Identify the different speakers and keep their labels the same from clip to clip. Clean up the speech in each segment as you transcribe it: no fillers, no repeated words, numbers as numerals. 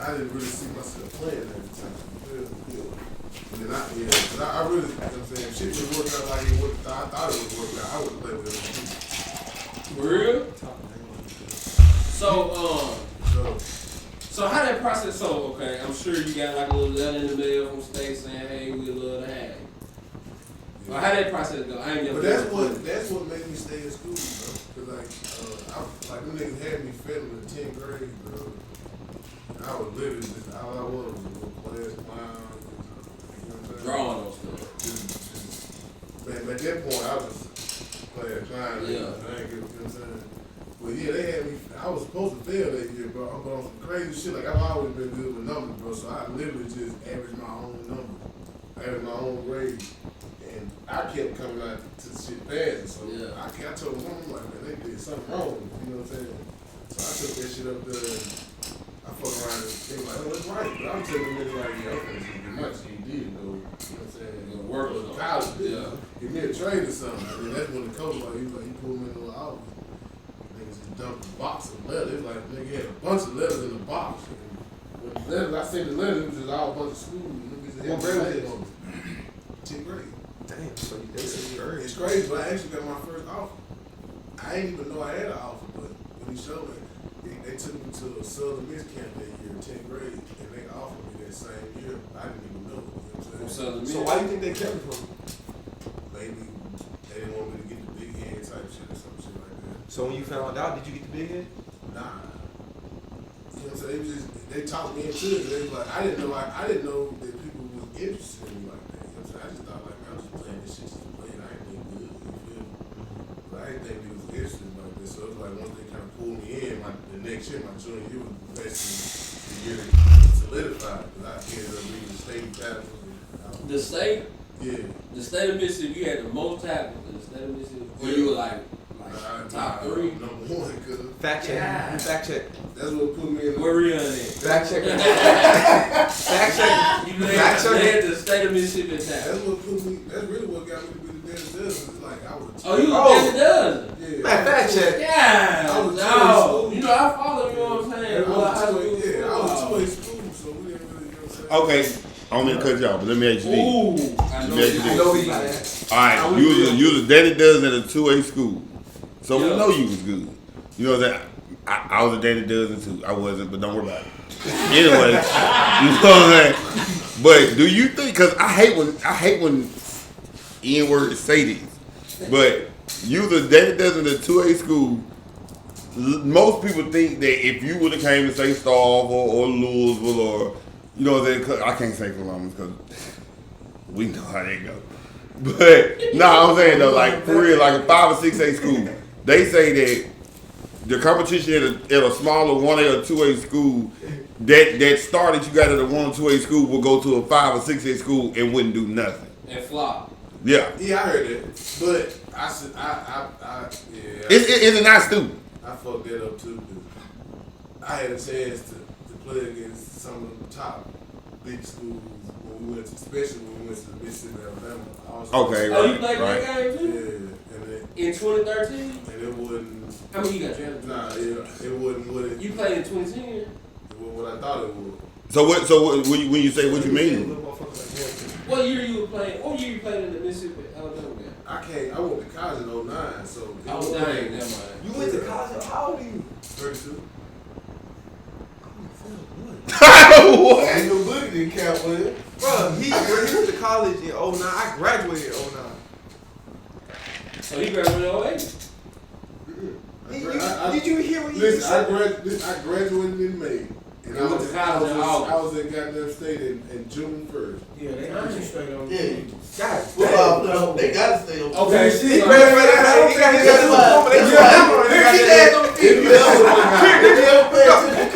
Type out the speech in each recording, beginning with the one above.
Speaker 1: I didn't really see myself playing at the time. And then I really, you know what I'm saying, if shit would work out like it would, I thought it would work out. I would play with them.
Speaker 2: For real? So how that process? So okay, I'm sure you got like a little letter in the mail from state saying, "Hey, we'd love to have you." Yeah. How that process go? I ain't never.
Speaker 1: But that's what made me stay in school, bro. Cause like them niggas had me failing in 10th grade, bro. And I was literally just all I was a little class clown. You know what I'm saying?
Speaker 2: Drawing those stuff.
Speaker 1: Man, at that point I was class clown.
Speaker 2: Yeah.
Speaker 1: I ain't get, you know what I'm saying? But yeah, they had me. I was supposed to fail that year, bro. I'm on some crazy shit. Like I've always been good with numbers, bro. So I literally just averaged my own numbers. I averaged my own grades. And I kept coming out to shit fast. So I told them, I'm like, man, they did something wrong. You know what I'm saying? So I took that shit up there and I fucked around and they were like, oh, that's right. But I'm telling them, like, yeah, I'm finna get my GED and go, you know what I'm saying? Go work with college. Yeah. Give me a trade or something. I mean, that's when the coach, like, he pulled me in the little office. Niggas just dumped a box of letters. It's like, nigga had a bunch of letters in the box. And when the letters, I seen the letters, it was just all a bunch of schools. What grade was it? 10th grade.
Speaker 3: Damn, so
Speaker 1: it's crazy, but I actually got my first offer. I didn't even know I had an offer, but when he showed me, they took me to a Southern Miss camp that year, 10th grade, and they offered me that same year. I didn't even know. You know what I'm saying?
Speaker 3: So why do you think they kept it from you?
Speaker 1: Maybe they didn't want me to get the big head type shit or some shit like that.
Speaker 3: So when you found out, did you get the big head?
Speaker 1: Nah. You know what I'm saying? They talked me into it. They was like, I didn't know that people was interested in me like that. You know what I'm saying? I just thought like, man, I'm just playing this shit just to play it. I ain't think good. You feel me? But I didn't think they was interested like this. So it was like once they kind of pulled me in, the next year, my junior year was basically the year that solidified. Because I ended up being the state tackle.
Speaker 2: The state?
Speaker 1: Yeah.
Speaker 2: The state of Mississippi, you had the most tackles in the state of Mississippi. Where you were like top 3.
Speaker 1: Number 1, cause
Speaker 3: fact check.
Speaker 2: Yeah.
Speaker 3: Fact check.
Speaker 1: That's what put me in.
Speaker 2: Where were you in there?
Speaker 3: Fact check. Fact check.
Speaker 2: You led the state of Mississippi tackles.
Speaker 1: That's what put me. That's really what got me to be the Dennis Dozen. It's like I was.
Speaker 2: Oh, you was Dennis Dozen?
Speaker 1: Yeah.
Speaker 3: Man, fact check.
Speaker 2: Yeah.
Speaker 1: I was
Speaker 2: no. You know, I follow you. Know what I'm saying?
Speaker 1: I was 2 in school, so we didn't really. You know what I'm saying?
Speaker 4: Okay. I don't mean to cut you off, but let me ask you this.
Speaker 2: Ooh, I know you like.
Speaker 4: All right, you was a Danny Dozen at a 2A school, so we know you was good. You know that I was a Danny Dozen too. I wasn't, but don't worry about it. Anyway, you know what I'm saying. But do you think? Because I hate when N-words say this, but you was a Danny Dozen at a 2A school. Most people think that if you would have came to say Starve or Louisville or you know that I can't say Columbus because we know how they go. But no, I'm saying though, like for real, like a 5 or 6A school, they say that the competition at a smaller 1A or 2A school that started you got at a 1 or 2A school will go to a 5 or 6A school and wouldn't do nothing.
Speaker 2: And flop.
Speaker 1: Yeah. Yeah, I heard that, but I said yeah.
Speaker 4: Is it not stupid?
Speaker 1: I fucked that up too. I had a chance to play against some of the top big schools when we went to, especially when we went to Mississippi, Alabama.
Speaker 4: Okay, right.
Speaker 2: Oh, you played that game too?
Speaker 1: Yeah, and
Speaker 2: in 2013.
Speaker 1: And it wasn't.
Speaker 2: How many you got drafted?
Speaker 1: Nah, it wasn't what it.
Speaker 2: You played in 2010.
Speaker 1: It wasn't what I thought it was.
Speaker 4: So what? So when you say what you mean?
Speaker 2: What year you were playing? What year you played in the Mississippi Alabama game?
Speaker 1: I went to college in 09, so.
Speaker 2: Oh, dang, never mind.
Speaker 3: You went to college? How old are you?
Speaker 1: 32.
Speaker 4: What?
Speaker 1: Ain't no boogie didn't count with it.
Speaker 3: Bro, when he went to college in 09, I graduated in 09.
Speaker 2: So he graduated in 08?
Speaker 3: Did you hear what you
Speaker 1: said?
Speaker 3: Listen,
Speaker 1: I graduated in May. And I was in goddamn state in June 1st.
Speaker 5: Yeah, they got you straight on.
Speaker 1: Yeah.
Speaker 3: God,
Speaker 1: football, they got to stay on.
Speaker 2: Okay,
Speaker 3: he graduated. He got his diploma.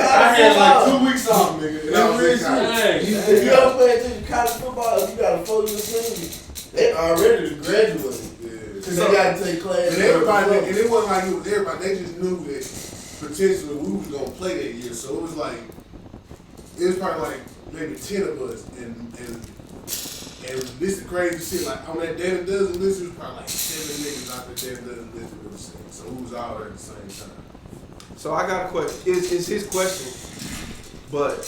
Speaker 1: I had like 2 weeks off, nigga. And I was in college.
Speaker 5: If you ever pay attention to college football, if you got a 4-year senior, they already graduated. Because they got to take class.
Speaker 1: And everybody, and it wasn't like it was everybody. They just knew that potentially we was gonna play that year. So it was like, it was probably like maybe 10 of us, and this is crazy shit. Like on that Danny Dozen list, it was probably like 7 niggas out there Danny Dozen list we were saying. So we was all there at the same time.
Speaker 3: So I got a question. Is his question, But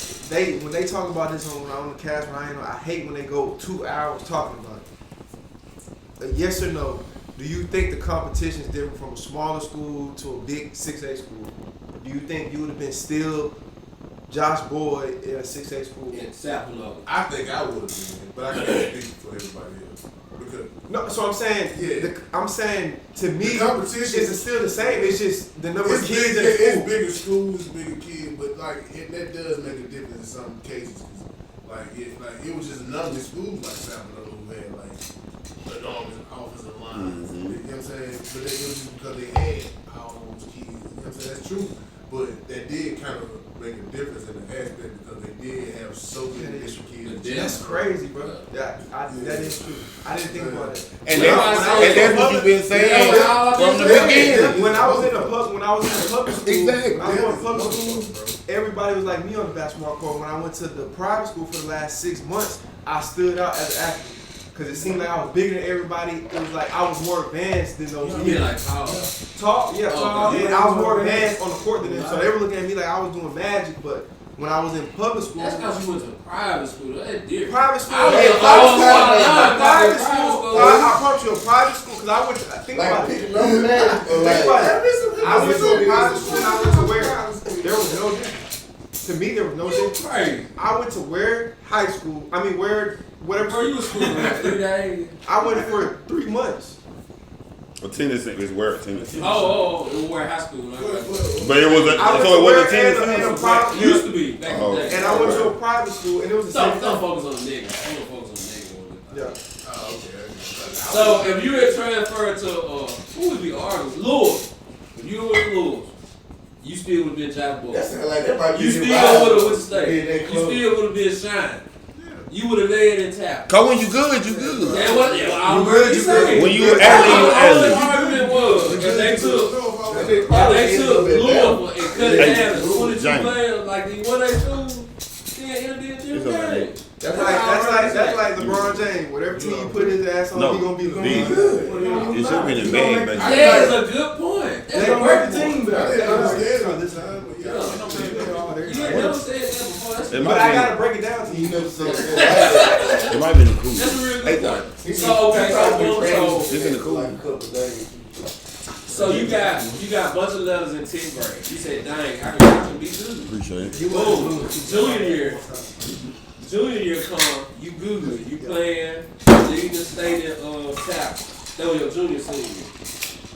Speaker 3: when they talk about this on the cast, I hate when they go 2 hours talking about it. Yes or no? Do you think the competition is different from a smaller school to a big 6A school? Do you think you would have been still Josh Boyd in a 6A school?
Speaker 2: In Sapelo.
Speaker 1: I think I would have been, but I can't speak for everybody else. Because
Speaker 3: No, so I'm saying, I'm saying to me,
Speaker 1: the competition
Speaker 3: it's still the same. It's just the number of
Speaker 1: it's
Speaker 3: kids
Speaker 1: big,
Speaker 3: in the
Speaker 1: it's
Speaker 3: school.
Speaker 1: bigger schools, it's bigger kids, but that does make a difference in some cases. 'Cause, it was just none of the schools like Sapelo who had an offensive line.
Speaker 4: Mm-hmm.
Speaker 1: You know what I'm saying? But it was just because they had all those kids. You know what I'm saying? That's true. But that did kind of make a difference in the aspect because they did have so many different kids.
Speaker 3: That's crazy, bro. That is true. I didn't think about it.
Speaker 4: And that's what you've been saying from the beginning.
Speaker 3: When I was in the public school,
Speaker 4: Exactly.
Speaker 3: I was in public school. Everybody was like me on the basketball court. When I went to the private school for the last 6 months, I stood out as an athlete. Cause it seemed like I was bigger than everybody. It was like I was more advanced than those
Speaker 2: You
Speaker 3: kids.
Speaker 2: mean like tall?
Speaker 3: Tall,
Speaker 2: Oh,
Speaker 3: and I was more advanced on the court than them. So they were looking at me like I was doing magic. But when I was in public school,
Speaker 2: That's because you went to private school. That's different.
Speaker 3: private school,
Speaker 2: I was
Speaker 3: yeah,
Speaker 2: in
Speaker 3: private
Speaker 2: private
Speaker 3: school,
Speaker 2: school.
Speaker 3: I promise you, a private school. Cause I went. Think
Speaker 5: Like
Speaker 3: about it.
Speaker 5: picking up that.
Speaker 3: Think about it. I went to a private school and I went to where there was no difference. To me, there was no difference.
Speaker 2: Crazy.
Speaker 3: I went to where high school. I mean, where whatever.
Speaker 2: Where you was school for 3 days?
Speaker 3: I went for 3 months.
Speaker 4: Well, Tennessee is where Tennessee.
Speaker 2: Oh, it was where high school.
Speaker 4: But it was so it wasn't Tennessee.
Speaker 2: It used to be back in
Speaker 4: Oh.
Speaker 2: the day.
Speaker 3: And I went to a private school, and it was the same
Speaker 2: Don't
Speaker 3: thing.
Speaker 2: focus on the nigga. I'm gonna focus on the nigga.
Speaker 3: Yeah.
Speaker 1: Oh, okay.
Speaker 2: So if you had transferred to who would be Argos? Lewis. If you were with Lewis, you still would have been Jack Boy.
Speaker 5: That sound like that might be
Speaker 2: You
Speaker 5: the
Speaker 2: still
Speaker 5: vibe.
Speaker 2: would have went to
Speaker 5: Yeah,
Speaker 2: state.
Speaker 5: they
Speaker 2: You
Speaker 5: close.
Speaker 2: still would have been Shine. You would have laid in tap.
Speaker 4: Cause when you good, you good.
Speaker 2: And what? I'm
Speaker 3: good,
Speaker 2: really
Speaker 3: you
Speaker 2: saying.
Speaker 4: When you athlete,
Speaker 2: The argument was because they took Louisville and cut it down to 22
Speaker 4: James.
Speaker 2: players like they won their school. Then it'll be a different game.
Speaker 3: That's like LeBron James. Whatever team you put his ass on, he gonna be good.
Speaker 4: It should have been a bag, but
Speaker 2: Yeah, it's a good point. That's
Speaker 3: They
Speaker 2: a
Speaker 3: gonna
Speaker 2: great
Speaker 3: make the team
Speaker 2: point.
Speaker 1: I
Speaker 3: better.
Speaker 1: didn't understand it this time, but
Speaker 2: Yeah.
Speaker 1: yeah.
Speaker 2: You ain't never said that before. That's
Speaker 4: It
Speaker 3: But I gotta break it down to
Speaker 5: You
Speaker 3: you.
Speaker 5: never said that.
Speaker 4: it might be the cool.
Speaker 2: a real
Speaker 4: Hey,
Speaker 2: good point.
Speaker 5: He
Speaker 2: So okay, so
Speaker 4: This in the cool.
Speaker 5: like a couple days.
Speaker 2: so you got a bunch of letters in 10th grade. You said, dang, I can be good.
Speaker 4: Appreciate it.
Speaker 2: Boom. Junior year come, you Google it. You playing, leading the state in tap. That was your junior senior year.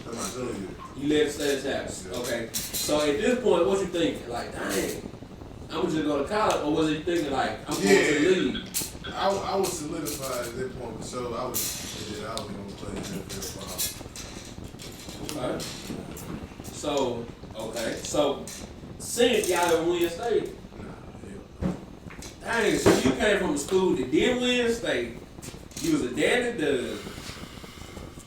Speaker 1: That's my junior year.
Speaker 2: You led the state of taps. Okay. So at this point, what you thinking? Like, dang, I'm just gonna go to college, or was it thinking like I'm going to the league?
Speaker 1: I was solidified at that point, so I was gonna play NFL ball.
Speaker 2: Okay. So since y'all done win state, dang, so you came from a school that didn't win state. You was a daddy dub,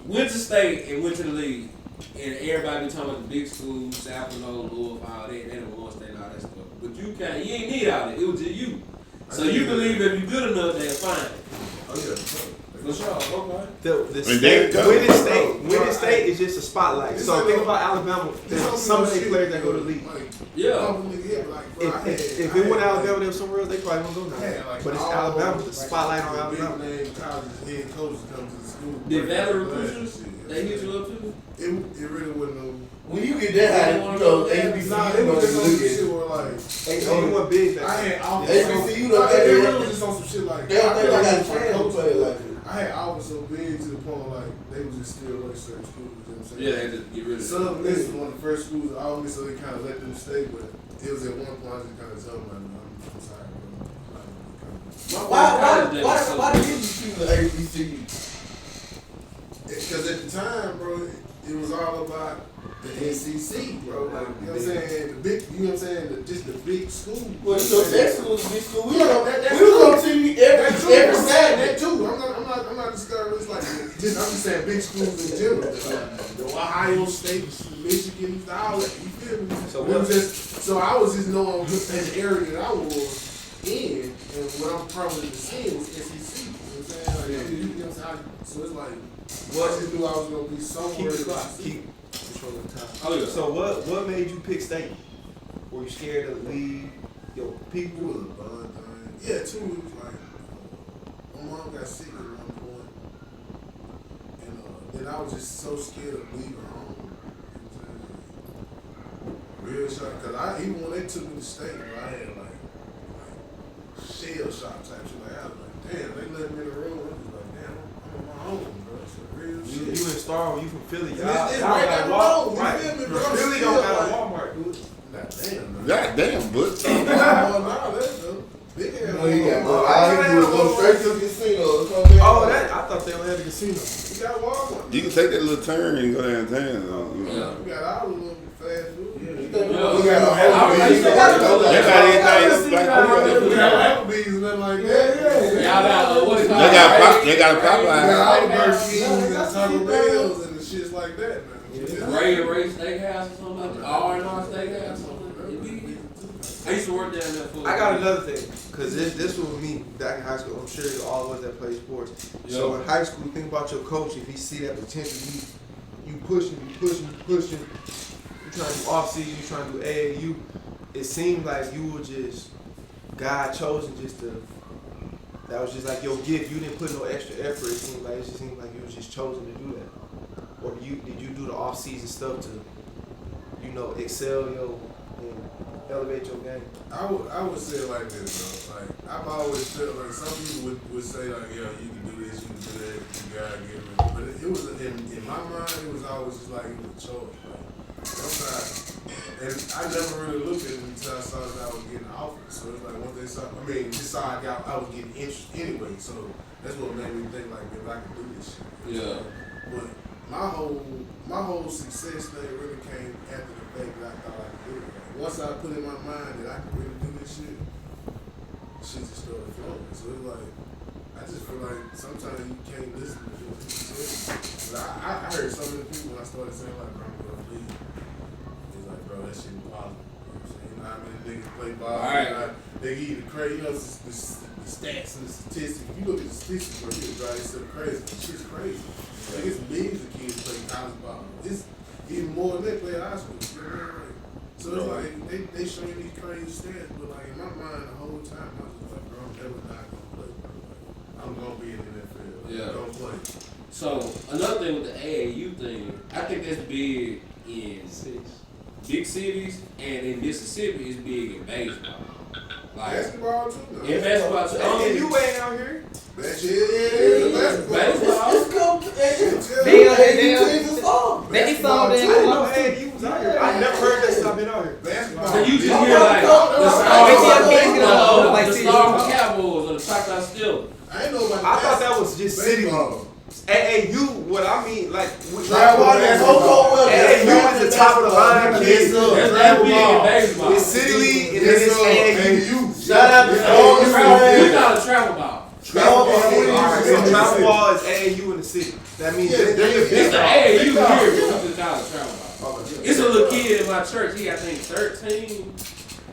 Speaker 2: went to state and went to the league. And everybody be talking about the big schools, South Carolina, Louisville, all that, they done won state and all that stuff. But you ain't need all that. It was just you. So you believe if you're good enough, they're fine.
Speaker 1: Oh yeah.
Speaker 2: For sure. Okay.
Speaker 3: Winning state is just a spotlight. So think about Alabama. There's some of the players that go to the league.
Speaker 2: Yeah.
Speaker 3: If it went to Alabama, there was somewhere else, they probably won't go now. But it's Alabama. The spotlight on Alabama.
Speaker 1: Big name colleges, head coaches come to the school.
Speaker 2: Did Valley recruiters, they hit you up too?
Speaker 1: It really wasn't no.
Speaker 5: When you get that high, you know, ABC,
Speaker 1: Nah,
Speaker 5: you
Speaker 1: they
Speaker 5: know,
Speaker 1: was just on some
Speaker 5: look
Speaker 1: shit
Speaker 5: at.
Speaker 1: where like.
Speaker 3: They only one big
Speaker 1: I had offers.
Speaker 5: ABC, you know,
Speaker 1: They
Speaker 5: they
Speaker 1: really was just on some shit like.
Speaker 5: They don't think
Speaker 1: I
Speaker 5: they got a
Speaker 1: feel like
Speaker 5: chance to play like it.
Speaker 1: I had offers so big to the point like they was just still like certain schools. You know what I'm saying?
Speaker 2: Yeah, they just get rid of it.
Speaker 1: Southern Miss was one of the first schools I always so they kind of let them stay, but it was at one point I just kind of told them I'm sorry, bro.
Speaker 5: Why did you choose the ABC?
Speaker 1: Because at the time, bro, it was all about the SEC, bro. Like, you know what I'm saying? The big, you know what I'm saying? Just the big school.
Speaker 5: Well, you know, that school's a big school. We
Speaker 1: Yeah,
Speaker 5: was
Speaker 1: that's
Speaker 5: on TV every
Speaker 1: That
Speaker 5: Saturday.
Speaker 1: too. I'm not discouraged. It's like I'm just saying big schools in general. Like, the Ohio State, Michigan, all that. You feel me? So I was just knowing an area that I was in, and what I'm probably seeing was SEC. You know what I'm saying? Like, you know what I'm saying? So it's like, I just knew I was gonna be somewhere.
Speaker 3: Keep the clock. Keep controlling the time.
Speaker 2: Oh yeah.
Speaker 3: So what made you pick state? Were you scared to leave your people?
Speaker 1: It was a fun thing. Yeah, too. It was like my mom got sick at one point, and then I was just so scared of leaving home. Real shock, cause even when they took me to state, I had like shell shock type shit. Like I was like, damn, they let me in the room. I was like, damn, I'm on my own, bro. It's real
Speaker 3: You
Speaker 1: shit.
Speaker 3: in Star, you from Philly?
Speaker 1: It's right down the road. You feel me, bro?
Speaker 3: Philly don't got a Walmart, dude.
Speaker 1: God damn, man.
Speaker 4: God damn, but
Speaker 1: Nah, that's dope. Big ass.
Speaker 5: No, he got
Speaker 1: Walmart.
Speaker 5: all he do is go straight to the casino. Or something.
Speaker 3: Oh, that I thought they only had the casino.
Speaker 1: We got Walmart.
Speaker 4: you can take that little turn and go downtown. You know.
Speaker 2: Yeah.
Speaker 1: We got all the little fast food.
Speaker 5: We got a whole
Speaker 2: I used to work
Speaker 4: They got anything like
Speaker 1: We got Applebee's and nothing like that.
Speaker 2: Y'all got what is
Speaker 4: They got
Speaker 1: We got
Speaker 4: Popeye.
Speaker 1: all the Burger Kings and Taco Bells and the shits like that, man.
Speaker 2: Ray Steakhouse or something like that. R&R Steakhouse or something. I used to work down there for.
Speaker 3: I got another thing, cause this was me back in high school. I'm sure all of us that play sports. So in high school, think about your coach. If he see that potential, you pushing. You trying to do off season, you trying to do AAU. It seemed like you were just God chosen, that was just like your gift. You didn't put no extra effort. It seemed like you was just chosen to do that. Or did you do the off season stuff to, excel and elevate your game?
Speaker 1: I would say it like this, bro. Like I've always felt like some people would say like, yeah, you can do this, you can do that, you gotta get it. But it was in my mind, it was always just like it was a choice. Like sometimes, and I never really looked at it until I saw that I was getting offered. So it's like once they saw, just saw I was getting interest anyway. So that's what made me think like, if I can do this shit.
Speaker 2: Yeah.
Speaker 1: But my whole success thing really came after the fact that I thought I could do it. Like, once I put in my mind that I could really do this shit just started flowing. So it's like, I just feel like sometimes you can't listen to what people say. But I heard so many people when I started saying like, bro, I'm gonna leave. It's like, bro, that shit was possible. You know what I'm saying? You know how many niggas play ball?
Speaker 2: Right.
Speaker 1: They give you the crazy, the stats and the statistics. If you look at the statistics, bro, you'll drive yourself crazy. That shit's crazy. Like, it's millions of kids play college ball. It's even more than they play high school. You know what I mean? So it's like they show you these crazy stats, but like in my mind the whole time I was just like, bro, I'm never not gonna play. Bro. Like, I'm gonna be in the NFL. Like,
Speaker 2: Yeah.
Speaker 1: I'm gonna play.
Speaker 2: So another thing with the AAU thing, I think that's big in big cities, and in Mississippi it's big in baseball. Like
Speaker 1: Basketball too. No?
Speaker 2: in basketball too.
Speaker 3: And you ain't out here.
Speaker 1: That shit, yeah, basketball.
Speaker 5: Let's go.
Speaker 6: They
Speaker 3: I didn't know you was out here. I never heard that since I've been out here.
Speaker 1: Basketball.
Speaker 2: So you just hear like the Star from Cowboys or the Southside Steelers.
Speaker 1: I ain't know about
Speaker 3: I thought that was just city.
Speaker 1: baseball.
Speaker 3: AAU, what I mean, like,
Speaker 1: Travel, that's
Speaker 3: AAU is the top of the line. Kids.
Speaker 2: That's big in baseball.
Speaker 3: It's city league and then it's AAU.
Speaker 5: Shout out to all the
Speaker 2: We
Speaker 5: friends.
Speaker 2: call it travel ball.
Speaker 3: Alright, so travel ball is AAU in the city. That means they're the
Speaker 2: It's
Speaker 3: big
Speaker 2: the
Speaker 3: dog.
Speaker 2: AAU here, but we just call it travel ball. It's a little kid in my church. He I think 13.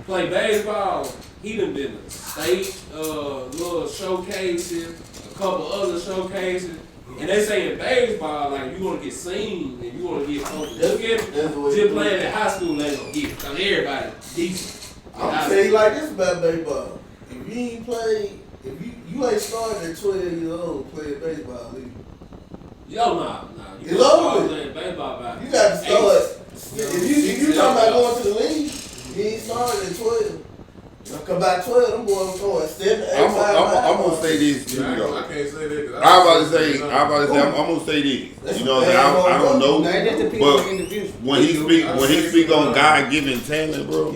Speaker 2: Play baseball. He done been to state little showcases, a couple other showcases. And they say in baseball, like, if you want to get seen and you want to get folks to look at it, just playing in high school ain't gonna get it. Because everybody decent.
Speaker 5: I'm gonna tell you like this about baseball. If you ain't played, if you ain't started at 12 years old playing baseball, league.
Speaker 2: Yo, nah. You
Speaker 5: It's
Speaker 2: gotta
Speaker 5: over
Speaker 2: start
Speaker 5: with.
Speaker 2: playing baseball by
Speaker 5: You got to start. If you talking about
Speaker 2: 8,
Speaker 5: going to the league, you ain't started at 12. Come by 12, them boys going 7, 8, 5.
Speaker 4: I'm gonna say this too,
Speaker 1: Yeah,
Speaker 4: though.
Speaker 1: I can't say that. 'Cause
Speaker 4: I'm about to say, I'm gonna say this. You know what I'm saying? I don't know,
Speaker 6: That just depends on the
Speaker 4: but
Speaker 6: individual.
Speaker 4: when he speak on God-given talent, bro,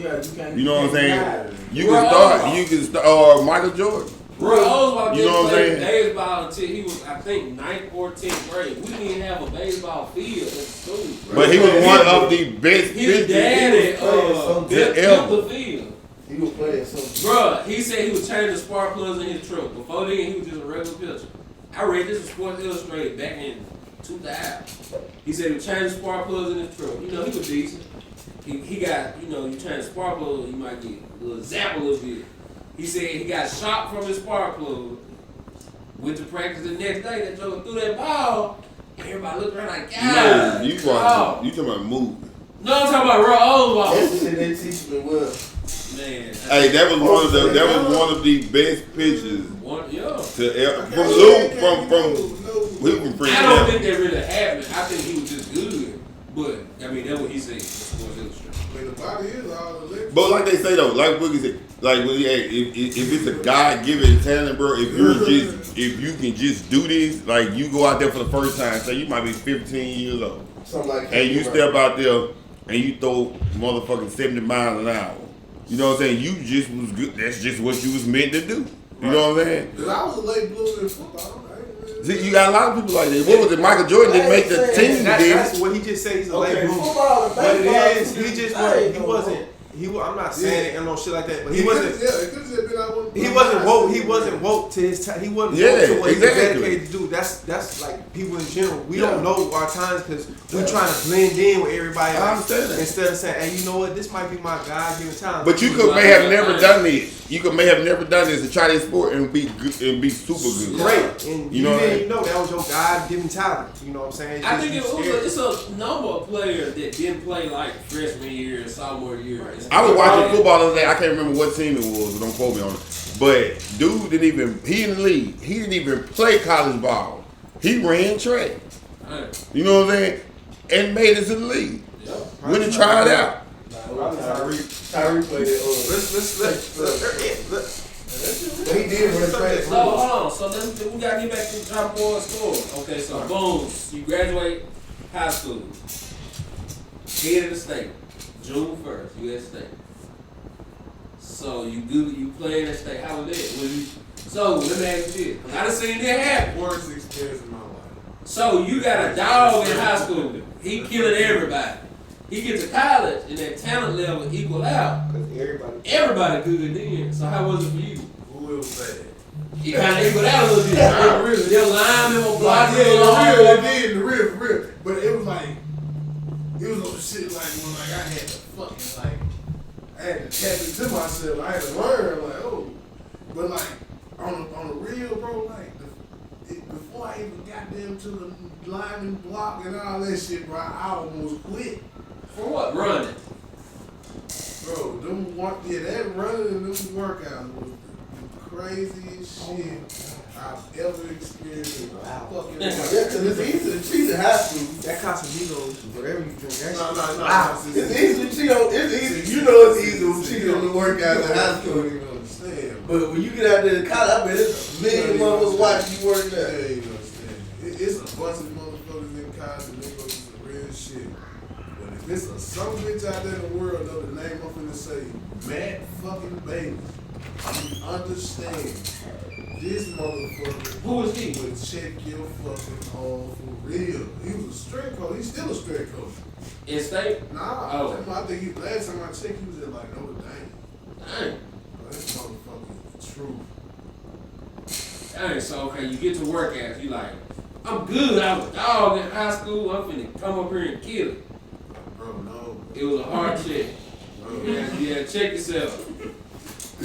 Speaker 4: you know what I'm saying? You can start, Michael Jordan.
Speaker 2: Bro, Oswald
Speaker 4: You know what I'm
Speaker 2: didn't play
Speaker 4: saying?
Speaker 2: baseball until he was, I think, 9th or 10th grade. We didn't even have a baseball field at school.
Speaker 4: But he was one of the best
Speaker 2: His
Speaker 4: pitchers.
Speaker 2: daddy
Speaker 5: something
Speaker 2: built
Speaker 4: ever.
Speaker 2: the field.
Speaker 5: He was playing something.
Speaker 2: Bruh, he said he was changing spark plugs in his truck. Before then, he was just a regular pitcher. I read this in Sports Illustrated back in 2000. He said he was changing spark plugs in his truck. You know, he was decent. He got, you change spark plug, you might get a little zap a little bit. He said he got shot from his spark plug. Went to practice the next day. That joker threw that ball. Everybody looked around like, God.
Speaker 4: You talking about moving.
Speaker 2: No, I'm talking about Roy Oswald.
Speaker 5: That's the shit they teach me well.
Speaker 2: Man.
Speaker 4: Hey, that was one of the best pitches
Speaker 2: Yeah.
Speaker 4: from Lou from we from free.
Speaker 2: I don't think that really happened. I think he was just good. But I mean, that's what he said. Sports Illustrated.
Speaker 1: I mean, the body is all electric.
Speaker 4: But like they say though, like Boogie said, like if it's a God-given talent, bro, if you can just do this, like you go out there for the first time, say you might be 15 years old,
Speaker 5: Something like
Speaker 4: and you step out there and you throw motherfucking 70 miles an hour. You know what I'm saying? You just was good. That's just what you was meant to do. You know what I'm saying?
Speaker 1: Cause I was a late bloomer in football.
Speaker 4: See, you got a lot of people like that. What was it? Michael Jordan didn't make the team.
Speaker 3: That's what he just said. He's a late bloomer. But it is. He just wasn't. He wasn't. I'm not saying it and no shit like that. But he wasn't. He wasn't woke. He wasn't woke to his time. He wasn't woke to what he was dedicated to do. That's like people in general. We don't know our times because we're trying to blend in with everybody else. Instead of saying, hey, you know what? This might be my God-given time.
Speaker 4: But you may have never done this. You may have never done this to try this sport and be good, and be super good.
Speaker 3: Great. And you didn't even know that was your God-given talent. You know what I'm saying?
Speaker 2: I think it's a number of players that didn't play like freshman year and sophomore year. Right.
Speaker 4: I was watching football the other day. I can't remember what team it was, so don't quote me on it. But dude didn't even, he in the league. He didn't even play college ball. He ran track. You know what I'm saying? And made it to the league. Went and tried out.
Speaker 5: Tyree played it. But he did run track.
Speaker 2: So hold on. So we gotta get back to the top four score. Okay, so boom, you graduate high school. Head of the state. June 1st, you at state. So you play in that state. How was that? So let me ask you this. I done seen that happen.
Speaker 1: Worst experience in my life.
Speaker 2: So you got a dog in high school. He killing everybody. He gets to college and that talent level equal out. Everybody good then. So how was it for you?
Speaker 1: Who was bad?
Speaker 2: He kind of equaled out a little bit. Your lineman or blocking.
Speaker 1: The real. But it was like, it was on shit like when like I had to fucking like, I had to tap into myself. I had to learn like, oh, but like on the real, bro, like before I even got them to the lineman block and all that shit, bro, I almost quit.
Speaker 2: For what? Running.
Speaker 1: Bro, that running and them workouts was the craziest shit I've ever experienced in my fucking life.
Speaker 5: Yeah, because it's easy to cheat in high school.
Speaker 3: That Casamigos, whatever you drink.
Speaker 1: No.
Speaker 5: It's easy to cheat on. It's easy. You know it's easy to cheat on the workouts in high school.
Speaker 1: I don't even understand.
Speaker 5: But when you get out there to college, I bet it's a million motherfuckers watching you work there.
Speaker 1: Yeah, you understand. It's a bunch of motherfuckers in college and they go through some real shit. But if it's some bitch out there in the world, know the name I'm finna say, Matt fucking Bailey, you understand. This motherfucker
Speaker 2: Who was he?
Speaker 1: would check your fucking home for real. He was a strength coach. He's still a strength coach.
Speaker 2: In state?
Speaker 1: Nah,
Speaker 2: Oh.
Speaker 1: I think last time I checked, he was at like Notre Dame.
Speaker 2: Dang.
Speaker 1: Bro, this motherfucker is the truth.
Speaker 2: Dang, so okay, you get to work out, you like, I'm good. I was a dog in high school. I'm finna come up here and kill it.
Speaker 1: Bro, no.
Speaker 2: It was a hard check.
Speaker 1: Bro.
Speaker 2: You had to check yourself.
Speaker 1: I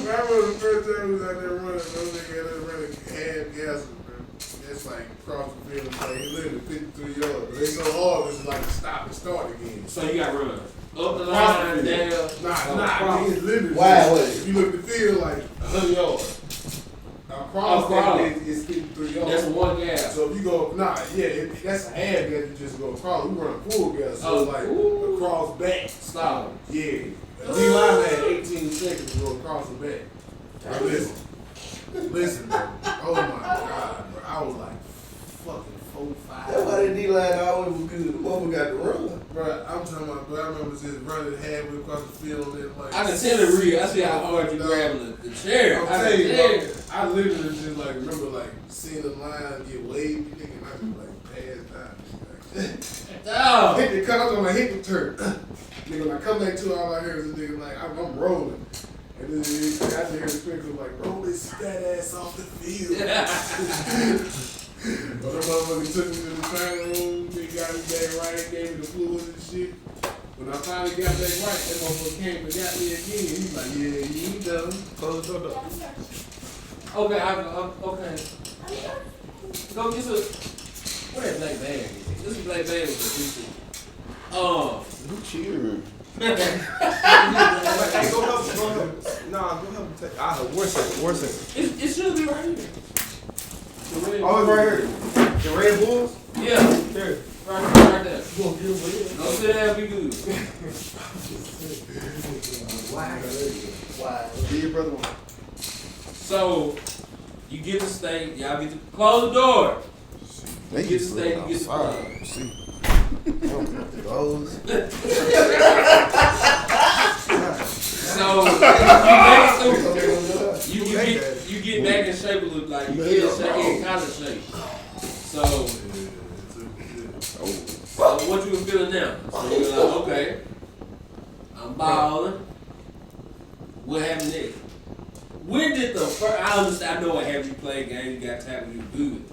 Speaker 1: remember the first time we was out there running, those niggas had us running half gas, bro. That's like cross the field, like he literally 53 yards. But they so hard, it's like stop and start again.
Speaker 2: So you got to run up the line, down.
Speaker 1: Nah, it's literally.
Speaker 5: Wow,
Speaker 1: if you look at the field, like 100 yards. Across it's 53 yards.
Speaker 2: That's one gap.
Speaker 1: So if you go, that's a half gas, you just go across. We run full gas, so across back.
Speaker 2: Stop.
Speaker 1: Yeah. D-line had 18 seconds to go across the back. Bro, listen, bro. Oh my God, bro. I was like fucking 4-5.
Speaker 5: That's why that D-line always was good. The motherfucker got to run.
Speaker 1: Bro, I'm talking about, bro, I remember just running halfway across the field and like.
Speaker 2: I can tell it real. I see how hard you grabbing the chair.
Speaker 1: I'm telling you, bro, I literally just like remember like seeing the line get wavy, nigga, and I just like pass down. Hit the cut, I'm like hit the turn. Nigga, when I come back to all I hear is a nigga like I'm rolling. And then I just hear the sprinkler like, roll this fat ass off the field. But the motherfucker took me to the training room, they got me back right, gave me the fluid and shit. When I finally got back right, that motherfucker came and got me again. He's like, yeah, you ain't done. Close the door.
Speaker 2: Okay, okay. Go get some. What that black bag is? This is black bag with the
Speaker 4: Who cheering?
Speaker 3: Hey, go help. Nah, go help him take. I know. One second.
Speaker 2: It should be right here. The red
Speaker 3: Oh, it's right here. The Red Bulls?
Speaker 2: Yeah.
Speaker 3: Here.
Speaker 2: Right there.
Speaker 5: You gonna give him
Speaker 2: Go sit down, be good.
Speaker 5: Why?
Speaker 3: Be your brother one.
Speaker 2: So, you get the steak, y'all get to close the door.
Speaker 4: They
Speaker 2: You get the
Speaker 4: used to
Speaker 2: steak,
Speaker 4: live
Speaker 2: you get the
Speaker 4: outside.
Speaker 2: plug.
Speaker 4: See.
Speaker 3: Those.
Speaker 2: So, you get back in shape a little, like you get in college shape. So what you feeling now? So you're like, okay, I'm balling. What happened next? When did the first? I understand. I know what happened. You played games, you got tackled, you good.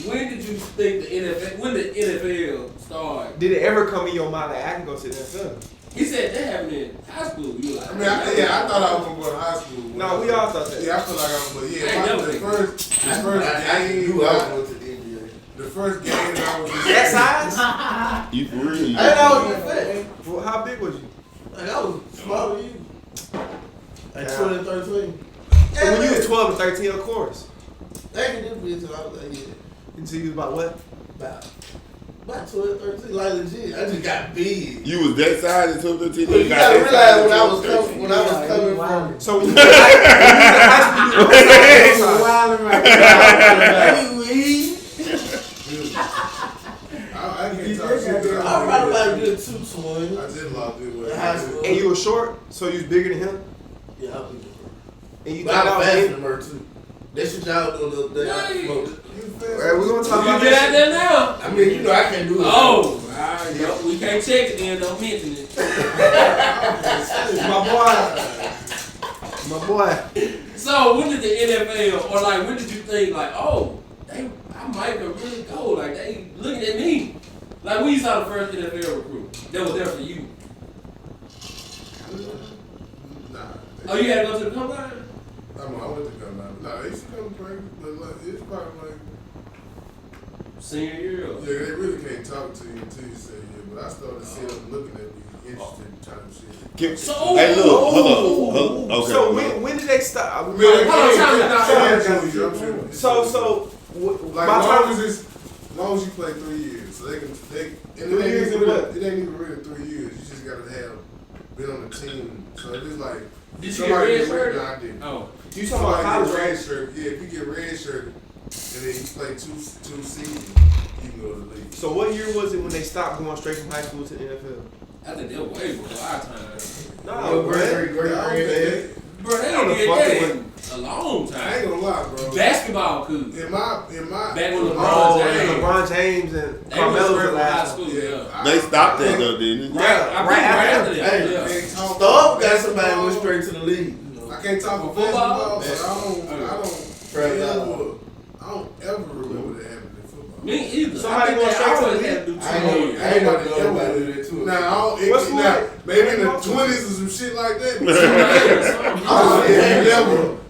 Speaker 2: When did you think the NFL? When did NFL start?
Speaker 3: Did it ever come in your mind that I can go to the NFL?
Speaker 2: He said that happened in high school. You were like,
Speaker 1: I mean, I thought I was gonna go to high school.
Speaker 3: No, we all thought that.
Speaker 1: Yeah, I feel like I was, but
Speaker 2: I
Speaker 1: yeah,
Speaker 2: ain't never
Speaker 1: the
Speaker 2: think
Speaker 1: first game,
Speaker 5: I knew I was going to the NBA.
Speaker 1: the first game that I was
Speaker 3: That size?
Speaker 4: You for real?
Speaker 5: I didn't always get fat.
Speaker 3: Well, how big was you?
Speaker 5: Like, I was smaller than you. Like 12 and 13.
Speaker 3: So when you was 12 and 13, of course.
Speaker 5: They can do this until I was like, yeah.
Speaker 3: Until you was about what?
Speaker 5: About 12, 13, like legit. I just got big.
Speaker 4: You was that size in 2013?
Speaker 5: You gotta realize when I was coming from.
Speaker 3: So when you was in high school, you was
Speaker 1: I can't talk shit.
Speaker 5: I probably like a good 220.
Speaker 1: I did love it with
Speaker 5: high school.
Speaker 3: and you were short, so you was bigger than him,
Speaker 5: Yeah, I was big.
Speaker 3: and you
Speaker 5: But
Speaker 3: thought
Speaker 5: I
Speaker 3: that
Speaker 5: was
Speaker 3: was
Speaker 5: faster
Speaker 3: big.
Speaker 5: than her too. That shit y'all doing the other day. I smoked.
Speaker 3: Alright, we're gonna talk
Speaker 2: you
Speaker 3: about
Speaker 2: get out
Speaker 3: that.
Speaker 2: there now.
Speaker 5: I mean, you know I can't do it.
Speaker 2: Oh, alright, yep, we can't check it then. Don't mention it.
Speaker 3: My boy.
Speaker 2: So when did the NFL, or like when did you think like, oh, I might have really go, like they looking at me, like when you saw the first NFL recruit that was there for you?
Speaker 1: Nah.
Speaker 2: Oh, you had to go to the combine?
Speaker 1: I went to come out. Nah, they used to come to practice, but like, it's probably like,
Speaker 2: Senior year.
Speaker 1: yeah, they really can't talk to you until you say yeah. But I started seeing them looking at me, interested type of shit.
Speaker 4: Hey, look, hold on. Okay.
Speaker 3: So when did they stop?
Speaker 1: I mean, they
Speaker 2: Hold on,
Speaker 1: I'm sure.
Speaker 3: So
Speaker 1: Like,
Speaker 3: my time
Speaker 1: as long as you play 3 years, so they can, and
Speaker 3: 3 years in what?
Speaker 1: It ain't even really 3 years. You just gotta have been on the team. So if it's like,
Speaker 2: Did you
Speaker 1: somebody
Speaker 2: get red shirt?
Speaker 1: No, I didn't.
Speaker 2: Oh,
Speaker 3: you talking about college,
Speaker 1: red
Speaker 3: right?
Speaker 1: shirt? Yeah, if you get red shirt and then you play two seasons, you can go to the league.
Speaker 3: So what year was it when they stopped going straight from high school to the NFL?
Speaker 2: I think they're way before our time.
Speaker 3: No,
Speaker 5: great.
Speaker 2: Bro, they
Speaker 3: How the
Speaker 2: did
Speaker 3: fuck
Speaker 2: that
Speaker 3: it
Speaker 2: in a long
Speaker 1: I
Speaker 2: time.
Speaker 1: ain't gonna lie, bro.
Speaker 2: Basketball could.
Speaker 1: In my
Speaker 2: Back when
Speaker 3: Oh,
Speaker 2: James.
Speaker 3: LeBron James and
Speaker 2: They
Speaker 3: Carmelo
Speaker 2: was
Speaker 3: was the
Speaker 2: high
Speaker 3: last
Speaker 2: school,
Speaker 3: one.
Speaker 2: yeah.
Speaker 4: They stopped that though, didn't they?
Speaker 2: Right, I think
Speaker 3: right
Speaker 2: after
Speaker 3: after
Speaker 2: that.
Speaker 5: Hey,
Speaker 2: Yeah.
Speaker 5: Starve got somebody who went straight to the league. You know.
Speaker 1: I can't talk about
Speaker 2: Football?
Speaker 1: basketball, but I don't ever remember that happening in football.
Speaker 2: Me either.
Speaker 3: Somebody
Speaker 2: I think
Speaker 3: going
Speaker 2: they
Speaker 3: straight to
Speaker 2: always
Speaker 3: the
Speaker 2: had to do 2
Speaker 5: I ain't
Speaker 2: years.
Speaker 5: know nobody do that too.
Speaker 1: Now,
Speaker 3: What school?
Speaker 1: maybe in the 20s or some shit like that.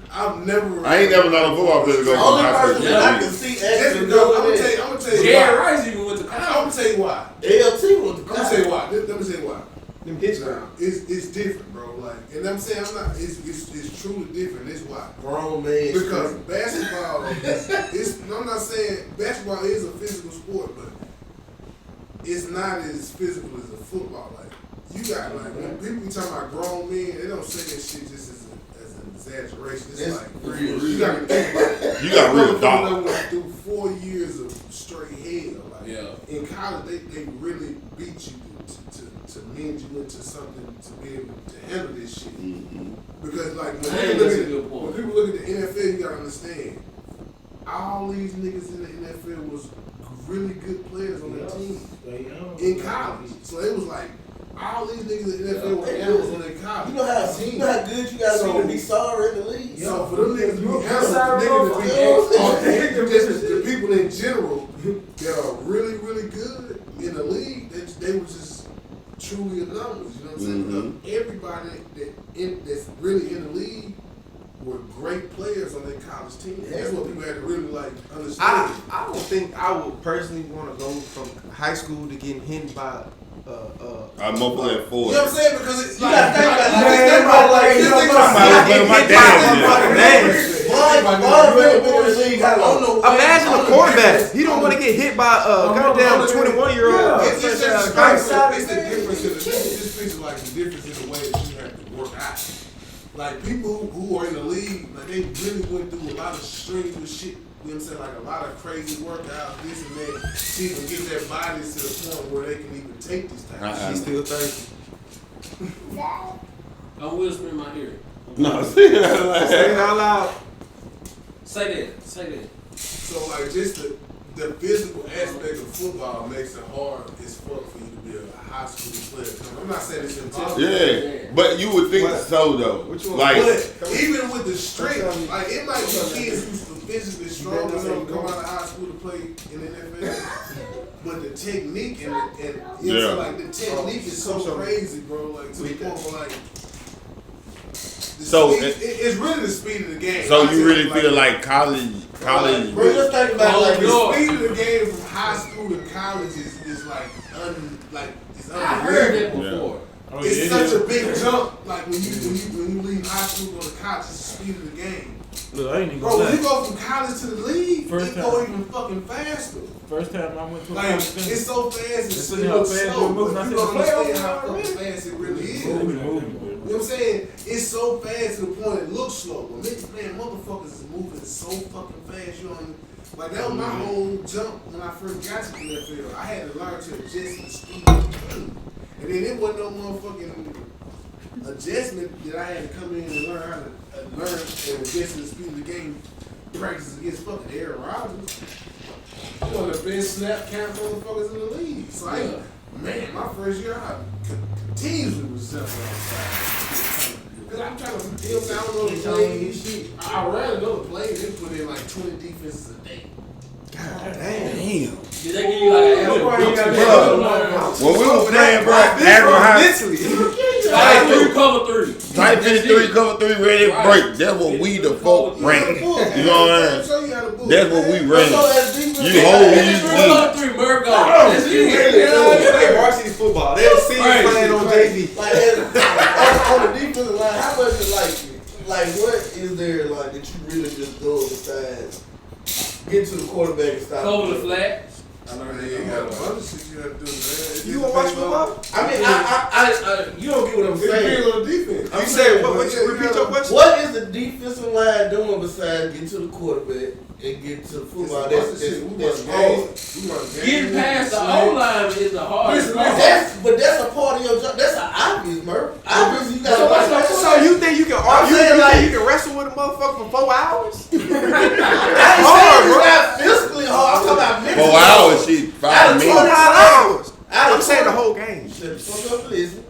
Speaker 1: I've never.
Speaker 4: I ain't never known a football player to go
Speaker 5: The
Speaker 4: from
Speaker 5: only
Speaker 4: high school
Speaker 5: person
Speaker 4: to
Speaker 5: that I
Speaker 4: the
Speaker 5: can
Speaker 4: league.
Speaker 5: see
Speaker 1: That's
Speaker 5: actually
Speaker 1: because I'm
Speaker 5: doing
Speaker 1: gonna tell you
Speaker 2: Jerry
Speaker 1: why.
Speaker 2: Rice even went to
Speaker 1: I'm
Speaker 2: college.
Speaker 1: gonna tell you why.
Speaker 5: LT went to
Speaker 1: I'm gonna
Speaker 5: college.
Speaker 1: tell you why. Let me tell you why.
Speaker 3: Them kids now.
Speaker 1: Now, it's different, bro. Like, and I'm saying I'm not. It's truly different. It's why.
Speaker 5: Grown man.
Speaker 1: Because basketball is. I'm not saying basketball is a physical sport, but it's not as physical as a football. Like, you got like when people be talking about grown men, they don't say that shit just as an exaggeration. It's
Speaker 5: It's
Speaker 1: like
Speaker 5: real.
Speaker 1: you got to think about it.
Speaker 4: You got real
Speaker 1: Motherfuckers
Speaker 4: dog.
Speaker 1: that went through 4 years of straight hell. Like,
Speaker 2: Yeah.
Speaker 1: in college, they really beat you to mend you into something to be able to handle this shit. Because like when
Speaker 2: Hey,
Speaker 1: people,
Speaker 2: that's a
Speaker 1: look
Speaker 2: good
Speaker 1: at,
Speaker 2: point.
Speaker 1: when people look at the NFL, you gotta understand, all these niggas in the NFL was really good players on their team in college. So it was like all these niggas in the NFL were animals on their college.
Speaker 5: You know how good you gotta be to be sorry in the league.
Speaker 1: So for them niggas to be animals,
Speaker 5: sorry,
Speaker 1: niggas to
Speaker 5: bro.
Speaker 1: be just the people in general that are really, really good in the league, they were just truly anomalous. You know what I'm saying? Because everybody that's really in the league were great players on their college team. That's what people had to really like understand.
Speaker 3: I don't think I would personally want to go from high school to getting hit by
Speaker 4: motherfucker at 40.
Speaker 1: You know what I'm saying? Because it's
Speaker 5: You
Speaker 1: like,
Speaker 5: gotta think about
Speaker 1: this
Speaker 5: it.
Speaker 1: thing about like, this thing about
Speaker 4: my dad.
Speaker 5: Von Miller been in the league how long?
Speaker 3: Imagine a quarterback. He don't want to get hit by a goddamn 21-year-old.
Speaker 1: It's just it's the difference in the this is like the difference in the way that you have to work out. Like people who are in the league, like they really went through a lot of strenuous shit. You know what I'm saying? Like a lot of crazy workouts, this and that, to even get their bodies to the point where they can even take this type of shit.
Speaker 3: He's still thirsty.
Speaker 2: I will spin my hearing.
Speaker 4: No, say
Speaker 3: Say it out loud.
Speaker 2: Say that.
Speaker 1: So like just the physical aspect of football makes it hard as fuck for you to be a high school player. I'm not saying it's intentional.
Speaker 4: Yeah, but you would think so though. Like,
Speaker 1: but even with the strength, like it might be kids who's physically strong enough to come out of high school to play in the NFL. But the technique and you know, like the technique is so crazy, bro. Like to the point where like
Speaker 4: so
Speaker 1: it's really the speed of the game.
Speaker 4: So you really feel like college.
Speaker 5: Bro, just think about like
Speaker 1: the speed of the game from high school to college is like it's
Speaker 2: I heard that
Speaker 1: unbelievable.
Speaker 2: before.
Speaker 6: Oh,
Speaker 1: It's
Speaker 6: yeah,
Speaker 1: such a big jump. Like when you leave high school and go to college, it's the speed of the game.
Speaker 6: Look, I ain't even
Speaker 1: Bro,
Speaker 6: gonna
Speaker 1: when you
Speaker 6: lie.
Speaker 1: go from college to the league,
Speaker 6: First
Speaker 1: it go
Speaker 6: time.
Speaker 1: even fucking faster.
Speaker 6: First time I went to a
Speaker 1: Like
Speaker 6: college thing,
Speaker 1: it's so fast, it's
Speaker 6: They
Speaker 1: so
Speaker 6: see how fast
Speaker 1: slow.
Speaker 6: you're moving.
Speaker 1: But
Speaker 6: I
Speaker 1: you
Speaker 6: said,
Speaker 1: don't
Speaker 6: the playoffs
Speaker 1: understand how
Speaker 6: already.
Speaker 1: fucking fast it really is.
Speaker 6: they be moving,
Speaker 1: You know what I'm saying? It's so fast to the point it looks slow. But man, motherfuckers is moving so fucking fast. You know, like that was my whole jump when I first got to the NFL. I had to learn to adjust to the speed of the game. And then it wasn't no motherfucking adjustment that I had to come in and learn how to learn and adjust to the speed of the game. Practice against fucking Aaron Rodgers. One of the best snap count motherfuckers in the league. So man, my first year I continuously was jumping outside. Cause I'm trying to deal with I don't know the plays. I ran another play, they put in like 20 defenses a day.
Speaker 3: God damn.
Speaker 2: Did they give you like an
Speaker 4: Bro, when we were playing, bro,
Speaker 3: mentally.
Speaker 2: Tight 3, cover 3.
Speaker 4: Tight 53, cover 3, ready to break. That's what we the folk ran. You know what I'm saying? That's what we ran. You hold me.
Speaker 2: Cover 3, Murgo. That's it.
Speaker 3: They play varsity football. They'll see you playing on JV.
Speaker 5: Like on the defensive line, how much is like what is there like that you really just do besides get to the quarterback and stop?
Speaker 2: Cover the flat.
Speaker 1: I learned that you got a bunch of shit you have to do, man.
Speaker 3: You gonna watch football?
Speaker 5: I mean, you don't get what I'm
Speaker 1: It depends
Speaker 5: saying.
Speaker 1: on the defense.
Speaker 3: You said what? Repeat your question.
Speaker 5: What is the defensive line doing besides get to the quarterback and get to the football? That's hard.
Speaker 2: Getting past the O-line is the hardest part.
Speaker 5: But that's a part of your job. That's an obvious, Murph. Obviously, you got to
Speaker 3: So you think you can argue? You think you can wrestle with a motherfucker for 4 hours?
Speaker 5: That's hard, bro. It's not physically hard. I'm talking about mentally.
Speaker 4: 4 hours, shit. 5 minutes.
Speaker 3: 5 hours. I'm saying the whole game.
Speaker 5: Shut the fuck up, listen.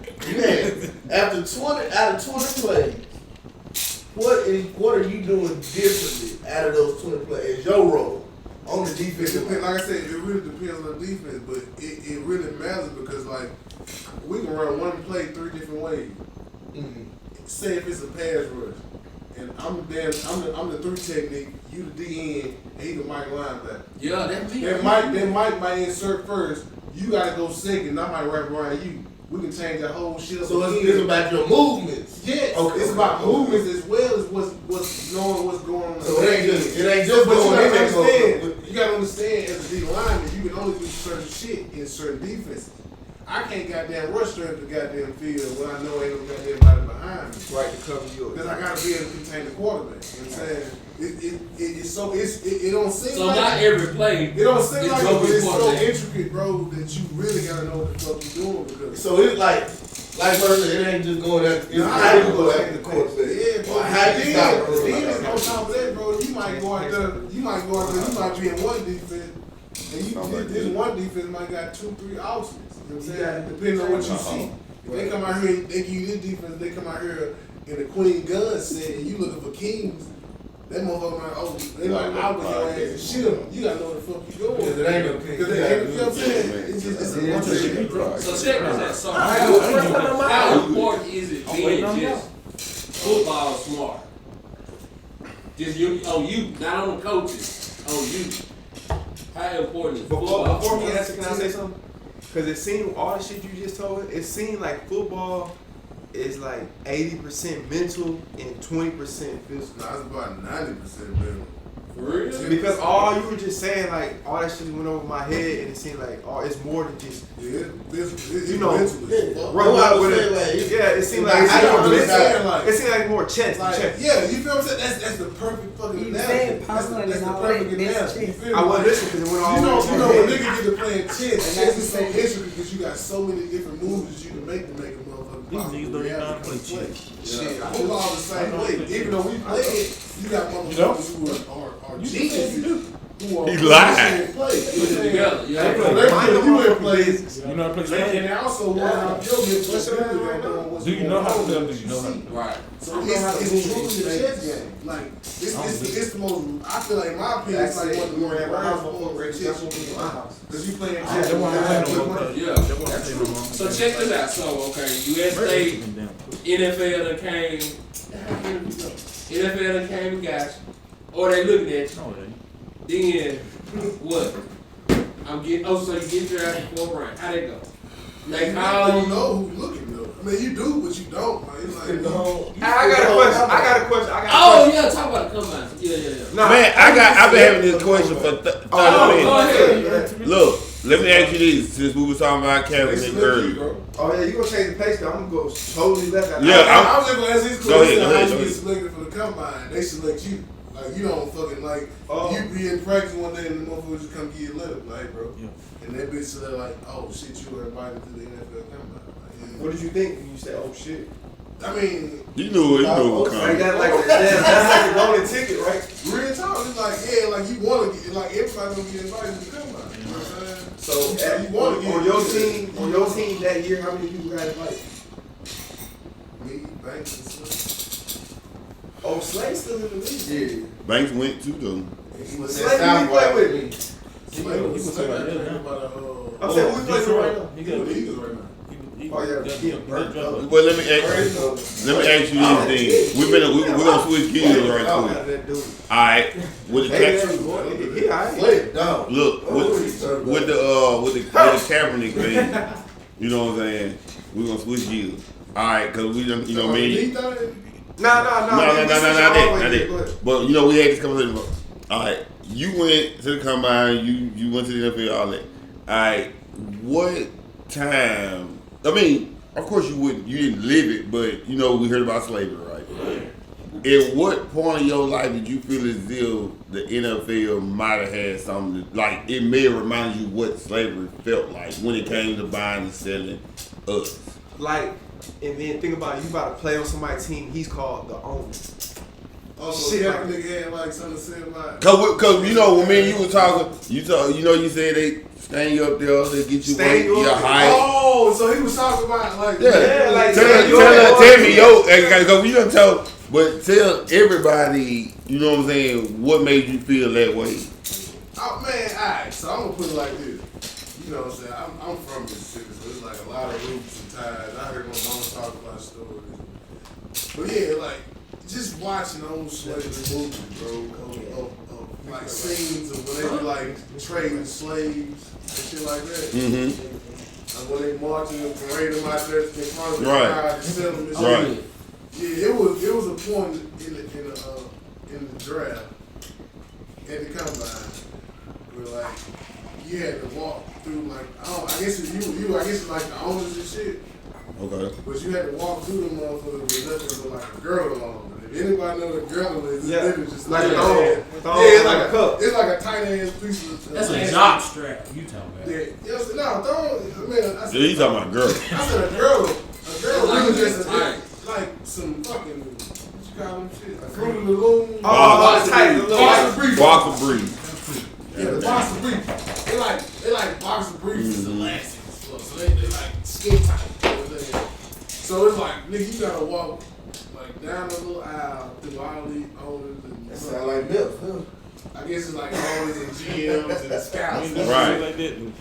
Speaker 5: After 20 out of 20 plays, what are you doing differently out of those 20 plays? Your role on the defensive line.
Speaker 1: Like I said, it really depends on the defense, but it really matters because like we can run one play 3 different ways.
Speaker 5: Mm-hmm.
Speaker 1: Say if it's a pass rush, and I'm the 3 technique, you the DN, and he the Mike linebacker.
Speaker 2: Yeah, that's me.
Speaker 1: Then Mike might insert first. You gotta go second. I might wrap around you. We can change that whole shit up.
Speaker 5: So it's about your movements.
Speaker 1: Yes,
Speaker 5: Okay.
Speaker 1: it's about movements as well as what's knowing what's going on.
Speaker 5: So it ain't just
Speaker 1: But
Speaker 5: going in there.
Speaker 1: you gotta understand as a D lineman, you can only do certain shit in certain defenses. I can't goddamn rush straight the goddamn field when I know ain't no goddamn body behind me.
Speaker 3: Right to cover yours.
Speaker 1: Because I gotta be able to contain the quarterback. You know what I'm saying? It don't seem
Speaker 2: So
Speaker 1: like
Speaker 2: not every play.
Speaker 1: it don't seem
Speaker 2: It's
Speaker 1: like it,
Speaker 2: go
Speaker 1: but
Speaker 2: with
Speaker 1: it's so
Speaker 2: quarterback.
Speaker 1: intricate, bro, that you really gotta know what the fuck you're doing because
Speaker 5: So it's like person, it ain't just going at. It's how you go after the quarterback.
Speaker 1: Yeah, bro.
Speaker 5: Or how you stop it.
Speaker 1: Then on top of that, bro, you might go out there, you might be in one defense, and this one defense might got 2-3 options. You know what I'm saying? Depending on what you see. If they come out here, they give you this defense, they come out here in the Queen Gun set, and you looking for kings. That motherfucker like, oh, they like out with your ass and shit 'em. You gotta know what the fuck you doing.
Speaker 5: Because it ain't no king.
Speaker 1: Because it ain't, you know what I'm saying? It's just, it's a bunch of shit.
Speaker 2: So check this out. So how important is it being just football smart? Just you, not on the coaches, on you. How important is football
Speaker 3: Before
Speaker 2: smart?
Speaker 3: can I say something? Because it seemed, all the shit you just told, it seemed like football is like 80% mental and 20% physical.
Speaker 1: Nah, it's about 90% better.
Speaker 2: For real?
Speaker 3: Because all you were just saying, like, all that shit went over my head, and it seemed like, oh, it's more than just,
Speaker 1: Yeah, it's
Speaker 3: you know,
Speaker 1: mental as fuck.
Speaker 3: run
Speaker 5: That's
Speaker 3: up
Speaker 5: what
Speaker 3: with
Speaker 5: I'm
Speaker 3: it.
Speaker 5: saying, like,
Speaker 3: Yeah, it seemed like,
Speaker 1: I
Speaker 3: it's
Speaker 1: don't
Speaker 3: more
Speaker 1: understand,
Speaker 3: mental.
Speaker 1: like-
Speaker 3: It seemed like more chest.
Speaker 1: Like,
Speaker 3: chest.
Speaker 1: yeah, you feel what I'm saying? That's the perfect fucking
Speaker 6: You
Speaker 1: analogy.
Speaker 6: said
Speaker 1: That's
Speaker 6: puzzling
Speaker 1: the
Speaker 6: and all
Speaker 1: perfect
Speaker 6: that, that's
Speaker 1: analogy. You
Speaker 6: chess.
Speaker 1: feel
Speaker 3: I
Speaker 1: me?
Speaker 3: wasn't listening because it went all
Speaker 1: You know,
Speaker 3: over
Speaker 1: when
Speaker 3: my head.
Speaker 1: niggas get to playing chess,
Speaker 6: And
Speaker 1: chess
Speaker 6: that's
Speaker 1: is so
Speaker 6: the same.
Speaker 1: intricate because you got so many different moves that you can make to make a motherfucker
Speaker 7: These
Speaker 1: pop.
Speaker 7: niggas don't even know how to play
Speaker 1: Reality
Speaker 7: chess.
Speaker 3: Shit, I
Speaker 1: Football the same way. Even though we play it, you got motherfuckers who are geniuses who are
Speaker 4: He lied.
Speaker 1: play.
Speaker 2: Put it together.
Speaker 1: They
Speaker 2: Yeah.
Speaker 1: put you in plays.
Speaker 7: You know how to play
Speaker 1: And
Speaker 7: chess?
Speaker 1: they also want out your mental ability.
Speaker 7: Do you know how to play or do you know how to?
Speaker 2: Right.
Speaker 1: So it's truly a chess game. Like it's the most. I feel like in my opinion, it's like one of the more advanced forms of chess you can play. Because you playing chess.
Speaker 7: That's why I play no more.
Speaker 2: Yeah.
Speaker 7: That's why I play no more.
Speaker 2: So check this out. So okay, U.S. State, NFL done came, NFL done came and got you, or they looking at you.
Speaker 7: No, it ain't.
Speaker 2: Then what? I'm getting. Oh, so you get drafted fourth round. How they go? They
Speaker 1: You
Speaker 2: call
Speaker 1: don't
Speaker 2: you.
Speaker 1: know who's looking though. I mean, you do, but you don't. Like, it's like
Speaker 3: I got a question.
Speaker 2: Oh yeah, talk about the combine. Yeah.
Speaker 3: Nah,
Speaker 4: Man, I've been having this question for 30
Speaker 2: Oh,
Speaker 4: minutes.
Speaker 2: go ahead.
Speaker 4: Look, let me ask you this, since we were talking about Kaepernick earlier.
Speaker 3: Oh yeah, you gonna change the pace? Cause I'm gonna go totally left.
Speaker 4: Yeah,
Speaker 1: I was just gonna ask this
Speaker 4: Go
Speaker 1: question.
Speaker 4: ahead,
Speaker 1: How you
Speaker 4: go
Speaker 1: get
Speaker 4: ahead.
Speaker 1: selected for the combine? They select you. Like you don't fucking like.
Speaker 3: Oh.
Speaker 1: You be in practice one day and the motherfuckers just come get your letter, like bro.
Speaker 7: Yeah.
Speaker 1: And that bitch said like, oh shit, you were invited to the NFL combine. Like,
Speaker 3: What did you think when you said, "Oh shit"?
Speaker 1: I mean,
Speaker 4: You knew it was
Speaker 3: Like
Speaker 4: coming.
Speaker 3: that, that's like a golden ticket, right?
Speaker 1: real talk. It's like like you want to get like everybody gonna get invited to the combine. You know what I'm saying?
Speaker 3: So
Speaker 1: you want to get
Speaker 3: on your team that year, how many people got invited?
Speaker 1: Me, Banks, and stuff.
Speaker 3: Oh, Slade's still in the league.
Speaker 5: Yeah.
Speaker 4: Banks went too though.
Speaker 3: Slade, who you play with me?
Speaker 1: Slade was
Speaker 7: He
Speaker 1: Slade
Speaker 7: was
Speaker 1: was
Speaker 7: right
Speaker 1: about
Speaker 3: I'm saying who you play with right now?
Speaker 7: He
Speaker 1: He with
Speaker 7: got
Speaker 1: the Eagles right now.
Speaker 3: Oh yeah,
Speaker 4: Well, let me ask you this thing. We're gonna switch gears right
Speaker 3: Oh,
Speaker 4: quick.
Speaker 3: that dude.
Speaker 4: All right, with the
Speaker 3: Maybe
Speaker 4: Ka-
Speaker 3: that's going. He alright.
Speaker 5: Slay down.
Speaker 4: look with the Kaepernick thing. You know what I'm saying? We're gonna switch gears. All right, cause we done, you know, me.
Speaker 3: Nah.
Speaker 4: No,
Speaker 3: This is
Speaker 4: not
Speaker 3: always-
Speaker 4: that.
Speaker 3: go ahead.
Speaker 4: But you know, we had this conversation. All right, you went to the combine. You went to the NFL. All that. All right, what time? I mean, of course you didn't live it, but you know we heard about slavery, right? At what point in your life did you feel as if the NFL might have had something like it may have reminded you what slavery felt like when it came to buying and selling us?
Speaker 3: Like, and then think about it, you about to play on somebody's team. He's called the owner.
Speaker 1: Also,
Speaker 3: Shit,
Speaker 1: Kaepernick had like something to say about.
Speaker 4: Cause you know when me and you were talking, you said they stand you up there, they get you
Speaker 3: Stand
Speaker 4: weight,
Speaker 3: you
Speaker 4: your
Speaker 3: up.
Speaker 4: height.
Speaker 1: Oh, so he was talking about like
Speaker 3: Yeah, like
Speaker 4: Tell me yo, you done tell, but tell everybody, you know what I'm saying, what made you feel that way?
Speaker 1: Oh man, alright, so I'm gonna put it like this. You know what I'm saying? I'm from Mississippi, so it's like a lot of roots and ties. I heard my mama talk about stories. But yeah, like just watching old slavery movies, bro, of like scenes of when they be like trading slaves and shit like that.
Speaker 4: Mm-hmm.
Speaker 1: And when they marching and parading them out there in front of the
Speaker 4: Right.
Speaker 1: crowd and sell them and shit.
Speaker 4: Right.
Speaker 1: Yeah, it was a point in the draft at the combine where like you had to walk through like I guess it's it's like the owners and shit,
Speaker 4: Okay.
Speaker 1: but you had to walk through them motherfuckers with nothing but like a girdle on. And if anybody know what a girdle is,
Speaker 3: Yeah.
Speaker 1: it's just
Speaker 3: Like a
Speaker 1: yeah,
Speaker 3: thong.
Speaker 1: yeah,
Speaker 3: Thong,
Speaker 1: it's
Speaker 3: like
Speaker 1: like
Speaker 3: a cup.
Speaker 1: It's like a tight ass piece of.
Speaker 8: That's a jock strap. You talking about?
Speaker 1: Yeah, yes, no, thong. Man, I said,
Speaker 4: Yeah, you talking about girl.
Speaker 1: I said a girdle. A girdle
Speaker 2: Like
Speaker 1: really
Speaker 2: this
Speaker 1: just
Speaker 2: tight.
Speaker 1: like some fucking what you call them shit? A Fruit of the Loom.
Speaker 3: Oh, it's tight. The little
Speaker 1: Box of briefs.
Speaker 4: Box of brief.
Speaker 1: Yeah, the box of briefs. They like box of briefs is elastic as fuck. So they like skin tight. You know what I'm saying? So it's like, nigga, you gotta walk like down the little aisle through all these owners and
Speaker 5: That sound like milk, huh?
Speaker 1: I guess it's like owners and GMs and scouts.
Speaker 4: Right.
Speaker 7: Like that.
Speaker 1: And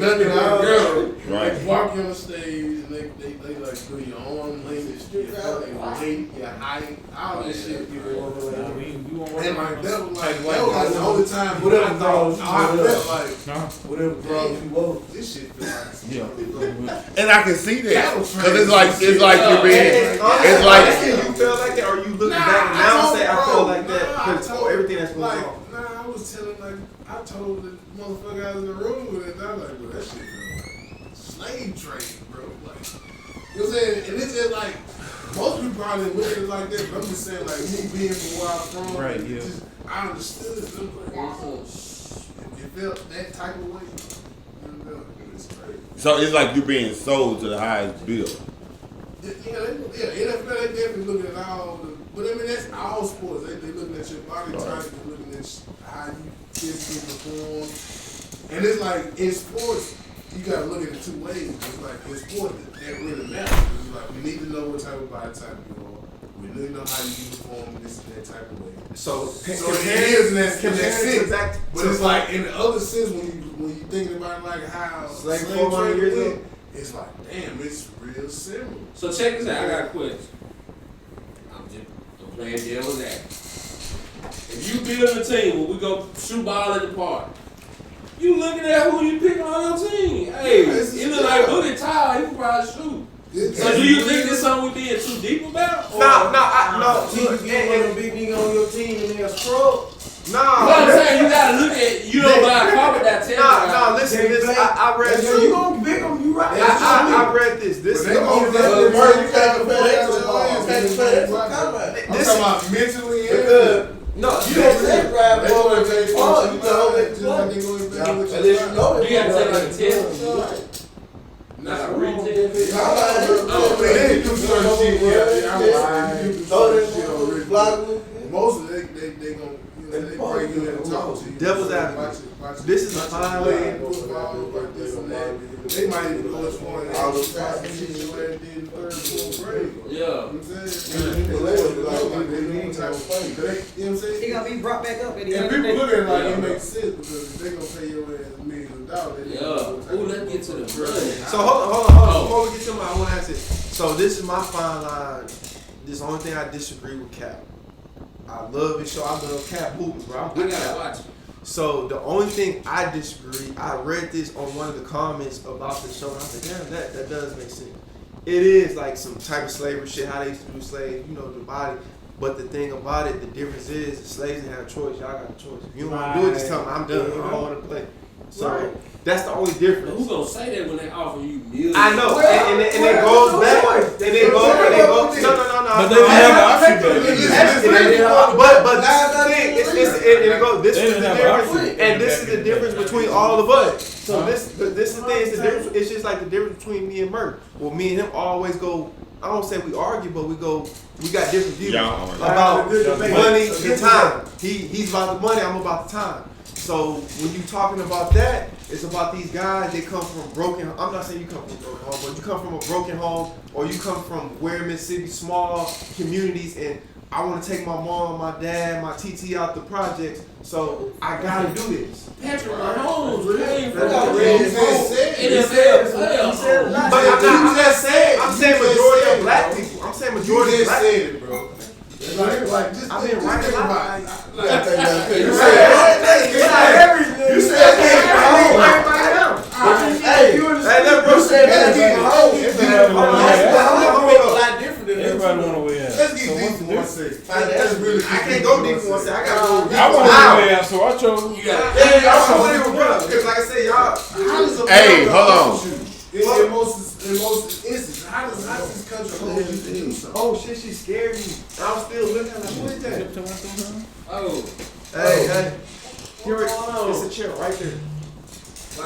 Speaker 1: nothing like a girl.
Speaker 4: Right.
Speaker 1: They walk you on the stage and they like do your arm length, your weight, your height, all this shit. And like that was like the only time
Speaker 5: Whatever
Speaker 1: I thought I felt like
Speaker 5: Whatever drugs you want.
Speaker 1: this shit feel like
Speaker 4: And I can see that
Speaker 1: Cattle
Speaker 4: because
Speaker 1: train.
Speaker 4: it's like you're being. It's like
Speaker 3: you feel like that, or you looking
Speaker 1: Nah,
Speaker 3: back and now say I
Speaker 1: bro,
Speaker 3: feel like that
Speaker 1: nah, I
Speaker 3: because
Speaker 1: told-
Speaker 3: everything that's going
Speaker 1: like,
Speaker 3: on.
Speaker 1: Nah, I was telling like I told the motherfucker I was in the room with it. And I was like, bro, that shit feel like slave trade, bro. Like, you know what I'm saying? And it's just like most people probably look at it like that, but I'm just saying like me being from where I'm from,
Speaker 7: Right,
Speaker 1: it
Speaker 7: yeah.
Speaker 1: just, I understood it. I'm like, it felt that type of way. You know, it's crazy.
Speaker 4: so it's like you're being sold to the highest bill.
Speaker 1: NFL, they definitely looking at all the, but I mean that's all sports. They looking at your body type, they looking at how you physically perform, and it's like in sports you gotta look at it two ways. It's like in sports that really matters. It's like we need to know what type of body type you are. We need to know how you perform in this and that type of way.
Speaker 3: So
Speaker 1: So it is in that sense,
Speaker 3: back
Speaker 1: but it's like in the other sense when you thinking about like how
Speaker 3: Slave
Speaker 1: slave
Speaker 3: 400
Speaker 1: trade
Speaker 3: years
Speaker 1: went,
Speaker 3: ago.
Speaker 1: it's like damn, it's real similar.
Speaker 2: So check this out. I got a question. I'm playing devil's advocate. If you build a team when we go shoot ball at the park, you looking at who you picking on your team. Hey, it look like Boogie Tile. He can probably shoot. So do you think this something we being too deep about?
Speaker 3: No.
Speaker 5: You want a big nigga on your team and they're scrub?
Speaker 2: You know what I'm saying? You gotta look at, you don't buy a carpet that tell you.
Speaker 3: Listen. I read
Speaker 5: That's
Speaker 3: this.
Speaker 5: you gonna pick them, you right.
Speaker 3: I read this. This is
Speaker 1: But they
Speaker 3: the
Speaker 1: gonna
Speaker 3: only
Speaker 1: let
Speaker 3: thing.
Speaker 1: the
Speaker 5: First, you
Speaker 1: you
Speaker 5: gotta
Speaker 1: gotta
Speaker 5: put
Speaker 1: put
Speaker 5: extra
Speaker 1: extra
Speaker 5: ball.
Speaker 1: balls.
Speaker 5: Take the extra ball.
Speaker 1: I'm
Speaker 3: This-
Speaker 1: talking about mentally and
Speaker 5: Because
Speaker 3: No,
Speaker 5: you don't take grab
Speaker 1: They
Speaker 5: ball
Speaker 1: gonna
Speaker 5: and
Speaker 1: take
Speaker 5: take ball. You know
Speaker 1: just
Speaker 5: that
Speaker 1: like they go in bed with
Speaker 5: Unless you know that.
Speaker 2: You gotta take like a test. Not a real test.
Speaker 1: They do certain shit, yeah, I'm lying. You do certain shit already.
Speaker 5: Block.
Speaker 1: Most of they gonna, they bring you in and talk to you.
Speaker 3: Devil's advocate. This is a fine
Speaker 1: way.
Speaker 3: line.
Speaker 1: Football, like this and that. They might even go as far as
Speaker 5: All
Speaker 1: the
Speaker 5: those
Speaker 1: practice shit you had did in third, fourth grade.
Speaker 2: Yeah.
Speaker 1: You know what I'm saying? They know what type of play. You know what I'm saying?
Speaker 6: He gonna be brought back up at the
Speaker 1: And
Speaker 6: end of the
Speaker 1: people
Speaker 6: day.
Speaker 1: look at it like it makes sense because if they gonna pay your ass millions of dollars, they
Speaker 2: Yeah. Ooh, let's get to the blood.
Speaker 3: So hold on. Before we get to I want to ask it. So this is my fine line. This is the only thing I disagree with Cap. I love his show. I love Cap movies, bro. I'm
Speaker 2: We
Speaker 3: with
Speaker 2: gotta
Speaker 3: Cap.
Speaker 2: watch it.
Speaker 3: So the only thing I disagree, I read this on one of the comments about the show, and I said, damn, that does make sense. It is like some type of slavery shit, how they used to do slaves, you know, the body. But the thing about it, the difference is the slaves didn't have a choice. Y'all got a choice. If you don't want to do it, just tell me I'm done. I don't want to play. So that's the only
Speaker 2: But
Speaker 3: difference.
Speaker 2: who gonna say that when they offer you millions?
Speaker 3: I know, and it goes back, and it goes. No.
Speaker 7: But they didn't have an option back then.
Speaker 3: But this is the thing. It goes. This
Speaker 7: They
Speaker 3: is
Speaker 7: didn't
Speaker 3: the
Speaker 7: have
Speaker 3: difference,
Speaker 7: options
Speaker 3: and this is
Speaker 7: back
Speaker 3: the
Speaker 7: in the
Speaker 3: difference
Speaker 7: day.
Speaker 3: between all of us. So this is the thing. It's the difference. It's just like the difference between me and Merk. Well, me and him always go. I don't say we argue, but we go. We got different views
Speaker 4: Y'all argue.
Speaker 3: about
Speaker 5: Y'all
Speaker 3: money
Speaker 5: argue.
Speaker 3: and time. He's about the money. I'm about the time. So when you talking about that, it's about these guys. They come from broken. I'm not saying you come from a broken home, but you come from a broken home, or you come from where Mississippi, small communities, and I want to take my mom, my dad, my TT out the projects. So I gotta do this.
Speaker 2: Patrick Mahomes came from
Speaker 5: That's
Speaker 2: a
Speaker 5: what
Speaker 2: real
Speaker 5: he said.
Speaker 2: NFL player.
Speaker 3: But I'm
Speaker 1: just said.
Speaker 3: I'm saying majority of black people. I'm saying
Speaker 1: You
Speaker 3: majority of
Speaker 1: just
Speaker 3: black
Speaker 1: said
Speaker 3: people.
Speaker 1: it, bro. Like just
Speaker 3: I've been
Speaker 1: just
Speaker 3: right
Speaker 1: think
Speaker 3: a lot.
Speaker 1: about it.
Speaker 5: You said everything. You said hey,
Speaker 3: That bro
Speaker 5: you said
Speaker 1: Let's
Speaker 5: that.
Speaker 1: get home.
Speaker 5: A lot different than
Speaker 7: Everybody want to win.
Speaker 1: Let's get deep for one second. That's really.
Speaker 3: I can't go deep for one second. I gotta go deep.
Speaker 7: I want
Speaker 3: Wow.
Speaker 7: to win, so I chose.
Speaker 2: You got
Speaker 3: Yeah, y'all want to run because, like I said, y'all.
Speaker 1: How does
Speaker 4: Hey,
Speaker 1: America
Speaker 4: hold on.
Speaker 1: hold you? In most instances, how does this country hold you to do something?
Speaker 3: Oh shit, she scared me. I'm still looking at her. Who is that?
Speaker 2: oh.
Speaker 3: Hey. Here it is. It's a chair right there.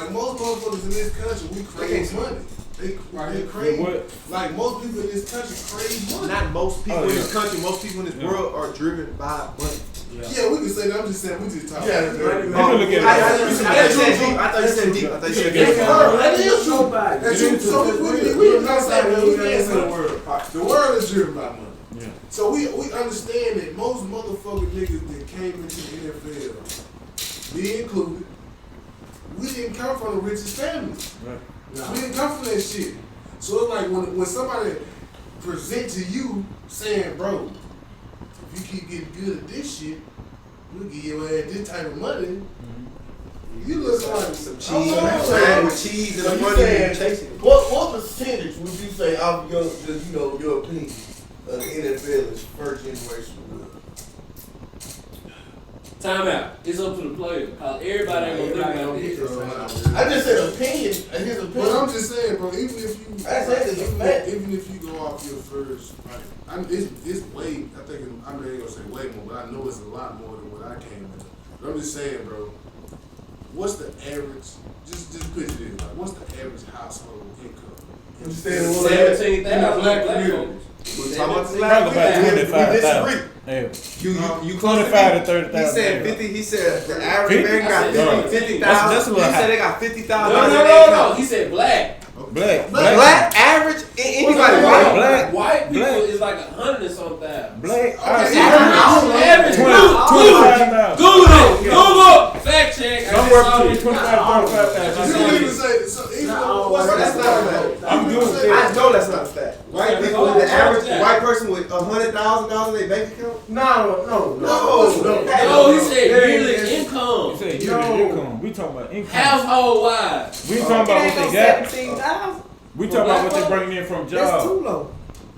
Speaker 1: Like most motherfuckers in this country, we crave money. They crave.
Speaker 7: What?
Speaker 1: Like most people in this country crave money.
Speaker 3: Not most people
Speaker 7: Oh,
Speaker 3: in
Speaker 7: yeah.
Speaker 3: this country, most people in this world are driven by money.
Speaker 1: Yeah, we can say that. I'm just saying we just talking.
Speaker 5: Yeah,
Speaker 1: about
Speaker 5: money.
Speaker 7: You can look at it.
Speaker 3: I thought you said deep. I thought you said deep.
Speaker 1: That is true. That's true. So we not saying we can't say the world. The world is driven by money.
Speaker 7: Yeah.
Speaker 1: So we understand that most motherfucking niggas that came into the NFL, me included, we didn't come from the richest families.
Speaker 7: Right.
Speaker 1: We didn't come from that shit. So it's like when somebody present to you saying, bro, if you keep getting good at this shit, we'll give your ass this type of money. You look like
Speaker 3: Some cheese,
Speaker 5: Oh,
Speaker 3: with cheese and
Speaker 5: So
Speaker 3: the
Speaker 5: you
Speaker 3: money
Speaker 5: saying,
Speaker 3: and chasing it.
Speaker 5: what percentage would you say of your, just, your opinion of the NFL is first generation?
Speaker 2: Time out. It's up to the player. Cause everybody ain't gonna think about this.
Speaker 5: I just said opinion, and his
Speaker 1: But
Speaker 5: opinion.
Speaker 1: I'm just saying, bro, even if you
Speaker 5: I said it's a fact.
Speaker 1: even if you go off your first, like, it's way, I think, I ain't gonna say way more, but I know it's a lot more than what I came with. But I'm just saying, bro, what's the average, just picture this, like, what's the average household income?
Speaker 5: You saying what?
Speaker 2: 17,000
Speaker 1: In the black
Speaker 2: black
Speaker 1: community.
Speaker 2: folks.
Speaker 3: We're talking about the
Speaker 7: Probably about
Speaker 3: We
Speaker 7: 25,000.
Speaker 3: disagree.
Speaker 7: Hell.
Speaker 3: You
Speaker 7: 25 to 30,000.
Speaker 3: He said 50. He said the average
Speaker 7: 50?
Speaker 3: American got
Speaker 2: I said
Speaker 3: 50,000.
Speaker 7: That's a little
Speaker 3: You
Speaker 7: high.
Speaker 3: said they got 50,000.
Speaker 2: No. He said black.
Speaker 7: Black.
Speaker 3: Black average anybody
Speaker 2: What's
Speaker 3: white.
Speaker 2: that?
Speaker 7: Black.
Speaker 2: White people
Speaker 7: Black.
Speaker 2: is like 100 and something thousand.
Speaker 7: Black.
Speaker 1: Okay,
Speaker 2: Average.
Speaker 7: 25,000.
Speaker 2: Google it. Google. Fact check.
Speaker 7: Somewhere between 25 and 35,000.
Speaker 1: You don't even say, so even what's
Speaker 3: That's
Speaker 1: that?
Speaker 3: not bad.
Speaker 7: I'm good with
Speaker 3: I
Speaker 7: that.
Speaker 3: know that's not a fact. White people,
Speaker 2: Oh,
Speaker 3: the average
Speaker 2: yeah.
Speaker 3: white person with $100,000 in their bank account.
Speaker 5: No.
Speaker 2: No, he said yearly income.
Speaker 7: You said yearly income. We talking about income.
Speaker 2: Household wide.
Speaker 7: We ain't talking about what they got.
Speaker 6: 17,000.
Speaker 7: We talking about what they bringing in from
Speaker 6: That's
Speaker 7: jobs.
Speaker 6: too low.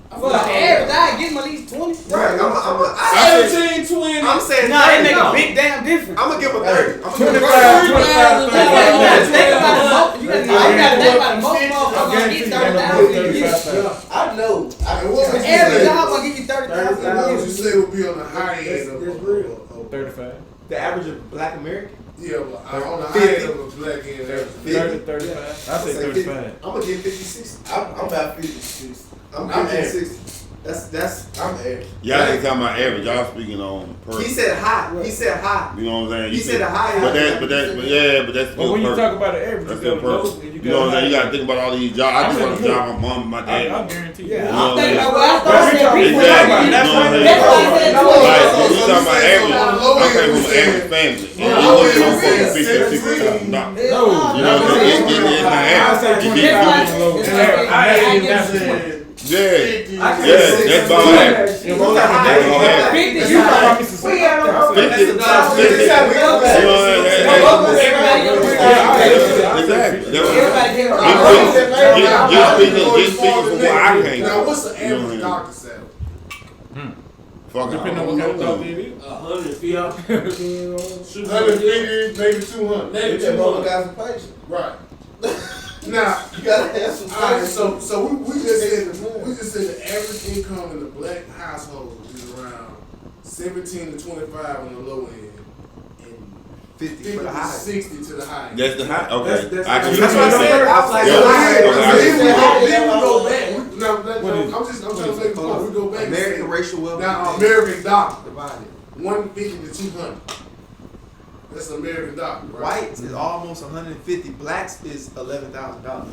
Speaker 6: For the average, I give them at least 20.
Speaker 3: Right. I'm
Speaker 2: 17, 20.
Speaker 3: I'm saying
Speaker 6: Nah, they
Speaker 3: 30.
Speaker 6: make a big damn difference.
Speaker 3: I'm gonna give him a 30. I'm gonna
Speaker 7: 25,
Speaker 3: give him a
Speaker 7: 25 to
Speaker 3: 30.
Speaker 6: You gotta
Speaker 7: 35,000.
Speaker 6: think about it. You gotta think about it. Most motherfuckers gonna
Speaker 7: guarantee
Speaker 6: get
Speaker 7: you ain't no
Speaker 6: 30,000.
Speaker 7: 35,000.
Speaker 5: I know.
Speaker 6: The average job gonna give you
Speaker 1: What would
Speaker 6: 30,000.
Speaker 1: you say would be on the high end of
Speaker 7: 35.
Speaker 3: The average of black American.
Speaker 1: Yeah, but on the high end of a black end,
Speaker 7: 30, 35. I say 35.
Speaker 3: I'm gonna give 50, 60.
Speaker 5: I'm about 56.
Speaker 3: I'm
Speaker 5: I'm
Speaker 3: 50,
Speaker 5: average.
Speaker 3: 60. That's.
Speaker 5: I'm average.
Speaker 4: Y'all ain't talking about average. Y'all speaking on per.
Speaker 3: He said high. He said high.
Speaker 4: You know what I'm saying?
Speaker 3: He said the high end.
Speaker 4: But that's
Speaker 7: But
Speaker 4: still
Speaker 7: when you
Speaker 4: per.
Speaker 7: talk about the average,
Speaker 4: That's
Speaker 7: you
Speaker 4: still
Speaker 7: go low
Speaker 4: per.
Speaker 7: and
Speaker 4: You know what I'm saying? You gotta think about all these jobs. I just want a job my mom, my
Speaker 7: I
Speaker 4: dad.
Speaker 7: guarantee you.
Speaker 3: Yeah.
Speaker 4: You know
Speaker 6: I'm
Speaker 4: what I'm
Speaker 6: thinking
Speaker 4: saying?
Speaker 6: about what I thought
Speaker 7: That's
Speaker 6: said
Speaker 7: what
Speaker 6: people.
Speaker 7: I'm talking about.
Speaker 6: That's
Speaker 7: That's
Speaker 4: what-
Speaker 6: why I said
Speaker 1: No,
Speaker 6: 20.
Speaker 4: Like,
Speaker 1: So
Speaker 4: when you
Speaker 1: you
Speaker 4: talking about
Speaker 1: saying
Speaker 4: average,
Speaker 1: on the low
Speaker 4: I
Speaker 1: end,
Speaker 4: came from
Speaker 1: you
Speaker 4: an
Speaker 1: saying-
Speaker 4: average family. And
Speaker 1: Yeah,
Speaker 4: you
Speaker 1: low
Speaker 4: looking
Speaker 1: end,
Speaker 4: on
Speaker 1: you saying
Speaker 4: $50,000, $60,000.
Speaker 6: No,
Speaker 4: You know what I'm saying? It's not
Speaker 7: I
Speaker 4: average.
Speaker 7: say
Speaker 4: You
Speaker 7: 25
Speaker 4: get-
Speaker 7: and low.
Speaker 6: It's
Speaker 7: And
Speaker 6: like-
Speaker 7: I ain't even
Speaker 6: I
Speaker 7: that
Speaker 6: guess
Speaker 4: Yeah,
Speaker 3: I
Speaker 4: yeah, that's about average.
Speaker 7: If I'm talking about
Speaker 4: That's about
Speaker 7: that,
Speaker 4: average.
Speaker 6: 50,
Speaker 7: you
Speaker 6: you
Speaker 7: talking about
Speaker 6: right.
Speaker 7: Mississippi.
Speaker 3: We had on
Speaker 4: 50, 50, you know what I'm saying? Exactly.
Speaker 6: Everybody get
Speaker 4: Get speaking from where I came
Speaker 1: Now,
Speaker 4: from.
Speaker 1: what's the
Speaker 4: You know
Speaker 1: average
Speaker 4: what
Speaker 1: doctor salary?
Speaker 4: Fuck,
Speaker 7: Depending on what kind of dog it is.
Speaker 2: 150.
Speaker 1: 150, maybe 200.
Speaker 2: Maybe
Speaker 5: That
Speaker 2: 200.
Speaker 5: motherfucker's a patient.
Speaker 1: Right. Now,
Speaker 5: You gotta have some
Speaker 1: all right,
Speaker 5: patience.
Speaker 1: so we just said the average income in the black household is around 17 to 25 on the low end, and
Speaker 3: 50
Speaker 1: 50
Speaker 3: for the
Speaker 1: to
Speaker 3: high.
Speaker 1: 60 to the high end.
Speaker 4: That's the high. Okay,
Speaker 3: That's
Speaker 4: I can
Speaker 3: what I said. I was like,
Speaker 4: Yeah.
Speaker 3: the high end.
Speaker 4: Okay.
Speaker 1: Then we go back.
Speaker 7: What is it?
Speaker 1: I'm trying to make a point. We go back. and
Speaker 3: American
Speaker 1: say,
Speaker 3: racial wealth.
Speaker 1: now, American doctor,
Speaker 3: divided.
Speaker 1: 150 to 200. That's an American doctor, right?
Speaker 3: Whites is almost 150. Blacks is $11,000.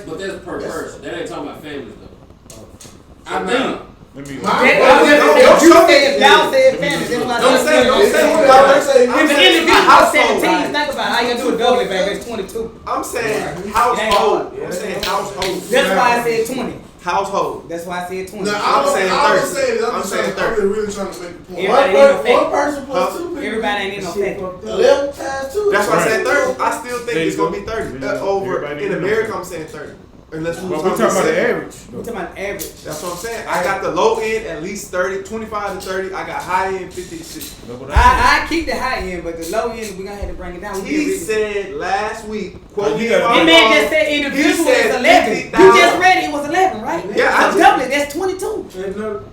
Speaker 2: But that's per person. That ain't talking about families though. I
Speaker 1: Now,
Speaker 2: think.
Speaker 7: Let me
Speaker 1: My-
Speaker 6: If you say if y'all say it family, then what I
Speaker 3: Don't say.
Speaker 6: If
Speaker 3: I'm
Speaker 6: the
Speaker 3: saying
Speaker 6: individual
Speaker 3: household.
Speaker 6: 17, think about how you gonna do a double, baby. That's 22.
Speaker 3: I'm saying
Speaker 6: It ain't
Speaker 3: household.
Speaker 6: hard.
Speaker 3: I'm saying household.
Speaker 6: That's why I said 20.
Speaker 3: Household.
Speaker 6: That's why I said 20.
Speaker 1: Now,
Speaker 3: I'm saying
Speaker 1: I'm
Speaker 3: 30.
Speaker 1: saying,
Speaker 3: I'm saying 30.
Speaker 1: I'm really trying to make the point.
Speaker 6: Everybody ain't no
Speaker 5: One person plus
Speaker 3: Huh?
Speaker 5: two people.
Speaker 6: Everybody ain't in no factor.
Speaker 5: 11 times 2.
Speaker 3: That's why I
Speaker 7: Right.
Speaker 3: said 30. I still think
Speaker 7: There
Speaker 3: it's
Speaker 7: you
Speaker 3: gonna
Speaker 7: go.
Speaker 3: be 30
Speaker 7: There you go.
Speaker 3: over
Speaker 7: Everybody
Speaker 3: in
Speaker 7: in the
Speaker 3: America.
Speaker 7: middle.
Speaker 3: I'm saying 30. Unless
Speaker 7: But we talking about the average.
Speaker 6: We talking about average.
Speaker 3: That's what I'm saying. I got the low end at least 30, 25 to 30. I got high end 50 to 60.
Speaker 7: That's what I said.
Speaker 6: I keep the high end, but the low end we gonna have to bring it down. We
Speaker 3: He
Speaker 6: get rid of it.
Speaker 3: said last week, quote
Speaker 7: You
Speaker 3: me
Speaker 7: gotta
Speaker 3: if
Speaker 6: That
Speaker 3: I'm
Speaker 6: man
Speaker 3: wrong,
Speaker 6: just said individual
Speaker 3: He said
Speaker 6: is 11. You
Speaker 3: 50,000.
Speaker 6: just read it was 11, right?
Speaker 3: Yeah, I
Speaker 6: So
Speaker 3: just-
Speaker 6: double it. That's 22.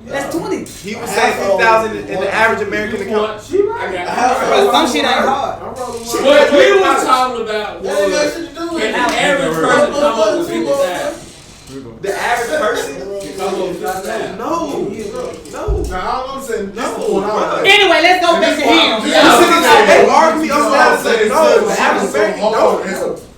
Speaker 6: That's 20.
Speaker 3: He was saying 50,000 in the average American account.
Speaker 6: But some shit ain't hard.
Speaker 2: What we were talking about
Speaker 5: That ain't got
Speaker 2: was
Speaker 5: shit to do
Speaker 2: can
Speaker 5: with
Speaker 2: the
Speaker 5: it.
Speaker 2: average person come up with 50,000?
Speaker 3: The average person?
Speaker 2: Come up with 50,000.
Speaker 3: No. No.
Speaker 1: Now, all I'm saying, this
Speaker 3: No,
Speaker 1: is what
Speaker 3: brother.
Speaker 1: I'm
Speaker 6: Anyway, let's go back to him.
Speaker 3: They argue me on that and say, no, the average American, no.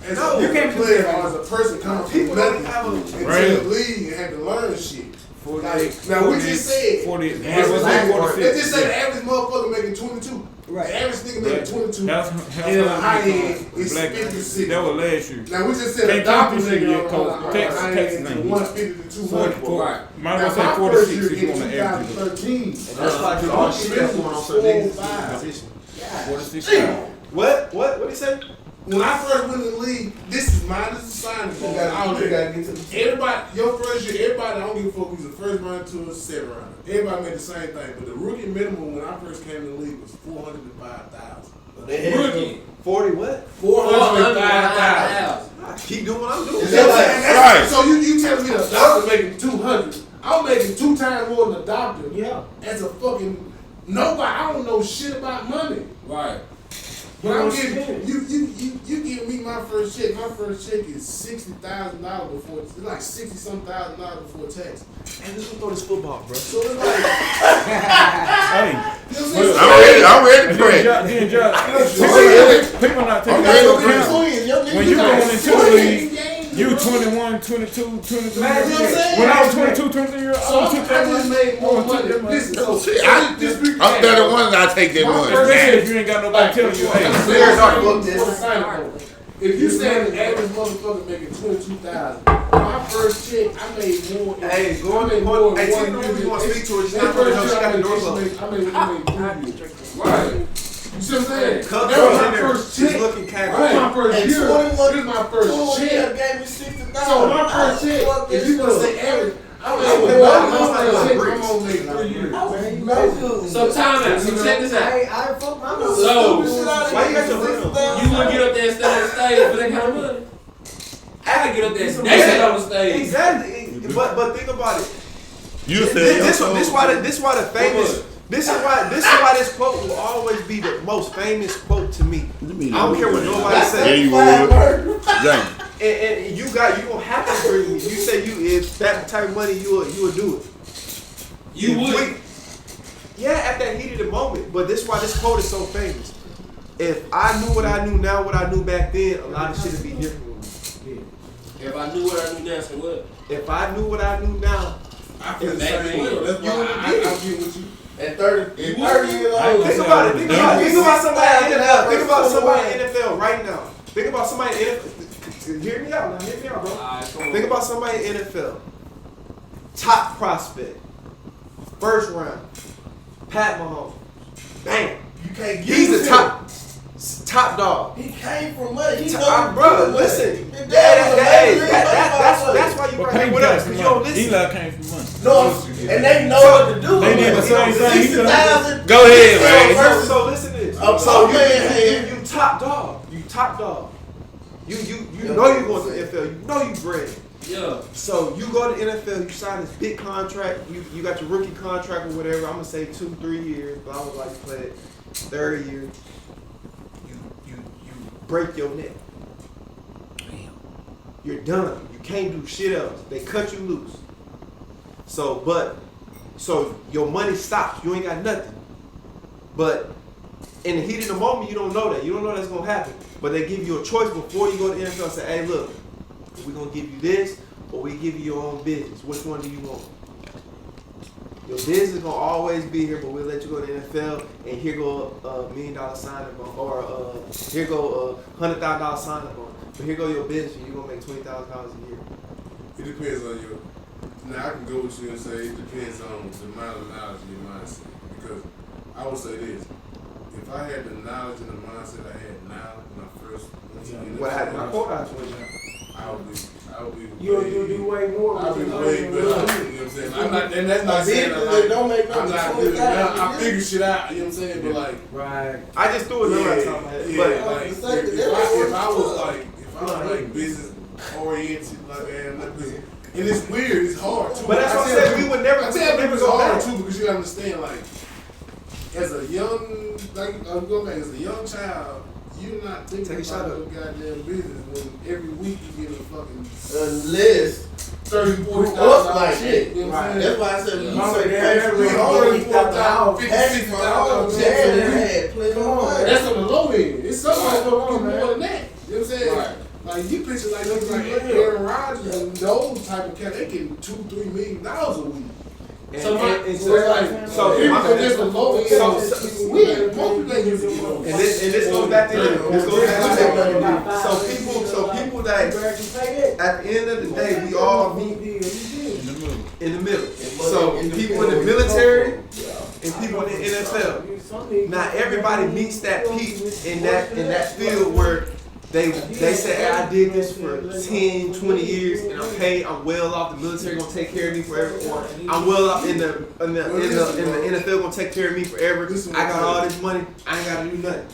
Speaker 1: As
Speaker 3: No.
Speaker 1: a player or as a person coming from
Speaker 3: People don't
Speaker 1: nothing
Speaker 3: have a.
Speaker 1: into
Speaker 7: Right.
Speaker 1: the league and have to learn shit.
Speaker 7: For 48.
Speaker 1: Now, we just said,
Speaker 7: 40.
Speaker 1: let's
Speaker 7: Let's
Speaker 1: just
Speaker 7: say
Speaker 1: say
Speaker 7: 46.
Speaker 1: the average motherfucker making 22.
Speaker 6: Right.
Speaker 1: The average nigga making 22.
Speaker 7: House
Speaker 1: And the high end is
Speaker 7: black.
Speaker 1: 56.
Speaker 7: That was last year.
Speaker 1: Now, we just said a
Speaker 7: Can't
Speaker 1: doctor
Speaker 7: count this year
Speaker 1: nigga
Speaker 7: yet, cause Texas
Speaker 1: high end
Speaker 7: ain't.
Speaker 1: 150 to 200.
Speaker 2: Right.
Speaker 7: Might
Speaker 1: Now,
Speaker 7: as well say
Speaker 1: my first
Speaker 7: 46
Speaker 1: year
Speaker 7: if you
Speaker 1: in
Speaker 7: want to average it.
Speaker 1: 2013.
Speaker 3: And that's like all shit that's going on for niggas in position.
Speaker 7: 46.
Speaker 3: What did he say?
Speaker 1: When I first went in the league, this is a signing
Speaker 5: You
Speaker 1: bonus.
Speaker 5: gotta get to the
Speaker 1: Everybody, your first year, everybody, I don't give a fuck who's the first round to a second round. Everybody made the same thing, but the rookie minimum when I first came in the league was $405,000.
Speaker 2: Rookie.
Speaker 3: 40 what?
Speaker 1: $405,000.
Speaker 3: Keep doing what I'm doing.
Speaker 5: Is that
Speaker 1: Right.
Speaker 4: Right.
Speaker 1: So you telling me the doctor making 200? I'm making 2 times more than the doctor.
Speaker 6: Yeah.
Speaker 1: As a fucking nobody, I don't know shit about money.
Speaker 2: Right.
Speaker 1: But I'm getting you give me my first check. My first check is $60,000 before it's like $60-some-thousand before tax.
Speaker 3: Hey, let's go throw this football, bro.
Speaker 1: So it's like
Speaker 7: Hey.
Speaker 1: you know what
Speaker 4: I'm ready to pray.
Speaker 7: Then
Speaker 1: I'm
Speaker 7: people not taking
Speaker 4: I'm ready
Speaker 7: into
Speaker 4: to
Speaker 7: account. When you going into the league, you 21, 22, 23.
Speaker 1: Man, you know what I'm saying?
Speaker 7: When I was 22, 23 years
Speaker 1: So
Speaker 7: old, I
Speaker 1: I
Speaker 7: took that
Speaker 1: just
Speaker 7: money.
Speaker 1: made more
Speaker 7: I took
Speaker 1: money.
Speaker 7: that money.
Speaker 1: Listen, so
Speaker 4: See,
Speaker 1: this week
Speaker 4: I'm 31 and I take that money.
Speaker 7: Especially if you ain't got nobody telling you, hey.
Speaker 3: Players are booked this.
Speaker 1: if you say the average motherfucker making 22,000, my first check I made more.
Speaker 3: Hey, go on
Speaker 1: I made
Speaker 3: and
Speaker 1: more
Speaker 3: hey,
Speaker 1: in
Speaker 3: take the
Speaker 1: 1
Speaker 3: room
Speaker 1: year
Speaker 3: you want to
Speaker 1: than-
Speaker 3: speak to her. She's
Speaker 1: that
Speaker 3: not going to
Speaker 1: first
Speaker 3: know she got the
Speaker 1: year
Speaker 3: door closed.
Speaker 1: I made 3 years.
Speaker 2: Right.
Speaker 1: You see what I'm saying?
Speaker 3: Cut
Speaker 1: That was
Speaker 3: in
Speaker 1: my
Speaker 3: there.
Speaker 1: first
Speaker 3: She's
Speaker 1: check.
Speaker 3: looking cat.
Speaker 1: That was my first
Speaker 5: And
Speaker 1: year.
Speaker 5: 21
Speaker 1: This is my first check.
Speaker 5: gave me 60,000.
Speaker 1: So my first check, if you gonna say average, I'm
Speaker 5: Hey,
Speaker 1: gonna
Speaker 5: hey,
Speaker 1: make 3 years.
Speaker 2: So time out. So check this out.
Speaker 6: I ain't fuck my mouth.
Speaker 2: So
Speaker 3: Why you got your lip on?
Speaker 2: you wouldn't get up there and stand on the stage for that kind of money? I could get up there and stand on the stage.
Speaker 3: Exactly. But think about it.
Speaker 4: You said
Speaker 3: This why the famous. This is why this quote will always be the most famous quote to me. I don't care what nobody
Speaker 4: Yeah,
Speaker 3: says.
Speaker 4: you would. James.
Speaker 3: And you gonna have to agree with me. You say if that type of money you will do it.
Speaker 2: You would.
Speaker 3: Yeah, at that heat of the moment. But this is why this quote is so famous. If I knew what I knew now, what I knew back then, a lot of shit would be different with me.
Speaker 2: If I knew what I knew now, so what?
Speaker 3: If I knew what I knew now,
Speaker 1: I feel the same way. That's why I get with you.
Speaker 5: At 30 years old.
Speaker 3: think about it. Think about somebody in the NFL. Think about somebody in the NFL right now. Think about somebody in the NFL. Hear me out now. Hear me out, bro. Think about somebody in the NFL. Top prospect. First round. Pat Mahomes. Bam.
Speaker 5: You can't get
Speaker 3: He's the
Speaker 5: him.
Speaker 3: top dog.
Speaker 5: He came from money. He
Speaker 3: Brother, listen.
Speaker 5: His dad was a major league baseball
Speaker 3: That's why you
Speaker 7: But
Speaker 3: right here
Speaker 7: Payne
Speaker 3: with us.
Speaker 7: came
Speaker 3: Because
Speaker 7: from
Speaker 3: you don't
Speaker 7: money.
Speaker 3: listen.
Speaker 7: Eli came from money.
Speaker 5: No, and they know what to do.
Speaker 7: They did the
Speaker 5: with
Speaker 7: same
Speaker 5: it.
Speaker 7: thing.
Speaker 5: 60,000.
Speaker 4: Go ahead, man.
Speaker 3: So listen to this.
Speaker 5: Oh,
Speaker 3: So
Speaker 5: so man,
Speaker 3: you top dog. You top dog. You know you going to the NFL. You know you bred.
Speaker 2: Yeah.
Speaker 3: So you go to the NFL. You sign this big contract. You got your rookie contract or whatever. I'm gonna say 2-3 years, but I would like to play it. Third year, you break your neck. You're done. You can't do shit else. They cut you loose. So your money stops. You ain't got nothing. But in the heat of the moment, you don't know that. You don't know that's gonna happen. But they give you a choice before you go to the NFL and say, hey, look, we're gonna give you this, or we give you your own business. Which one do you want? Your business is gonna always be here, but we'll let you go to the NFL, and here go $1 million signing bonus, or here go $100,000 signing bonus. But here go your business, and you're gonna make $20,000 a year.
Speaker 1: It depends on your. Now I can go with you and say it depends on the amount of knowledge in your mindset. Because I would say this: if I had the knowledge and the mindset I had now when I first went to the NFL,
Speaker 3: What happened? My quote out
Speaker 1: I would be.
Speaker 6: You'll do way more.
Speaker 1: I'll be
Speaker 6: with
Speaker 1: way
Speaker 6: your
Speaker 1: better. You know
Speaker 6: money.
Speaker 1: what I'm saying? I'm not, and that's not saying I'm
Speaker 5: Business that don't make
Speaker 1: I'm
Speaker 5: no
Speaker 1: not
Speaker 5: sense.
Speaker 1: good now. I figure shit out. You know what I'm saying? But like.
Speaker 6: Right.
Speaker 3: I just threw a number out top of my head.
Speaker 1: Yeah,
Speaker 3: But
Speaker 1: like if I was like business oriented like that, and it's weird, it's hard too.
Speaker 3: But that's what I said, we would never-
Speaker 1: I
Speaker 3: we
Speaker 1: tell
Speaker 3: would never
Speaker 1: people it's
Speaker 3: go
Speaker 1: hard
Speaker 3: back.
Speaker 1: too because you gotta understand like as a young as a young child, you're not thinking
Speaker 3: Take a shot
Speaker 1: about
Speaker 3: up.
Speaker 1: your goddamn business when every week you get a fucking
Speaker 5: Unless
Speaker 1: 30,
Speaker 5: grew
Speaker 1: 40
Speaker 5: up like
Speaker 1: shit.
Speaker 5: that.
Speaker 1: You know what I'm
Speaker 5: That's
Speaker 1: saying?
Speaker 5: why I said when you
Speaker 6: Mama,
Speaker 5: say
Speaker 6: dad,
Speaker 5: pay
Speaker 6: we
Speaker 5: for
Speaker 6: already
Speaker 5: $140,000,
Speaker 6: got the house.
Speaker 5: Patrick, my own dad had plenty of money.
Speaker 1: That's on the low end. It's some motherfuckers get
Speaker 6: man.
Speaker 1: more than that. You know what I'm saying?
Speaker 2: Right.
Speaker 1: Like you picture like niggas like Aaron Rodgers and those type of cats, they getting $2-3 million a week.
Speaker 3: And,
Speaker 2: So my-
Speaker 3: and
Speaker 1: So it's like,
Speaker 3: so
Speaker 1: people
Speaker 3: my-
Speaker 1: just the low end.
Speaker 3: so-
Speaker 1: Most people ain't used to get on.
Speaker 3: and this goes back to so people that at the end of the day we all meet in the middle. So people in the military and people in the NFL. Not everybody meets that peak in that field where they say, hey, I did this for 10, 20 years and I'm paid, I'm well off, the military gonna take care of me forever, or I'm well off in the NFL gonna take care of me forever. I got all this money, I ain't gotta do nothing.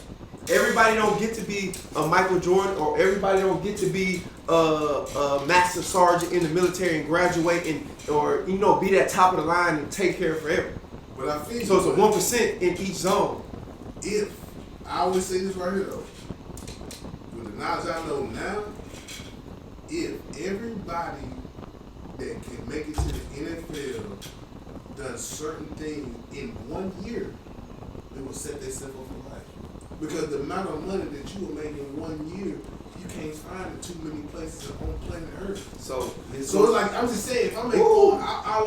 Speaker 3: Everybody don't get to be a Michael Jordan, or everybody don't get to be a master sergeant in the military and graduate or be that top of the line and take care of forever.
Speaker 1: But I feel
Speaker 3: So it's a 1% in each zone.
Speaker 1: If I always say this right here though, with the knowledge I know now, if everybody that can make it to the NFL does certain things in 1 year, they will set themselves up for life. Because the amount of money that you will make in 1 year, you can't find in too many places on planet Earth.
Speaker 3: So
Speaker 1: it's like, I'm just saying, if I make all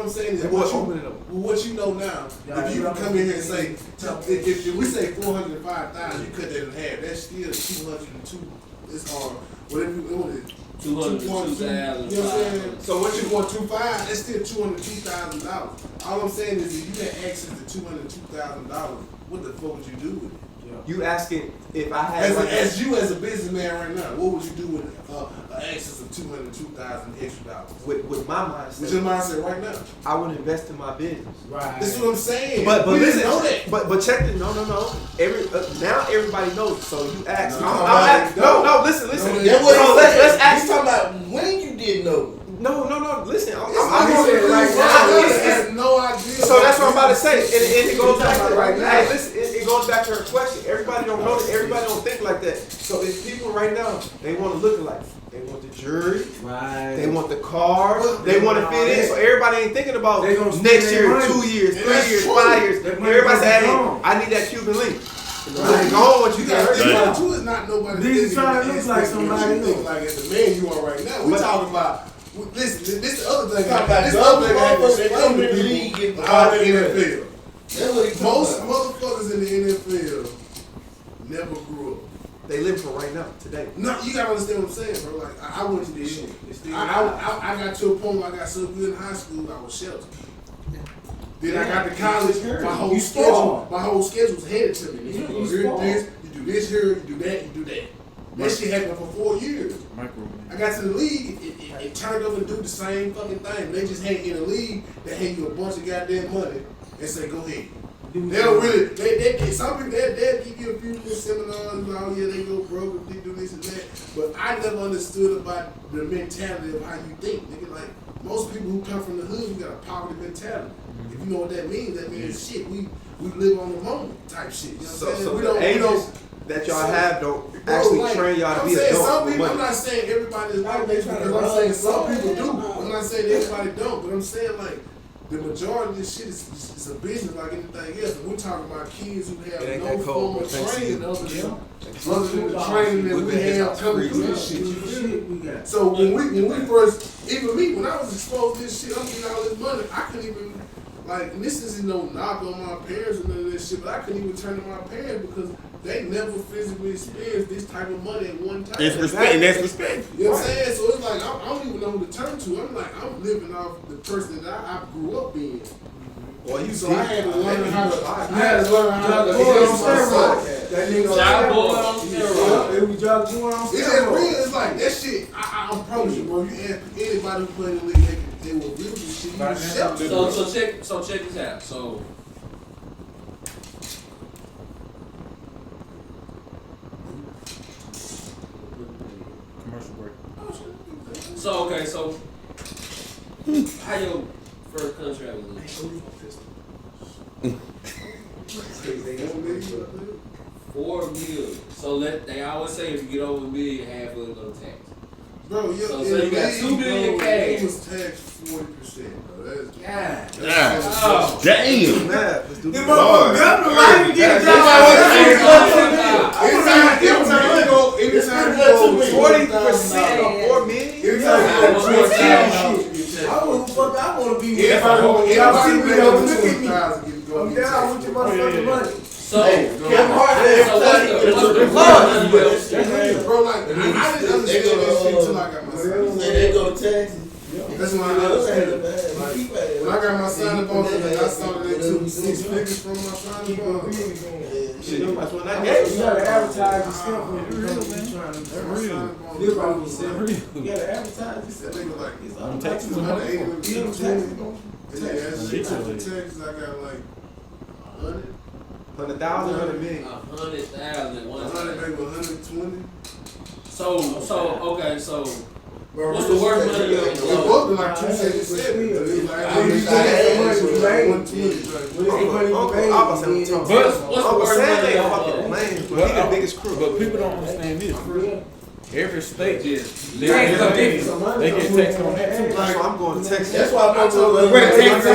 Speaker 1: I'm saying is what you know now, if you can come in here and say, if we say 405,000, you cut that in half, that's still 202. It's whatever you want it.
Speaker 2: 202,000.
Speaker 1: You know what I'm saying? So what you want 25? That's still $202,000. All I'm saying is if you had access to $202,000, what the fuck would you do with it?
Speaker 3: You asking if I had
Speaker 1: as you as a businessman right now, what would you do with an excess of $202,000 extra dollars?
Speaker 3: With my mindset?
Speaker 1: With your mindset right now,
Speaker 3: I would invest in my business.
Speaker 6: Right.
Speaker 1: That's what I'm saying.
Speaker 3: But
Speaker 1: we
Speaker 3: listen,
Speaker 1: didn't know that.
Speaker 3: But check this. No. Now everybody knows. So you ask. Listen.
Speaker 5: Let's ask. He's talking about when you didn't know.
Speaker 3: No. Listen, I'm
Speaker 1: going
Speaker 3: going right now.
Speaker 1: No idea.
Speaker 3: So that's what I'm about to say, and it goes back to right now. Hey, listen, it goes back to her question. Everybody don't know that. Everybody don't think like that. So it's people right now. They want to look alike. They want the jury.
Speaker 6: Right.
Speaker 3: They want the car. They want to fit in. So everybody ain't thinking about next year, 2 years, 3 years, 5 years. Everybody say, hey, I need that Cuban link. Right. Go on what you got.
Speaker 1: You is not nobody.
Speaker 6: These trying to look like somebody else.
Speaker 1: Like as the man you are right now. We talking about. Listen, this the other thing.
Speaker 5: This other thing they come in the league
Speaker 1: out of the NFL.
Speaker 5: That's what he's
Speaker 1: Most motherfuckers in the NFL never grew up.
Speaker 3: They live for right now, today.
Speaker 1: No, you gotta understand what I'm saying, bro. Like I went to this shit. I got to a point where I got so good in high school, I was sheltered. Then I got to college. My whole schedule was headed to me. You do this, you do this here, you do that, you do that. That shit happened for 4 years. I got to the league, it turned over and do the same fucking thing. They just hang in the league, they hand you a bunch of goddamn money and say, go ahead. They don't really, some people, they'll give you a few little seminars, oh yeah, they go broke, they do this and that. But I never understood about the mentality of how you think. Nigga, like, most people who come from the hood, we got a poverty mentality. If you know what that means shit, we live on the moment type shit. You know what I'm saying?
Speaker 3: So we don't that y'all have don't actually train y'all to be adults.
Speaker 1: Some people, I'm not saying everybody is like that, because I'm saying some people do. I'm not saying everybody don't, but I'm saying like the majority of this shit is a business like anything else. And we're talking about kids who have no form of training other than the training that we have coming through this shit. You feel me? So when we first, even me, when I was exposed to this shit, I'm getting all this money, I couldn't even, like, and this isn't no knock on my parents or none of this shit, but I couldn't even turn to my parents because they never physically experienced this type of money at one time.
Speaker 4: It's respect, and that's respect.
Speaker 1: You know what I'm saying? So it's like, I don't even know who to turn to. I'm living off the person that I grew up being.
Speaker 3: Well,
Speaker 1: So I had to learn how to,
Speaker 6: That nigga on steroids. It was just going on
Speaker 1: It's just real. It's like that shit. I promise you, bro. You ask anybody who played in the league, they will real this shit.
Speaker 2: So check this out. So
Speaker 7: Commercial break.
Speaker 2: So how your first contract was? $4 million. So they always say if you get over $1 million, half of it go to tax.
Speaker 1: Bro, yeah.
Speaker 2: So you got $2 million cash.
Speaker 1: It was taxed 40%, bro. That's
Speaker 2: God.
Speaker 4: Damn.
Speaker 3: Let's do the
Speaker 1: Anytime you go
Speaker 3: 40% of $4 million.
Speaker 6: I want to be.
Speaker 1: If I
Speaker 3: I'm down with your motherfucking money.
Speaker 2: So,
Speaker 5: Kevin Hart
Speaker 2: what's the
Speaker 5: said,
Speaker 1: Bro, like, I didn't understand that shit until I got my son.
Speaker 5: they go to Texas.
Speaker 1: That's when I understood. Like, when I got my signing bonus, and I saw that they took 6 figures from my signing bonus.
Speaker 3: Shit, that's when I gave
Speaker 7: You gotta advertise yourself.
Speaker 1: That's
Speaker 7: Real,
Speaker 1: my
Speaker 7: man.
Speaker 1: signing bonus.
Speaker 7: This what we said.
Speaker 1: Real.
Speaker 7: You gotta advertise
Speaker 1: That
Speaker 7: yourself.
Speaker 1: nigga like,
Speaker 7: I'm taxing
Speaker 1: $180
Speaker 7: them.
Speaker 1: with
Speaker 7: You know,
Speaker 1: 220.
Speaker 7: taxes.
Speaker 1: And yeah, that's shit after taxes, I got like 100.
Speaker 3: 100,000, 100 million.
Speaker 2: 100,000.
Speaker 1: 100, maybe 120.
Speaker 2: Okay, so what's the worst money you ever
Speaker 1: It
Speaker 2: lost?
Speaker 1: both been like 277. It was like,
Speaker 3: I was about to say,
Speaker 2: What's the worst
Speaker 3: Sam
Speaker 2: money you
Speaker 3: ain't
Speaker 2: ever
Speaker 3: fucking
Speaker 2: lost?
Speaker 3: lame, but he the biggest crew.
Speaker 7: But people don't understand this. Every state just they
Speaker 2: Tax
Speaker 7: get
Speaker 2: different.
Speaker 7: taxed on that too.
Speaker 3: That's why I'm going to Texas.
Speaker 5: That's why I'm going
Speaker 1: Wait,
Speaker 5: to
Speaker 1: Tennessee.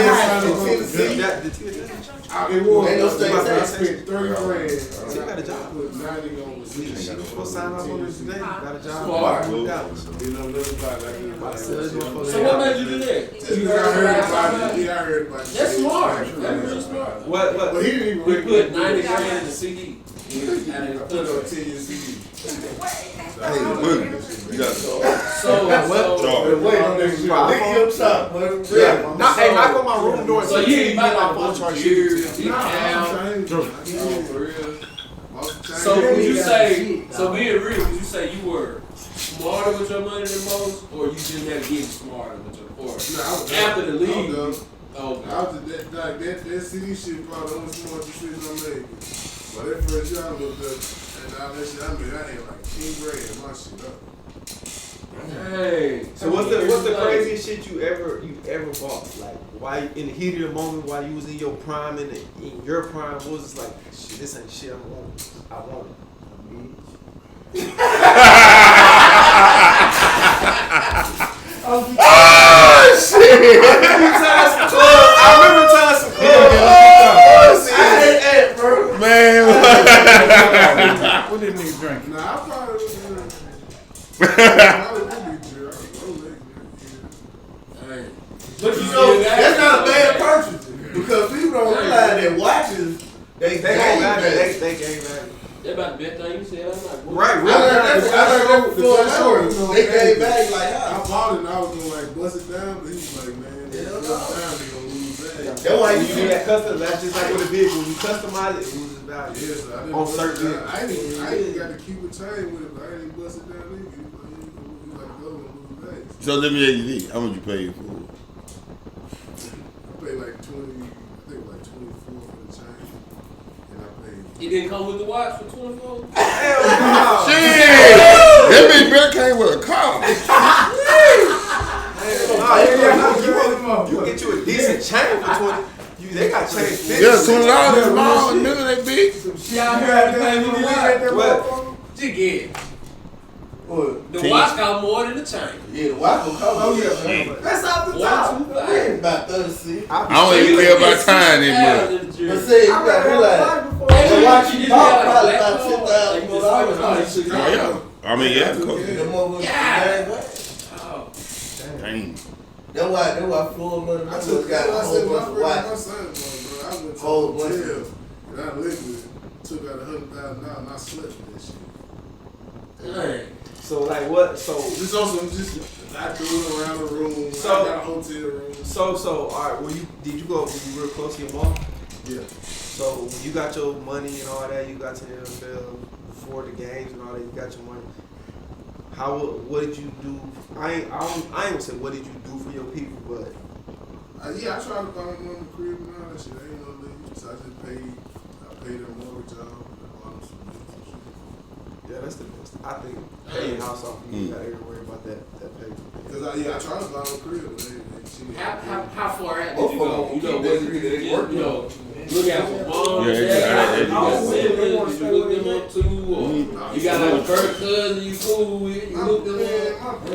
Speaker 3: It
Speaker 1: was.
Speaker 5: Ain't no state
Speaker 1: I
Speaker 5: tax.
Speaker 1: spent 30 grand.
Speaker 3: He got a job.
Speaker 1: Put 90 on the
Speaker 3: She
Speaker 1: seat.
Speaker 3: was supposed to sign up on this today. Got a job.
Speaker 2: Smart.
Speaker 1: You know, little body.
Speaker 2: So what made you do that?
Speaker 1: Just because I heard about it. Yeah, I heard about it.
Speaker 2: That's smart. That's real smart.
Speaker 3: What?
Speaker 1: But he didn't even
Speaker 2: We
Speaker 1: really
Speaker 2: put 90 grand in the CD.
Speaker 1: I put it on 10 year CD.
Speaker 4: Hey, look, you got
Speaker 2: So
Speaker 4: Charles.
Speaker 5: Wait on this shit. Lick your top, man.
Speaker 3: Yeah. Knock on my room door.
Speaker 2: So you ain't buy like a
Speaker 3: phone
Speaker 2: bunch
Speaker 3: charge.
Speaker 2: of years, big
Speaker 1: I'm
Speaker 2: cow.
Speaker 1: saying,
Speaker 2: For real.
Speaker 1: most of the
Speaker 2: So
Speaker 1: time,
Speaker 2: would you say, so being real, would you say you were smarter with your money than most, or you just had to get smarter with your, or
Speaker 1: Nah, I was
Speaker 2: after the
Speaker 1: dumb. I
Speaker 2: league?
Speaker 1: was dumb.
Speaker 2: Oh,
Speaker 1: I was just that CD shit probably the only smart decision I made. But that first year I looked up and all that shit, I had like 10 grand in my shit up.
Speaker 2: dang.
Speaker 3: So what's the craziest shit you ever bought? Like why in the heat of the moment while you was in your prime in your prime, what was this like? Shit, this ain't shit I want it.
Speaker 4: Oh shit!
Speaker 3: I remember telling some club.
Speaker 5: Hey, bro.
Speaker 4: Man,
Speaker 7: What did nigga drink?
Speaker 1: Nah, I probably was probably would be Jerry.
Speaker 2: Dang. But you
Speaker 5: You
Speaker 2: still
Speaker 5: know,
Speaker 2: got
Speaker 5: that's not a bad
Speaker 2: it.
Speaker 5: purchase. Because people don't realize that watches, they
Speaker 3: They
Speaker 5: game
Speaker 3: got
Speaker 5: value.
Speaker 3: they game value.
Speaker 2: That's about the best thing you said. I'm like,
Speaker 3: Right,
Speaker 5: I learned that before
Speaker 1: The
Speaker 5: hours.
Speaker 1: you know,
Speaker 5: They
Speaker 1: man,
Speaker 5: gave value like
Speaker 1: I
Speaker 5: how.
Speaker 1: bought it and I was gonna like bust it down, but he was like, man,
Speaker 5: Yeah,
Speaker 1: this
Speaker 5: no.
Speaker 1: time they gonna lose that.
Speaker 5: That's why
Speaker 3: When
Speaker 5: you
Speaker 3: you
Speaker 5: see
Speaker 3: do
Speaker 5: that.
Speaker 3: that custom, that's just like with a vehicle. When you customize it, it loses value.
Speaker 1: Yes, I didn't
Speaker 3: On
Speaker 1: bust
Speaker 3: certain
Speaker 1: it down. I ain't got the Cuban chain with it, but I didn't bust it down either. He was like, go and lose that.
Speaker 4: so let me ask you this: how much you pay for it?
Speaker 1: I paid like 20, I think like 24 for the chain. And I paid.
Speaker 2: It didn't come with the watch for 24?
Speaker 3: Hell no.
Speaker 4: Shit! That bitch better came with a car.
Speaker 3: You can get you a decent chain for 20. They got chains 50.
Speaker 4: Yeah, $20 is small, nigga, that big.
Speaker 2: Y'all heard the thing with the watch?
Speaker 3: What?
Speaker 2: Just get it.
Speaker 5: What?
Speaker 2: The watch got more than the chain.
Speaker 5: Yeah, the watch will come.
Speaker 3: Oh yeah.
Speaker 6: That's off the
Speaker 2: 1,
Speaker 6: top.
Speaker 2: 2, 5.
Speaker 5: About 36.
Speaker 4: I don't even care about time that much.
Speaker 5: But say, you got to realize, the watch you bought probably about $10,000 more.
Speaker 4: Oh, yeah. I mean, yeah, of course.
Speaker 5: The motherfucker
Speaker 2: Yeah.
Speaker 5: gang,
Speaker 2: Oh.
Speaker 4: Dang.
Speaker 5: That's why Floyd money
Speaker 1: I
Speaker 5: got
Speaker 1: took
Speaker 5: a
Speaker 1: I
Speaker 5: whole
Speaker 1: said
Speaker 5: bunch of
Speaker 1: my
Speaker 5: watches.
Speaker 1: son, bro. I went to
Speaker 5: Whole
Speaker 1: the
Speaker 5: bunch of
Speaker 1: hotel and I liquid took out $100,000 and I slept for that shit.
Speaker 2: Dang.
Speaker 3: So like what? So
Speaker 1: Just also just I threw it around the room.
Speaker 3: So-
Speaker 1: I got a hotel room.
Speaker 3: all right. Did you were you real close to your mom?
Speaker 1: Yeah.
Speaker 3: So when you got your money and all that, you got to the NFL before the games and all that. You got your money. What did you do? I ain't gonna say what did you do for your people, but
Speaker 1: Yeah, I tried to buy them on the crib and all that shit. I ain't no leave. So I just paid their mortgage off and I bought them some shit.
Speaker 3: yeah, that's the best. I think paying house off, you got to worry about that paper.
Speaker 1: Cause I tried to buy them a crib, but she didn't.
Speaker 2: How far out did
Speaker 5: Both
Speaker 2: you
Speaker 5: of
Speaker 2: go?
Speaker 5: them
Speaker 2: You know,
Speaker 5: keep
Speaker 2: was
Speaker 5: that
Speaker 2: it
Speaker 5: creed, they work
Speaker 2: you know, look out for mom,
Speaker 4: Yeah,
Speaker 2: dad,
Speaker 4: yeah,
Speaker 2: you got
Speaker 4: yeah.
Speaker 2: siblings, did you look them up too, or you got like a first cousin you cool with, you look them up?
Speaker 1: They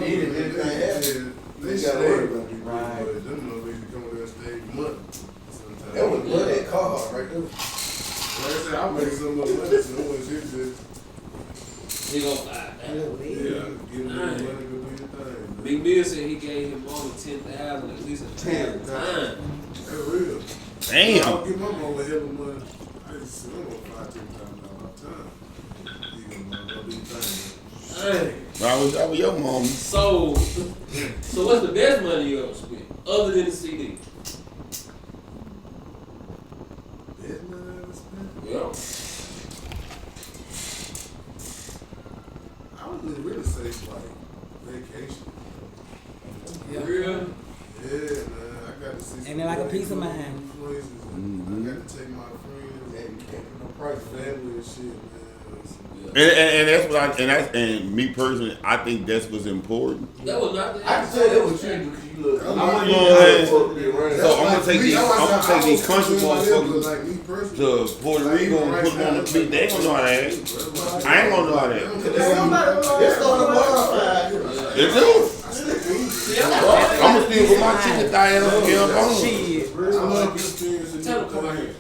Speaker 1: should worry about me, but them motherfuckers come over there and stay months.
Speaker 5: That was blood that car right there.
Speaker 1: Like I said, I'm making some more money, so it was his business.
Speaker 2: He gonna fly.
Speaker 1: Yeah, give him money to do your thing. Man.
Speaker 2: Big Bill said he gave him more than 10,000 at least a 10 times.
Speaker 1: That's real.
Speaker 4: Damn.
Speaker 1: I'll give my mom a hell of money. I just said, I'm gonna fly $10,000 all the time. You gonna go do your thing.
Speaker 2: Hey.
Speaker 4: I was your mom.
Speaker 2: So what's the best money you ever spent other than the CD?
Speaker 1: Best money I ever spent?
Speaker 2: Yeah.
Speaker 1: I would really say like vacation.
Speaker 2: Yeah. Real?
Speaker 1: Yeah, man. I got to see.
Speaker 6: Ain't it like a peace of mind?
Speaker 1: Places. I got to take my friends, family and shit, man.
Speaker 4: And that's what and me personally, I think that's what's important.
Speaker 2: That was not the
Speaker 5: I can tell that was you because you look.
Speaker 4: So I'm gonna take these country motherfuckers to Puerto Rico and put them on the beach. They ain't gonna know how to act. I ain't gonna know how to act.
Speaker 5: It's gonna modify.
Speaker 4: It do. I'm gonna still put my chicken thigh in a bone.
Speaker 6: Shit.
Speaker 1: I love experiencing
Speaker 2: Tell
Speaker 1: new
Speaker 2: him come out here.
Speaker 1: things.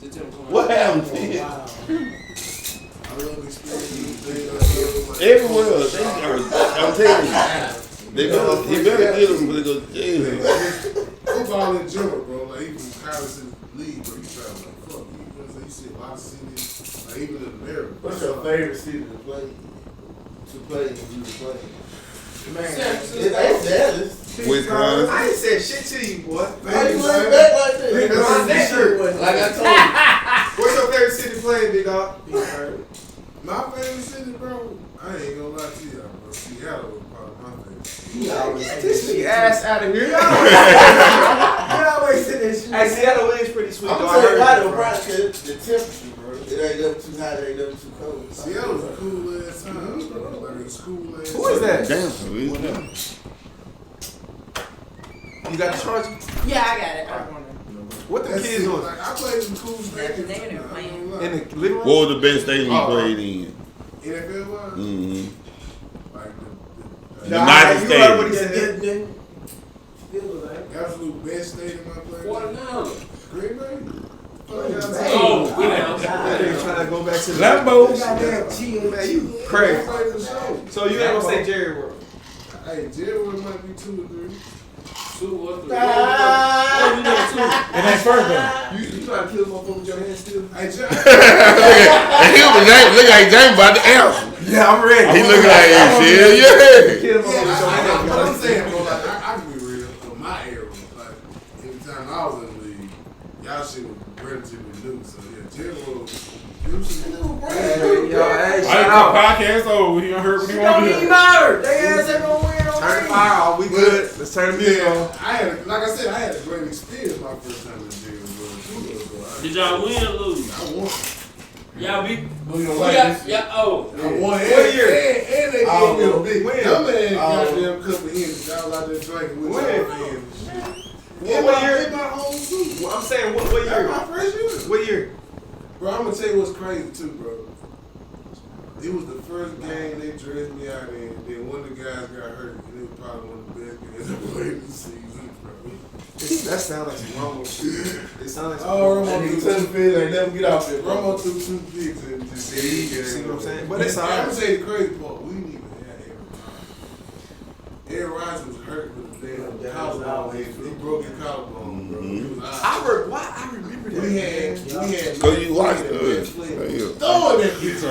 Speaker 2: Just tell him come out
Speaker 4: What
Speaker 2: here.
Speaker 4: happened to you?
Speaker 1: I love experiencing new things.
Speaker 4: Everywhere, I'm telling you. He better get them, but they go to jail.
Speaker 1: Football in general, bro. Like even college in the league, bro. You try to like fuck. You know what I'm saying? You see a lot of cities, like even in America.
Speaker 5: What's your favorite city to play when you were playing?
Speaker 2: Man,
Speaker 5: It ain't Dallas.
Speaker 4: Wisconsin.
Speaker 3: I ain't said shit to you, boy.
Speaker 5: Why you went back like that?
Speaker 3: Big dog, that shirt.
Speaker 5: Like I told you.
Speaker 3: What's your favorite city playing, big dog?
Speaker 1: My favorite city, bro. I ain't gonna lie to y'all, bro. Seattle was probably my favorite city.
Speaker 3: This nigga ass out of here. You always say that shit. Hey, Seattle is pretty sweet,
Speaker 5: I'm
Speaker 3: though.
Speaker 5: gonna tell you why though,
Speaker 3: bro.
Speaker 5: probably because the temperature, bro. It ain't never too hot, it ain't never too cold.
Speaker 1: Seattle was a cool ass time, bro. Like a school ass.
Speaker 3: Who is that?
Speaker 4: Damn, who is that?
Speaker 3: You got the charger?
Speaker 9: Yeah, I got it. I want
Speaker 3: What the
Speaker 1: That's
Speaker 3: kids
Speaker 1: it.
Speaker 3: doing?
Speaker 1: Like I played some cool stadiums.
Speaker 9: They're in there playing.
Speaker 3: In the living room?
Speaker 4: What was the best stadium you played in?
Speaker 1: NFL wise,
Speaker 4: Mm-hmm.
Speaker 1: like the
Speaker 4: United
Speaker 3: you heard what he
Speaker 4: States.
Speaker 3: said.
Speaker 1: absolute best stadium I played.
Speaker 2: 49ers.
Speaker 1: Green Bay.
Speaker 2: Oh, we down.
Speaker 3: That nigga trying to go back to the
Speaker 7: Lambo.
Speaker 3: Goddamn chill, man. You crazy. So you ain't gonna say Jerry World?
Speaker 1: Hey, Jerry might be 2 or 3.
Speaker 2: 2 or 3.
Speaker 5: Ah.
Speaker 2: Oh, we got 2.
Speaker 7: It ain't first though.
Speaker 3: You trying to kill motherfucker with your hands still?
Speaker 1: Hey, Jerry.
Speaker 4: And he was look like James about to answer.
Speaker 3: Yeah, I'm ready.
Speaker 4: He looking like shit, yeah.
Speaker 3: Kill motherfucker with your hands.
Speaker 1: What I'm saying, bro, like I can be real. For my era, like every time I was in the league, y'all shit was relatively new. So yeah, Jerry was.
Speaker 3: Yo, hey,
Speaker 7: I
Speaker 3: shout
Speaker 7: ain't
Speaker 3: out.
Speaker 7: podcast over. He done heard what he want
Speaker 6: Don't
Speaker 7: to
Speaker 6: even
Speaker 7: hear.
Speaker 6: matter. They ass ain't gonna win.
Speaker 3: Turn the fire off. We good. Let's turn the music
Speaker 1: Yeah,
Speaker 3: on.
Speaker 1: I had, like I said, I had a great experience my first time in Jerry, bro.
Speaker 2: Did y'all win or lose?
Speaker 1: I won.
Speaker 2: Y'all beat.
Speaker 1: You know,
Speaker 2: We
Speaker 1: like
Speaker 2: got, yeah, oh.
Speaker 1: I won.
Speaker 3: What year?
Speaker 1: And they gave me a big
Speaker 3: When?
Speaker 1: dumb ass goddamn cup of Henny. Y'all out there drinking with
Speaker 3: When?
Speaker 1: your friends.
Speaker 3: What year?
Speaker 1: In my home too.
Speaker 3: Well, I'm saying, what
Speaker 1: That's
Speaker 3: year?
Speaker 1: my first year.
Speaker 3: What year?
Speaker 1: Bro, I'm gonna tell you what's crazy too, bro. It was the first game they dressed me out in. Then one of the guys got hurt, and it was probably one of the best games I played this season, bro.
Speaker 3: That sounds like some Romo shit. It sounds like some
Speaker 1: Oh,
Speaker 3: Romo
Speaker 1: Romo
Speaker 5: Nigga
Speaker 3: shit.
Speaker 5: touch the field, they never get off there.
Speaker 1: Romo took 2 picks and just said he
Speaker 3: You see what I'm saying? But it's
Speaker 1: I'm
Speaker 3: alright.
Speaker 1: gonna say the crazy part. We didn't even have Aaron Rodgers. Aaron Rodgers was hurt with the damn collarbone. He broke his collarbone, bro. He was out.
Speaker 3: Why I remember that.
Speaker 1: We had.
Speaker 4: So you watched it.
Speaker 1: Throwing that bitch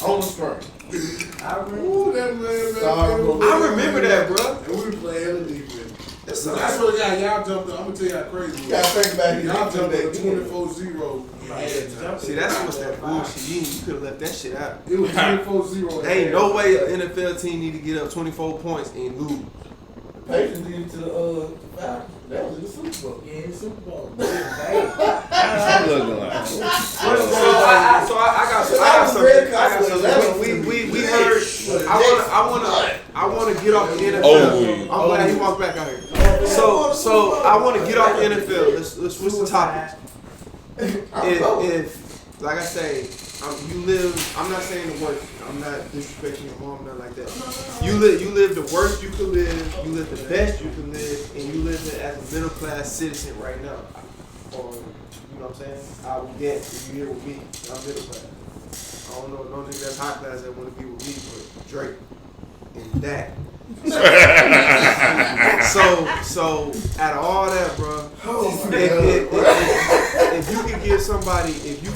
Speaker 5: On the screen.
Speaker 1: Ooh, that man.
Speaker 5: Sorry, bro.
Speaker 3: I remember that, bro.
Speaker 1: And we were playing hella defense.
Speaker 3: That's
Speaker 1: So that's what y'all jumped up. I'm gonna tell you how crazy it
Speaker 5: You gotta
Speaker 1: was.
Speaker 5: think about it.
Speaker 1: Y'all jumped up
Speaker 5: that
Speaker 1: 24-0 in halftime.
Speaker 3: See, that's what's that bullshit. You could have left that shit out.
Speaker 1: It was 24-0.
Speaker 3: Ain't no way an NFL team need to get up 24 points and lose.
Speaker 5: Patriots did it to the Falcons. That was in the Super Bowl.
Speaker 6: Yeah, it's Super Bowl.
Speaker 4: I'm looking like.
Speaker 3: So I got something. We heard. I want to get off the NFL.
Speaker 4: Oh,
Speaker 3: I'm glad he walked back out here. So I want to get off the NFL. Let's switch the topic. If like I say, you live. I'm not saying the worst. I'm not disrespecting your mom, nothing like that. You live the worst you could live. You live the best you could live, and you live it as a middle class citizen right now. Or you know what I'm saying? I would guess if you here with me, I'm middle class. I don't know, no nigga that's high class that want to be with me, but Drake and that. So out of all that, bro, if you could give somebody, if you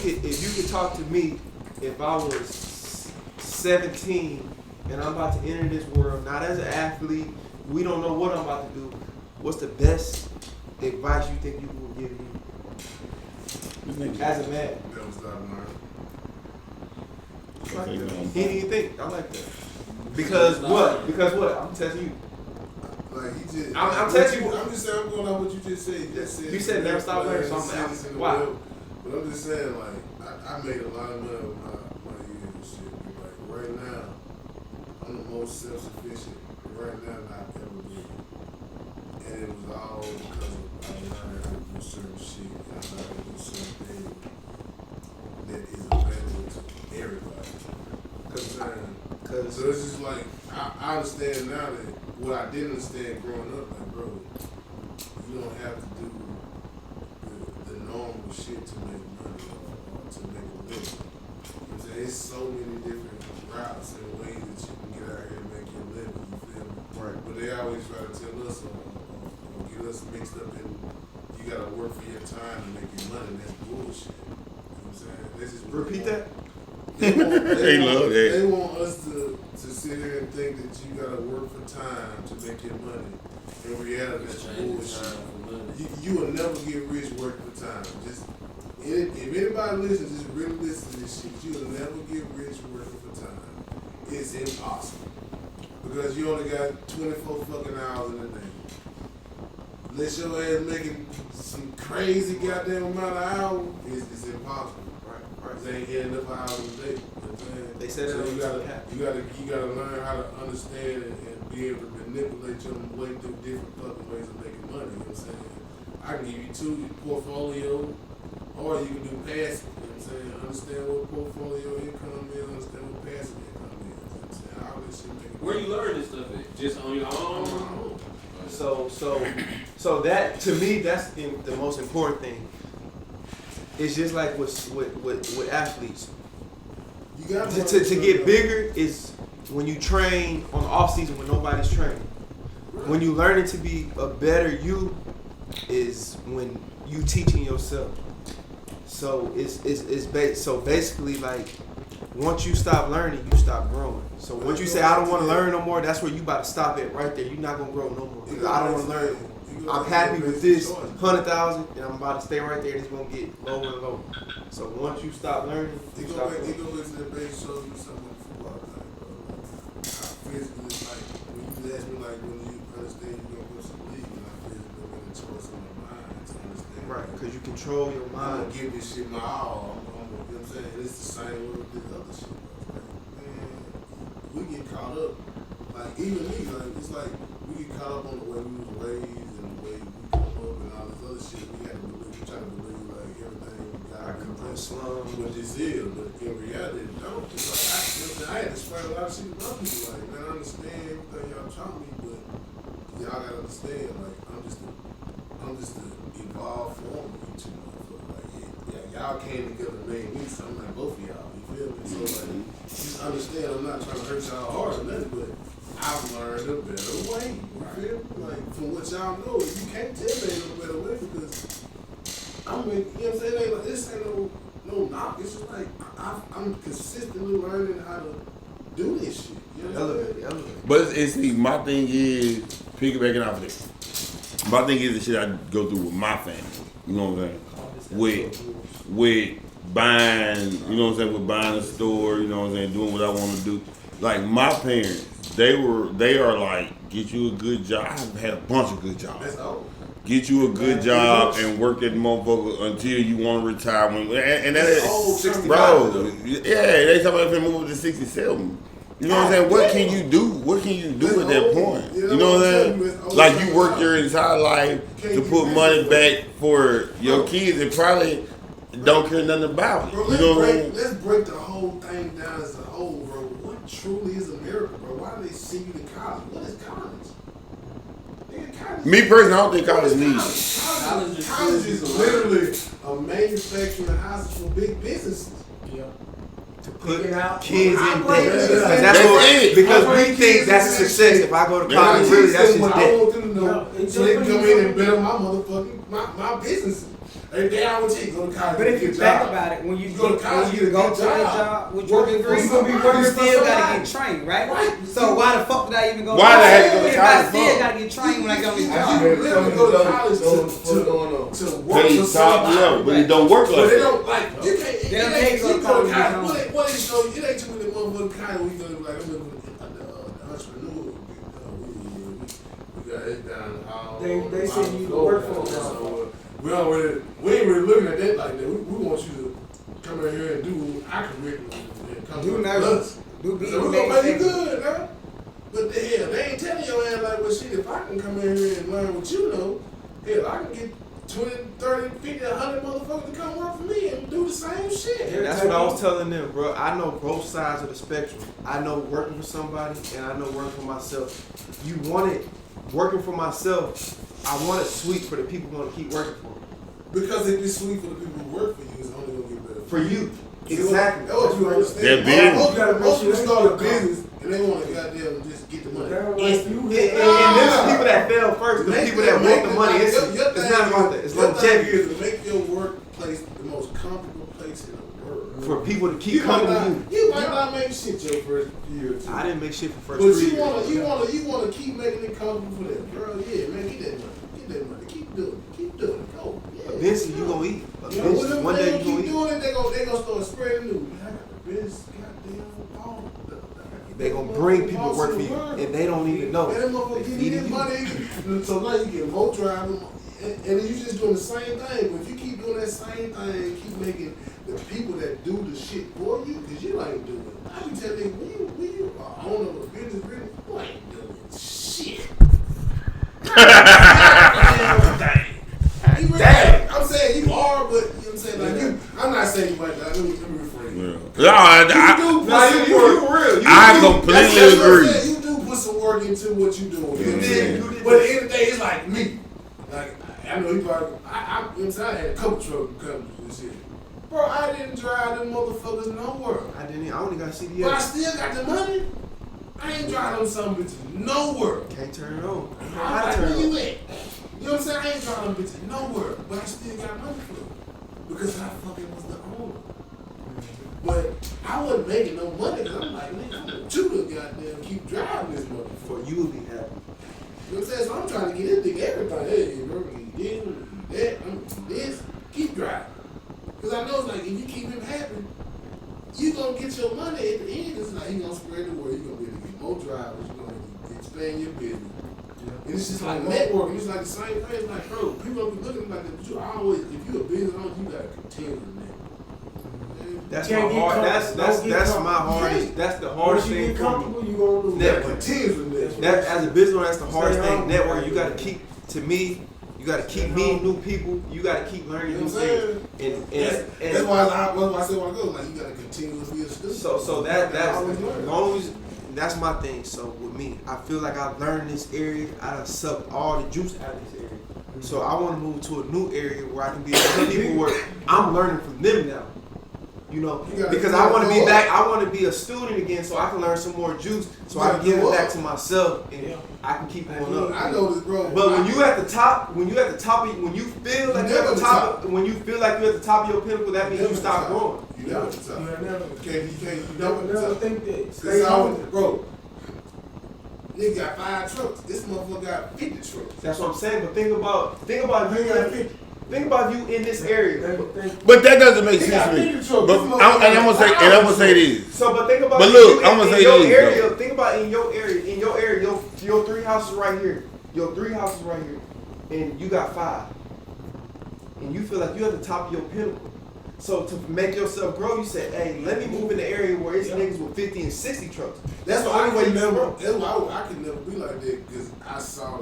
Speaker 3: could talk to me, if I was 17 and I'm about to enter this world, not as an athlete, we don't know what I'm about to do. What's the best advice you think you would give me as a man?
Speaker 1: Never stop learning.
Speaker 3: Like that. He didn't even think. I like that. Because what? Because what? I'm telling you.
Speaker 1: Like he just.
Speaker 3: I'm telling you.
Speaker 1: I'm just saying. I'm going off what you just said.
Speaker 3: You said never stop learning. So I'm why?
Speaker 1: But I'm just saying, like, I made a lot of money with my years and shit. But like right now, I'm the most self-sufficient right now than I've ever been. And it was all because I learned how to do certain shit. And I learned how to do certain things that is available to everybody. So it's just like, I understand now that what I didn't understand growing up, like, bro, you don't have to do the normal shit to make money or to make a living. You know what I'm saying? There's so many different routes and ways that you can get out here and make your living, you feel me?
Speaker 3: Right.
Speaker 1: But they always try to tell us or get us mixed up in, you gotta work for your time to make your money, and that's bullshit. You know what I'm saying? This is
Speaker 3: Repeat that?
Speaker 1: They
Speaker 4: love that.
Speaker 1: They want us to sit here and think that you gotta work for time to make your money. In reality, that's bullshit. You will never get rich working for time. If anybody listens, just really listen to this shit. You will never get rich working for time. It's impossible. Because you only got 24 fucking hours in a day. Unless your ass making some crazy goddamn amount of hours, it's impossible. They ain't getting enough hours a day. You know what I'm saying?
Speaker 3: They said
Speaker 1: so
Speaker 3: that
Speaker 1: you gotta learn how to understand and be able to manipulate your way through different fucking ways of making money. You know what I'm saying? I can give you two, portfolio, or you can do passive. You know what I'm saying? Understand what portfolio income is, understand what passive income is. You know what I'm saying? All this shit make
Speaker 2: Where you learn this stuff at? Just on your own?
Speaker 3: So that, to me, that's the most important thing. It's just like with athletes.
Speaker 1: You got
Speaker 3: to get bigger is when you train on the off season when nobody's training. When you learning to be a better you is when you teaching yourself. So so basically like once you stop learning, you stop growing. So once you say I don't want to learn no more, that's where you about to stop it right there. You're not gonna grow no more. I don't want to learn. I'm happy with this 100,000, and I'm about to stay right there. And it's gonna get lower and lower. So once you stop learning, you stop.
Speaker 1: It goes into the base show you something with football, like, bro. Like, I physically, like, when you ask me, like, when you understand you're gonna go to the league, and I physically make a choice in my mind to understand.
Speaker 3: Right, because you control your
Speaker 1: I'm
Speaker 3: mind.
Speaker 1: gonna give this shit my all. You know what I'm saying? And it's the same way with this other shit. Like, man, we get caught up. Like, even me, like, it's like we get caught up on the way we was raised and the way we come up and all this other shit. We had to believe, we try to believe, like, everything God can do. What this is, but in reality, it don't. It's like, I had to explain a lot of shit to other people. Like, man, I understand everything y'all taught me, but y'all gotta understand, like, I'm just the evolved form of each motherfucker. Like, yeah, y'all came together and made me, so I'm like both of y'all. You feel me? So like, just understand, I'm not trying to hurt y'all hard or nothing, but I've learned a better way. You feel me? Like, from what y'all know, you can't tell me ain't no better way because I mean, you know what I'm saying? Like, this ain't no knock. It's just like I'm consistently learning how to do this shit. You know what I'm saying?
Speaker 4: But see, my thing is piggybacking off of this. My thing is the shit I go through with my family. You know what I'm saying? With buying, you know what I'm saying? With buying a store, you know what I'm saying? Doing what I want to do. Like my parents, they are like, get you a good job. I've had a bunch of good jobs.
Speaker 1: That's old.
Speaker 4: Get you a good job and work that motherfucker until you want to retire. And that is,
Speaker 3: 65,
Speaker 4: bro. Yeah, they talking about if they move up to 67. You know what I'm saying? What can you do? What can you do at that point? You know what I'm saying? Like you work your entire life to put money back for your kids and probably don't care nothing about it.
Speaker 1: Bro,
Speaker 4: you know what I'm saying?
Speaker 1: let's break the whole thing down as a whole, bro. What truly is America, bro? Why do they send you to college? What is college?
Speaker 4: Me personally, I don't think college needs.
Speaker 1: College is literally a manufacturing house for big businesses.
Speaker 3: Yeah. To put
Speaker 6: Figure out.
Speaker 3: kids in debt.
Speaker 1: That's
Speaker 3: That's what,
Speaker 4: it.
Speaker 3: because
Speaker 1: I
Speaker 3: we
Speaker 1: bring
Speaker 3: think
Speaker 1: kids
Speaker 3: that's a
Speaker 1: into that
Speaker 3: success.
Speaker 1: shit.
Speaker 3: If I go to
Speaker 4: Yeah,
Speaker 3: college, really, that's just
Speaker 1: what I
Speaker 3: debt.
Speaker 1: want them to know.
Speaker 6: No, it's
Speaker 1: So they
Speaker 6: just
Speaker 1: can come
Speaker 6: when you-
Speaker 1: in and better my motherfucking my business. Every day I would take go to college.
Speaker 6: But if you
Speaker 1: get a
Speaker 6: think
Speaker 1: job.
Speaker 6: about it, when you
Speaker 1: go to college,
Speaker 6: when you
Speaker 1: get a
Speaker 6: go
Speaker 1: good
Speaker 6: to that
Speaker 1: job.
Speaker 6: job with your
Speaker 1: Working
Speaker 6: degree,
Speaker 1: for
Speaker 6: you gonna be
Speaker 1: somebody,
Speaker 6: working,
Speaker 1: for
Speaker 6: still gotta
Speaker 1: somebody.
Speaker 6: get trained, right?
Speaker 1: Right.
Speaker 6: So why the fuck did I even go?
Speaker 4: Why
Speaker 6: to
Speaker 4: did I have to
Speaker 6: college?
Speaker 4: go to
Speaker 6: If
Speaker 4: college
Speaker 6: I still
Speaker 4: for?
Speaker 6: gotta get trained when I get on this
Speaker 1: You
Speaker 6: job.
Speaker 1: literally go to college
Speaker 5: What's going on?
Speaker 1: to work
Speaker 4: Pay
Speaker 1: for
Speaker 4: top
Speaker 1: somebody.
Speaker 4: level, but it don't work
Speaker 1: But
Speaker 4: like
Speaker 1: they
Speaker 4: that.
Speaker 1: don't like you can't.
Speaker 6: They don't
Speaker 1: it ain't-
Speaker 6: take
Speaker 1: you
Speaker 6: us
Speaker 1: go to
Speaker 6: college,
Speaker 1: college.
Speaker 6: you know.
Speaker 1: What they show you? It ain't too many motherfucking college. We go to like I'm looking at the entrepreneur. We got it down.
Speaker 6: They send you to work for them.
Speaker 1: So we ain't really looking at that like that. We want you to come in here and do our curriculum and come
Speaker 6: Do
Speaker 1: to
Speaker 6: nursing.
Speaker 1: us.
Speaker 6: Do
Speaker 1: So we gonna pay you
Speaker 6: BA.
Speaker 1: good, man. But the hell, they ain't telling your ass like, well, shit, if I can come in here and learn what you know, hell, I can get 20, 30, 50, 100 motherfuckers to come work for me and do the same shit.
Speaker 3: That's what I was telling them, bro. I know both sides of the spectrum. I know working for somebody, and I know working for myself. You want it working for myself. I want it sweet for the people who want to keep working for me.
Speaker 1: Because if it's sweet for the people who work for you, it's only gonna get better.
Speaker 3: For you, exactly.
Speaker 1: That's what you understand.
Speaker 4: That business.
Speaker 1: Most people start a business and they want to goddamn just get the money.
Speaker 3: And there's the people that fail first, the people that want the money. It's not about that. It's longevity.
Speaker 1: is to make your workplace the most comfortable place in the world.
Speaker 3: For people to keep coming to you.
Speaker 1: You might not make shit your first year or two.
Speaker 3: I didn't make shit for first
Speaker 1: But
Speaker 3: 3 years.
Speaker 1: you wanna keep making it comfortable for them. Girl, yeah, man, get that money. Get that money. Keep doing it. Go. Yeah.
Speaker 3: Eventually, you gonna eat.
Speaker 1: You know,
Speaker 3: Eventually,
Speaker 1: when
Speaker 3: one
Speaker 1: they
Speaker 3: day you
Speaker 1: keep
Speaker 3: gonna eat.
Speaker 1: doing it, they gonna start spreading news. Man, I got the best goddamn ball.
Speaker 3: They gonna bring people to work for you, and they don't even know.
Speaker 1: And them motherfuckers
Speaker 3: They
Speaker 1: give you
Speaker 3: feeding
Speaker 1: this
Speaker 3: you.
Speaker 1: money, so now you get more driving, and then you just doing the same thing. But if you keep doing that same thing, keep making the people that do the shit for you, because you ain't doing it. I be telling you, when you are owner of a business, really, you ain't doing shit. Dang. I'm saying you are, but you know what I'm saying? Like you, I'm not saying you like that. Let me rephrase.
Speaker 4: No, I
Speaker 1: You do put some work.
Speaker 3: real.
Speaker 4: I completely
Speaker 1: That's what I'm
Speaker 4: agree.
Speaker 1: saying. You do put some work into what you doing. You know what I'm
Speaker 3: did.
Speaker 1: saying?
Speaker 3: You did.
Speaker 1: But at the end of the day, it's like me. Like I know you probably. You know what I'm saying? I had a couple truck companies and shit. Bro, I didn't drive them motherfuckers nowhere.
Speaker 3: I only got CDL.
Speaker 1: But I still got the money. I ain't driving them some bitches nowhere.
Speaker 3: Can't turn it on. I know
Speaker 1: I'm
Speaker 3: how to
Speaker 1: like,
Speaker 3: turn
Speaker 1: where
Speaker 3: it on.
Speaker 1: you at? You know what I'm saying? I ain't driving them bitches nowhere. But I still got money for them. Because I fucking was the owner. But I wasn't making no money because I'm like, nigga, I'm a tutor, goddamn, keep driving this motherfucker.
Speaker 3: For you to be happy.
Speaker 1: You know what I'm saying? So I'm trying to get this nigga everything. Hey, bro, eat this, eat that, eat this, keep driving. Because I know it's like, if you keep him happy, you going to get your money at the end. It's like, he going to spread the word. You're going to be able to get more drivers. You're going to expand your business. And it's just like networking. It's like the same thing. It's like, bro, people don't be looking like that. But you always, if you're a business owner, you got to continue to network.
Speaker 3: That's
Speaker 6: Can't
Speaker 3: my
Speaker 6: get
Speaker 3: hard.
Speaker 6: comfortable.
Speaker 3: That's
Speaker 6: Don't get
Speaker 3: my
Speaker 6: comfortable.
Speaker 3: hardest. That's the
Speaker 6: Once
Speaker 3: hardest
Speaker 6: you
Speaker 3: thing
Speaker 6: get
Speaker 3: for me.
Speaker 6: comfortable, you gonna do
Speaker 3: Network.
Speaker 6: that.
Speaker 1: Continue to network.
Speaker 3: That as a business owner, that's the hardest
Speaker 6: Stay
Speaker 3: thing.
Speaker 6: humble.
Speaker 3: Network. You got to keep. To me, you got to keep meeting new people. You got to keep learning
Speaker 1: You know
Speaker 3: new
Speaker 1: what I'm saying?
Speaker 3: things.
Speaker 1: That's why I say when I go, like, you got to continue to be a student.
Speaker 3: So
Speaker 1: that's
Speaker 3: as long as that's my thing. So with me, I feel like I've learned this area. I done sucked all the juice out of this area. So I want to move to a new area where I can be with people where I'm learning from them now. You know, because I want to be back. I want to be a student again, so I can learn some more juice, so I can give it back to myself, and I can keep going up.
Speaker 1: I know this, bro.
Speaker 3: But when you at the top, when you feel like you're at the top, when you feel like you're at the top of your pinnacle, that means you stop growing.
Speaker 1: You never at the top.
Speaker 6: You never,
Speaker 1: You never at the
Speaker 6: never
Speaker 1: top.
Speaker 6: think that.
Speaker 1: Cause
Speaker 6: Stay
Speaker 1: I was,
Speaker 6: humble.
Speaker 1: bro. Nigga got 5 trucks. This motherfucker got 50 trucks.
Speaker 3: That's what I'm saying. But think about
Speaker 1: You got 50.
Speaker 3: think about you in this area.
Speaker 4: But that doesn't make
Speaker 1: He
Speaker 4: sense
Speaker 1: got
Speaker 4: to me.
Speaker 1: 50 trucks.
Speaker 4: But
Speaker 1: This
Speaker 4: I'm gonna say this.
Speaker 3: So, but think about.
Speaker 4: But look,
Speaker 3: you
Speaker 4: I'm gonna say
Speaker 3: your
Speaker 4: this,
Speaker 3: area.
Speaker 4: though.
Speaker 3: Think about in your area, your 3 houses right here, and you got 5, and you feel like you're at the top of your pinnacle. So to make yourself grow, you say, "Hey, let me move in the area where it's niggas with 50 and 60 trucks."
Speaker 1: That's
Speaker 3: the
Speaker 1: why
Speaker 3: only way you can grow.
Speaker 1: That's why I could never be like that because I saw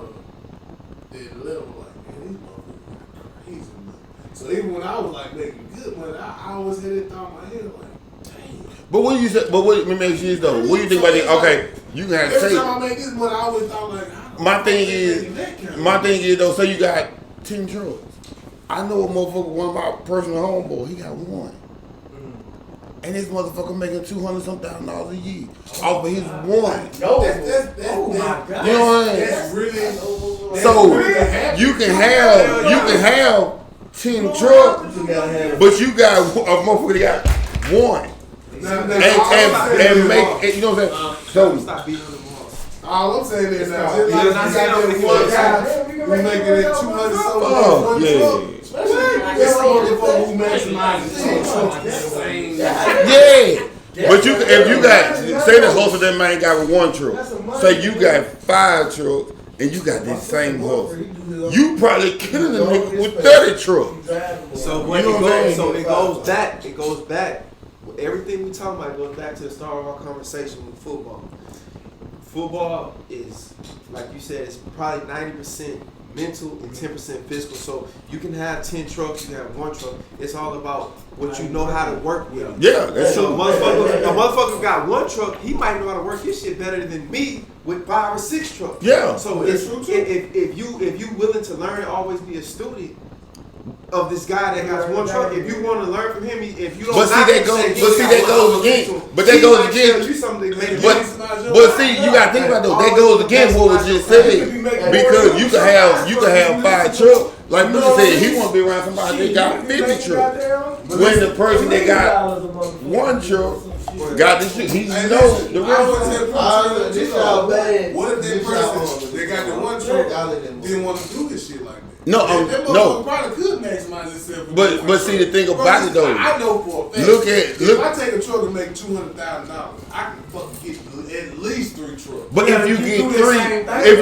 Speaker 1: the level like, man, these motherfuckers got crazy money. So even when I was like making good money, I always had that thought in my head like, dang.
Speaker 4: But what you say? But what let me make sure though? What do you think about this? Okay, you can have
Speaker 1: Every
Speaker 4: say.
Speaker 1: time I make this money, I always thought like, how the
Speaker 4: My
Speaker 1: fuck
Speaker 4: thing
Speaker 1: they making that kind
Speaker 4: is,
Speaker 1: of
Speaker 4: my
Speaker 1: money?
Speaker 4: thing is though. Say you got 10 trucks. I know a motherfucker. One of my personal homeboy, he got 1, and this motherfucker making $200,000 a year off of his one.
Speaker 5: No.
Speaker 6: Oh my God.
Speaker 4: You know what I mean?
Speaker 1: That's really.
Speaker 4: So you can have 10 trucks, but you got a motherfucker that got one. And make, you know what I'm saying? So
Speaker 3: Stop beating on the ball.
Speaker 1: All I'm saying is now,
Speaker 3: Yeah,
Speaker 1: you got that one guy who making it 200 something
Speaker 4: Oh,
Speaker 1: one
Speaker 4: yeah.
Speaker 1: truck. It's some motherfucker who maximizes 10 trucks.
Speaker 4: Yeah. But if you got, say the hustle that man got with one truck, say you got 5 trucks and you got this same hustle, you probably killing the nigga with 30 trucks.
Speaker 3: So when
Speaker 4: You know what I'm saying?
Speaker 3: it goes back. Everything we talking about goes back to the start of our conversation with football. Football is, like you said, it's probably 90% mental and 10% physical. So you can have 10 trucks, you can have one truck. It's all about what you know how to work with.
Speaker 4: Yeah, that's
Speaker 3: So
Speaker 4: true.
Speaker 3: a motherfucker got one truck, he might know how to work his shit better than me with 5 or 6 trucks.
Speaker 4: Yeah.
Speaker 3: So if you willing to learn and always be a student of this guy that has one truck, if you want to learn from him, if you don't,
Speaker 4: But see, that goes again. But that goes again.
Speaker 3: You something that make
Speaker 4: But see, you gotta think about though. That goes against what was just said. Because you can have 5 trucks. Like Mr. said, he want to be around somebody that got 50 trucks. When the person that got one truck got this shit, he knows the rest.
Speaker 1: What if that person that got the one truck didn't want to do this shit like that?
Speaker 4: No,
Speaker 1: that motherfucker probably could maximize himself.
Speaker 4: But see the thing about it though.
Speaker 1: I know for a fact. If I take a truck and make $200,000, I can fucking get at least 3 trucks.
Speaker 4: But if you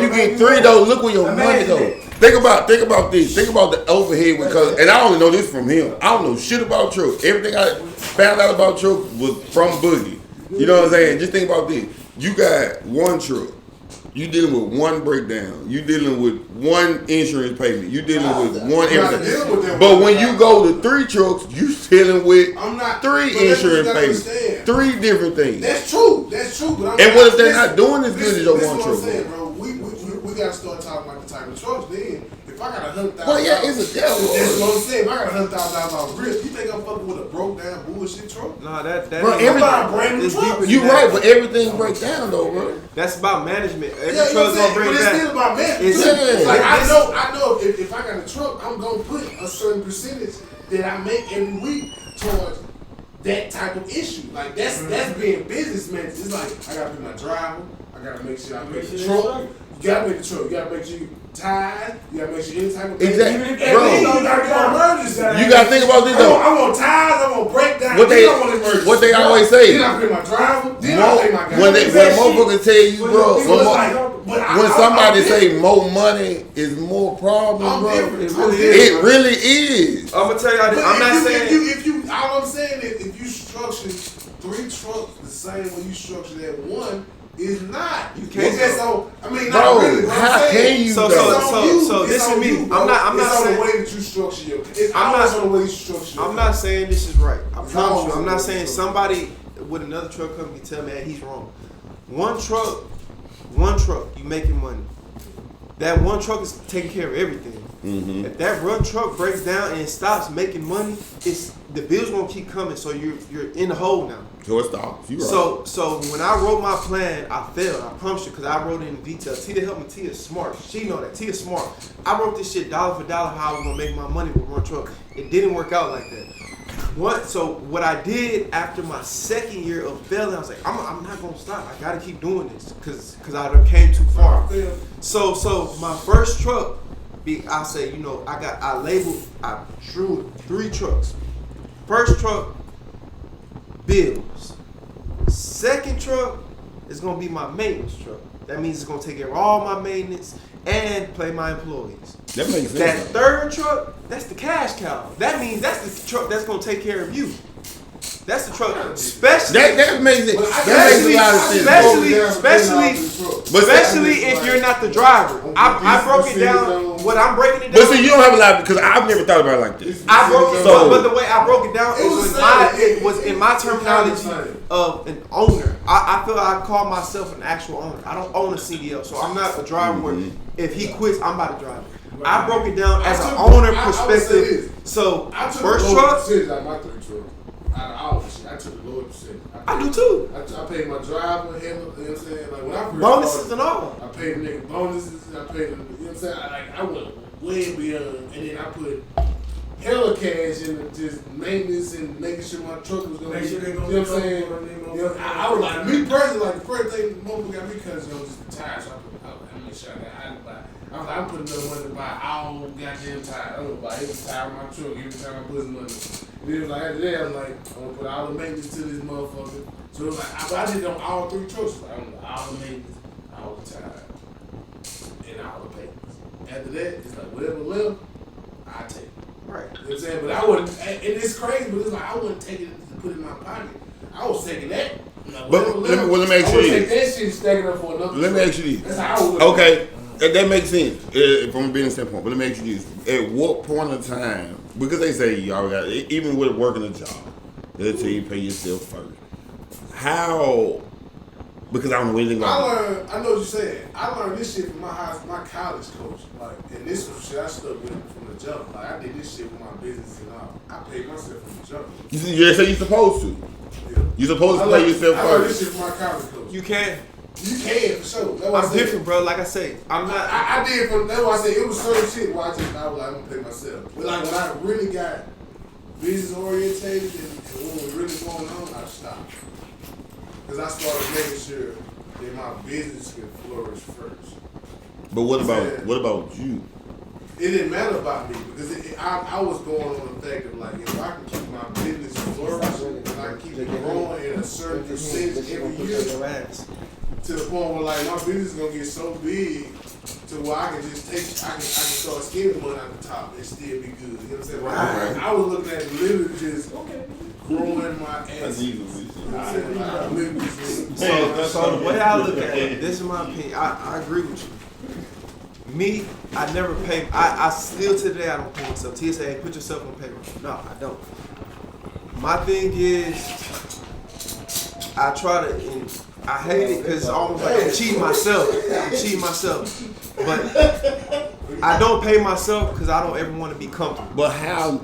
Speaker 4: get 3 though, look where your money goes. Think about this. Think about the overhead because, and I only know this from him. I don't know shit about truck. Everything I found out about truck was from Boogie. You know what I'm saying? Just think about this. You got one truck. You dealing with one breakdown. You dealing with one insurance payment. You dealing with one everything. But when you go to 3 trucks, you dealing with 3 insurance payments, 3 different things.
Speaker 1: That's true. But
Speaker 4: and what if they're not doing as good as your one truck?
Speaker 1: Saying, bro. We gotta start talking about the type of trucks. Then, if I got $100,000,
Speaker 4: well, yeah, it's a devil.
Speaker 1: That's what I'm saying. If I got $100,000 grip, you think I'm fucking with a broke down bullshit truck?
Speaker 3: Nah, that
Speaker 4: bro, you right, but everything breaks down though, bro.
Speaker 3: That's about management. Every
Speaker 1: truck's
Speaker 3: gonna bring
Speaker 1: but it's
Speaker 3: back.
Speaker 1: still about management. Like I know if I got a truck, I'm gonna put a certain percentage that I make every week towards that type of issue. Like that's being businessman. It's like I gotta put my driver. I gotta make sure I make the truck. You gotta make the truck. You gotta make sure you tied. You gotta make sure any type of
Speaker 4: exactly, bro.
Speaker 1: You gotta get emergency.
Speaker 4: You gotta think about this though.
Speaker 1: I want ties. I want breakdown.
Speaker 4: What they always say.
Speaker 1: Then I pay my driver. Then I pay my guy.
Speaker 4: When motherfuckers tell you, bro, when somebody say more money is more problem, bro, it really is.
Speaker 3: I'm gonna tell y'all this. I'm not saying
Speaker 1: all I'm saying is if you structure 3 trucks the same way you structure that one. Is not. You can't. It's so. I mean,
Speaker 4: bro,
Speaker 1: not really.
Speaker 4: How can you?
Speaker 3: So this is me. I'm not saying
Speaker 1: the way that you structure your. I'm not on the way you structure.
Speaker 3: I'm not saying this is right. I promise you. I'm not saying somebody with another truck company tell me that he's wrong. One truck, you making money. That one truck is taking care of everything. Mm-hmm. If that one truck breaks down and it stops making money, the bills won't keep coming. So you're in the hole now.
Speaker 4: So it stops. You right.
Speaker 3: So when I wrote my plan, I failed. I promise you, because I wrote it in detail. Tia helped me. Tia's smart. She know that. Tia's smart. I wrote this shit dollar for dollar how I was gonna make my money with one truck. It didn't work out like that. So what I did after my second year of failing, I was like, I'm not gonna stop. I gotta keep doing this because I done came too far. So my first truck, I say, I drew 3 trucks. First truck, bills. Second truck is gonna be my maintenance truck. That means it's gonna take care of all my maintenance and pay my employees.
Speaker 4: That makes sense.
Speaker 3: That third truck, that's the cash cow. That means that's the truck that's gonna take care of you. That's the truck, especially.
Speaker 4: That makes it. That makes a lot of sense.
Speaker 3: Especially if you're not the driver. I broke it down. What I'm breaking it down.
Speaker 4: But see, you don't have a lot because I've never thought about it like this.
Speaker 3: I broke it, but the way I broke it down it was in my terminology of an owner. I feel I call myself an actual owner. I don't own a CDL, so I'm not a driver. Where if he quits, I'm about to drive. I broke it down as an owner perspective. So first truck.
Speaker 1: Out of all this shit, I took the 100%.
Speaker 3: I do too.
Speaker 1: I paid my driver, you know what I'm saying? Like when I first
Speaker 3: Bonuses
Speaker 1: started,
Speaker 3: and all.
Speaker 1: I paid the nigga bonuses. I paid, you know what I'm saying? I went way beyond, and then I put hella cash in just maintenance and making sure my truck was gonna.
Speaker 2: Make sure they gonna
Speaker 1: you know what I'm saying?
Speaker 2: be
Speaker 1: You know, I was like, me personally, like the first thing the mother got me cause it was just the tires. So I make sure I didn't buy. I was like, I'm putting enough money to buy all goddamn tires. I'm gonna buy every tire on my truck every time I put some money. And then it was like after that, I was like, I'm gonna put all the maintenance to this motherfucker. So it was like, I did it on all 3 trucks. Like, I'm gonna all the maintenance, all the tires, and all the payments. After that, it's like whatever left, I take it.
Speaker 3: Right.
Speaker 1: You know what I'm saying? But I wouldn't, and it's crazy, but it's like I wouldn't take it to put it in my pocket. I was taking that. Like,
Speaker 4: But let me ask
Speaker 1: I
Speaker 4: you
Speaker 1: would
Speaker 4: this.
Speaker 1: take that shit and stack it up for another.
Speaker 4: Let me
Speaker 1: truck.
Speaker 4: ask you
Speaker 1: That's
Speaker 4: this.
Speaker 1: how I would.
Speaker 4: Okay, that makes sense from a business standpoint. But let me ask you this: at what point of time? Because they say you always got, even with working a job, they'll tell you pay yourself first. How? Because I don't know anything about it.
Speaker 1: I know what you're saying. I learned this shit from my college coach. Like, and this was shit I stuck with from the jump. Like, I did this shit with my business and all. I paid myself from the jump.
Speaker 4: You say you're supposed to.
Speaker 1: Yeah.
Speaker 4: You're supposed to pay yourself
Speaker 1: I learned this
Speaker 4: first.
Speaker 1: shit from my college coach.
Speaker 3: You can.
Speaker 1: You can for sure. That's why I
Speaker 3: I'm
Speaker 1: said-
Speaker 3: different, bro. Like I say, I'm not.
Speaker 1: I did from that's why I said it was certain shit where I was like, I'm gonna pay myself. But like when I really got business orientated and what was really going on, I stopped. Because I started making sure that my business could flourish first.
Speaker 4: But what about you?
Speaker 1: It didn't matter about me because I was going on the fact of like if I can keep my business flourishing and I can keep it growing at a certain percentage every year to the point where like my business is gonna get so big to where I can just I can start skimming money at the top and still be good. You know what I'm saying?
Speaker 3: Right.
Speaker 1: I was looking at literally just growing my ass. You know what I'm saying? Like, I literally just
Speaker 3: So the way I look at it, this is my opinion. I agree with you. Me, I never pay. I still to today I don't pay myself. Tia say, hey, put yourself on payroll. No, I don't. My thing is, I try to. And I hate it because it's almost like I'm cheating myself. But I don't pay myself because I don't ever want to be comfortable.
Speaker 4: But how?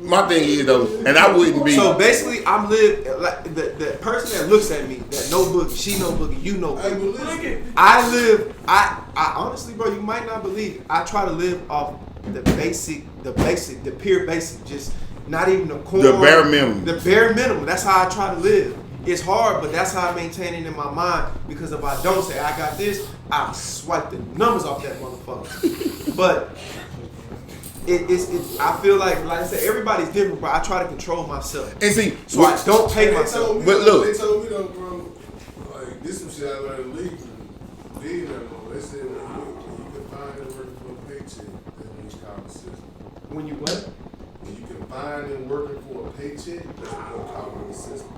Speaker 4: My thing is though, and I wouldn't be.
Speaker 3: So basically, I'm live like the person that looks at me, that no boogie, she no boogie, you know
Speaker 1: Hey,
Speaker 3: boogie.
Speaker 1: but listen,
Speaker 3: I honestly, bro, you might not believe it. I try to live off the pure basic, just not even the corn.
Speaker 4: The bare minimum.
Speaker 3: The bare minimum. That's how I try to live. It's hard, but that's how I maintain it in my mind. Because if I don't say I got this, I'll swipe the numbers off that motherfucker. But I feel like I said, everybody's different, but I try to control myself.
Speaker 4: And see,
Speaker 3: So I don't pay
Speaker 1: they
Speaker 3: myself.
Speaker 1: told me
Speaker 4: But
Speaker 1: though,
Speaker 4: look.
Speaker 1: they told me though, bro, like this some shit I learned in league. They said when you can find and working for a paycheck, that's when you call the system.
Speaker 3: When you what?
Speaker 1: When you can find and working for a paycheck, that's when you call the system.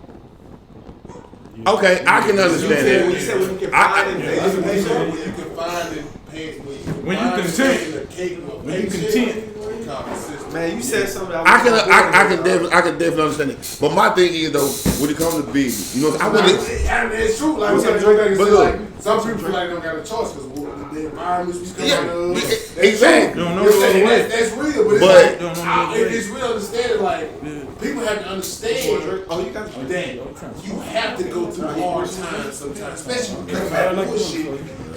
Speaker 4: okay, I can understand
Speaker 3: When you say
Speaker 4: that.
Speaker 3: when you can find and pay
Speaker 1: When
Speaker 3: paycheck.
Speaker 1: you can find and pay,
Speaker 7: When you content. When you content.
Speaker 1: you call the system.
Speaker 3: Man, you said something that
Speaker 4: I can definitely understand it. But my thing is though, when it comes to business, you know, I wouldn't.
Speaker 1: It's true. Like
Speaker 3: What's up,
Speaker 1: some
Speaker 3: Drake?
Speaker 1: people
Speaker 4: But
Speaker 1: like some people feel like they don't got a choice because the environments we come out of. That's
Speaker 4: exactly.
Speaker 1: true.
Speaker 7: Don't
Speaker 1: You
Speaker 7: know
Speaker 1: know what I'm
Speaker 7: the
Speaker 1: saying?
Speaker 7: way.
Speaker 1: That's real, but
Speaker 4: But-
Speaker 1: it's like it's real understanding. Like people have to understand.
Speaker 3: Oh, you got
Speaker 7: Oh, dang.
Speaker 1: You have to go through hard times sometimes, especially when you come out of bullshit.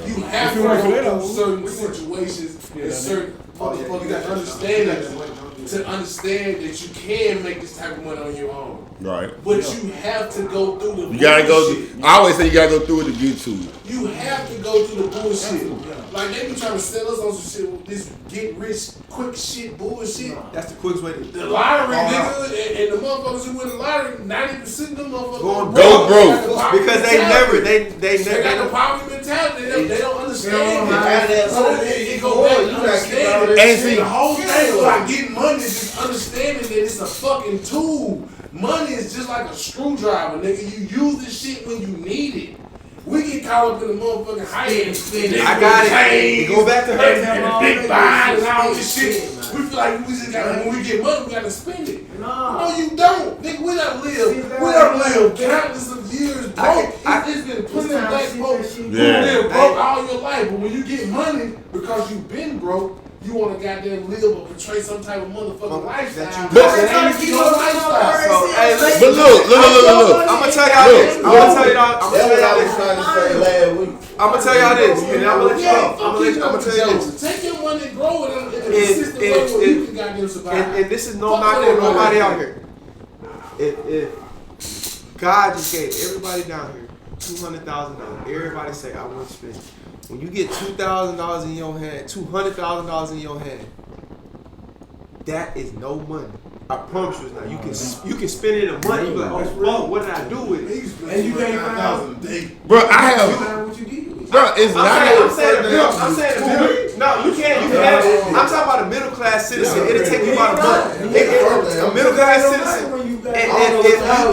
Speaker 1: You have to go through certain situations and certain motherfuckers that understand it, to understand that you can make this type of money on your own.
Speaker 4: Right.
Speaker 1: But you have to go through the
Speaker 4: You gotta go.
Speaker 1: bullshit.
Speaker 4: I always say you gotta go through it to get to it.
Speaker 1: You have to go through the bullshit. Like they be trying to sell us on some shit with this get rich quick shit bullshit.
Speaker 3: That's the quickest way to
Speaker 1: The lottery, nigga, and the motherfuckers who win the lottery, 90% of them motherfuckers
Speaker 3: Going
Speaker 4: broke.
Speaker 1: They got the poverty
Speaker 3: because they
Speaker 1: mentality.
Speaker 3: never
Speaker 1: They got the
Speaker 3: never.
Speaker 1: poverty mentality. They don't understand
Speaker 5: They
Speaker 1: it.
Speaker 5: don't
Speaker 1: So
Speaker 5: know
Speaker 1: it go back to
Speaker 5: you gotta keep all
Speaker 1: understanding.
Speaker 5: this
Speaker 4: And
Speaker 1: See,
Speaker 4: see,
Speaker 1: the whole thing about getting money is just understanding that it's a fucking tool. Money is just like a screwdriver, nigga. You use this shit when you need it. We get caught up in the motherfucking high end spending.
Speaker 3: I got it. Go back to her.
Speaker 1: And the big buys and all this shit. We feel like we just got when we get money, we gotta spend it. No, you don't. Nigga, we done lived countless of years broke. It's been plenty of black folks who
Speaker 4: Yeah.
Speaker 1: live broke all your life. But when you get money because you've been broke, you want to goddamn live or portray some type of motherfucking lifestyle.
Speaker 3: But look. I'm gonna tell y'all this. I'm gonna tell y'all this, and I'm gonna let you know. I'm gonna tell you this.
Speaker 1: Take your money and grow it in a consistent way where you can goddamn survive.
Speaker 3: And this is no knock on nobody out here. If God just gave everybody down here $200,000, everybody say I want to spend. When you get $2,000 in your hand, $200,000 in your hand, that is no money. I promise you, it's not. You can spend it in money. You be like, oh, what did I do with it?
Speaker 1: And you can't find $1,000.
Speaker 4: Bro, I have.
Speaker 1: What you did with it.
Speaker 4: Bro, it's not.
Speaker 3: I'm saying the middle. No, you can't. You can have it. I'm talking about a middle class citizen. It'll take you about a month. A middle class citizen. And if you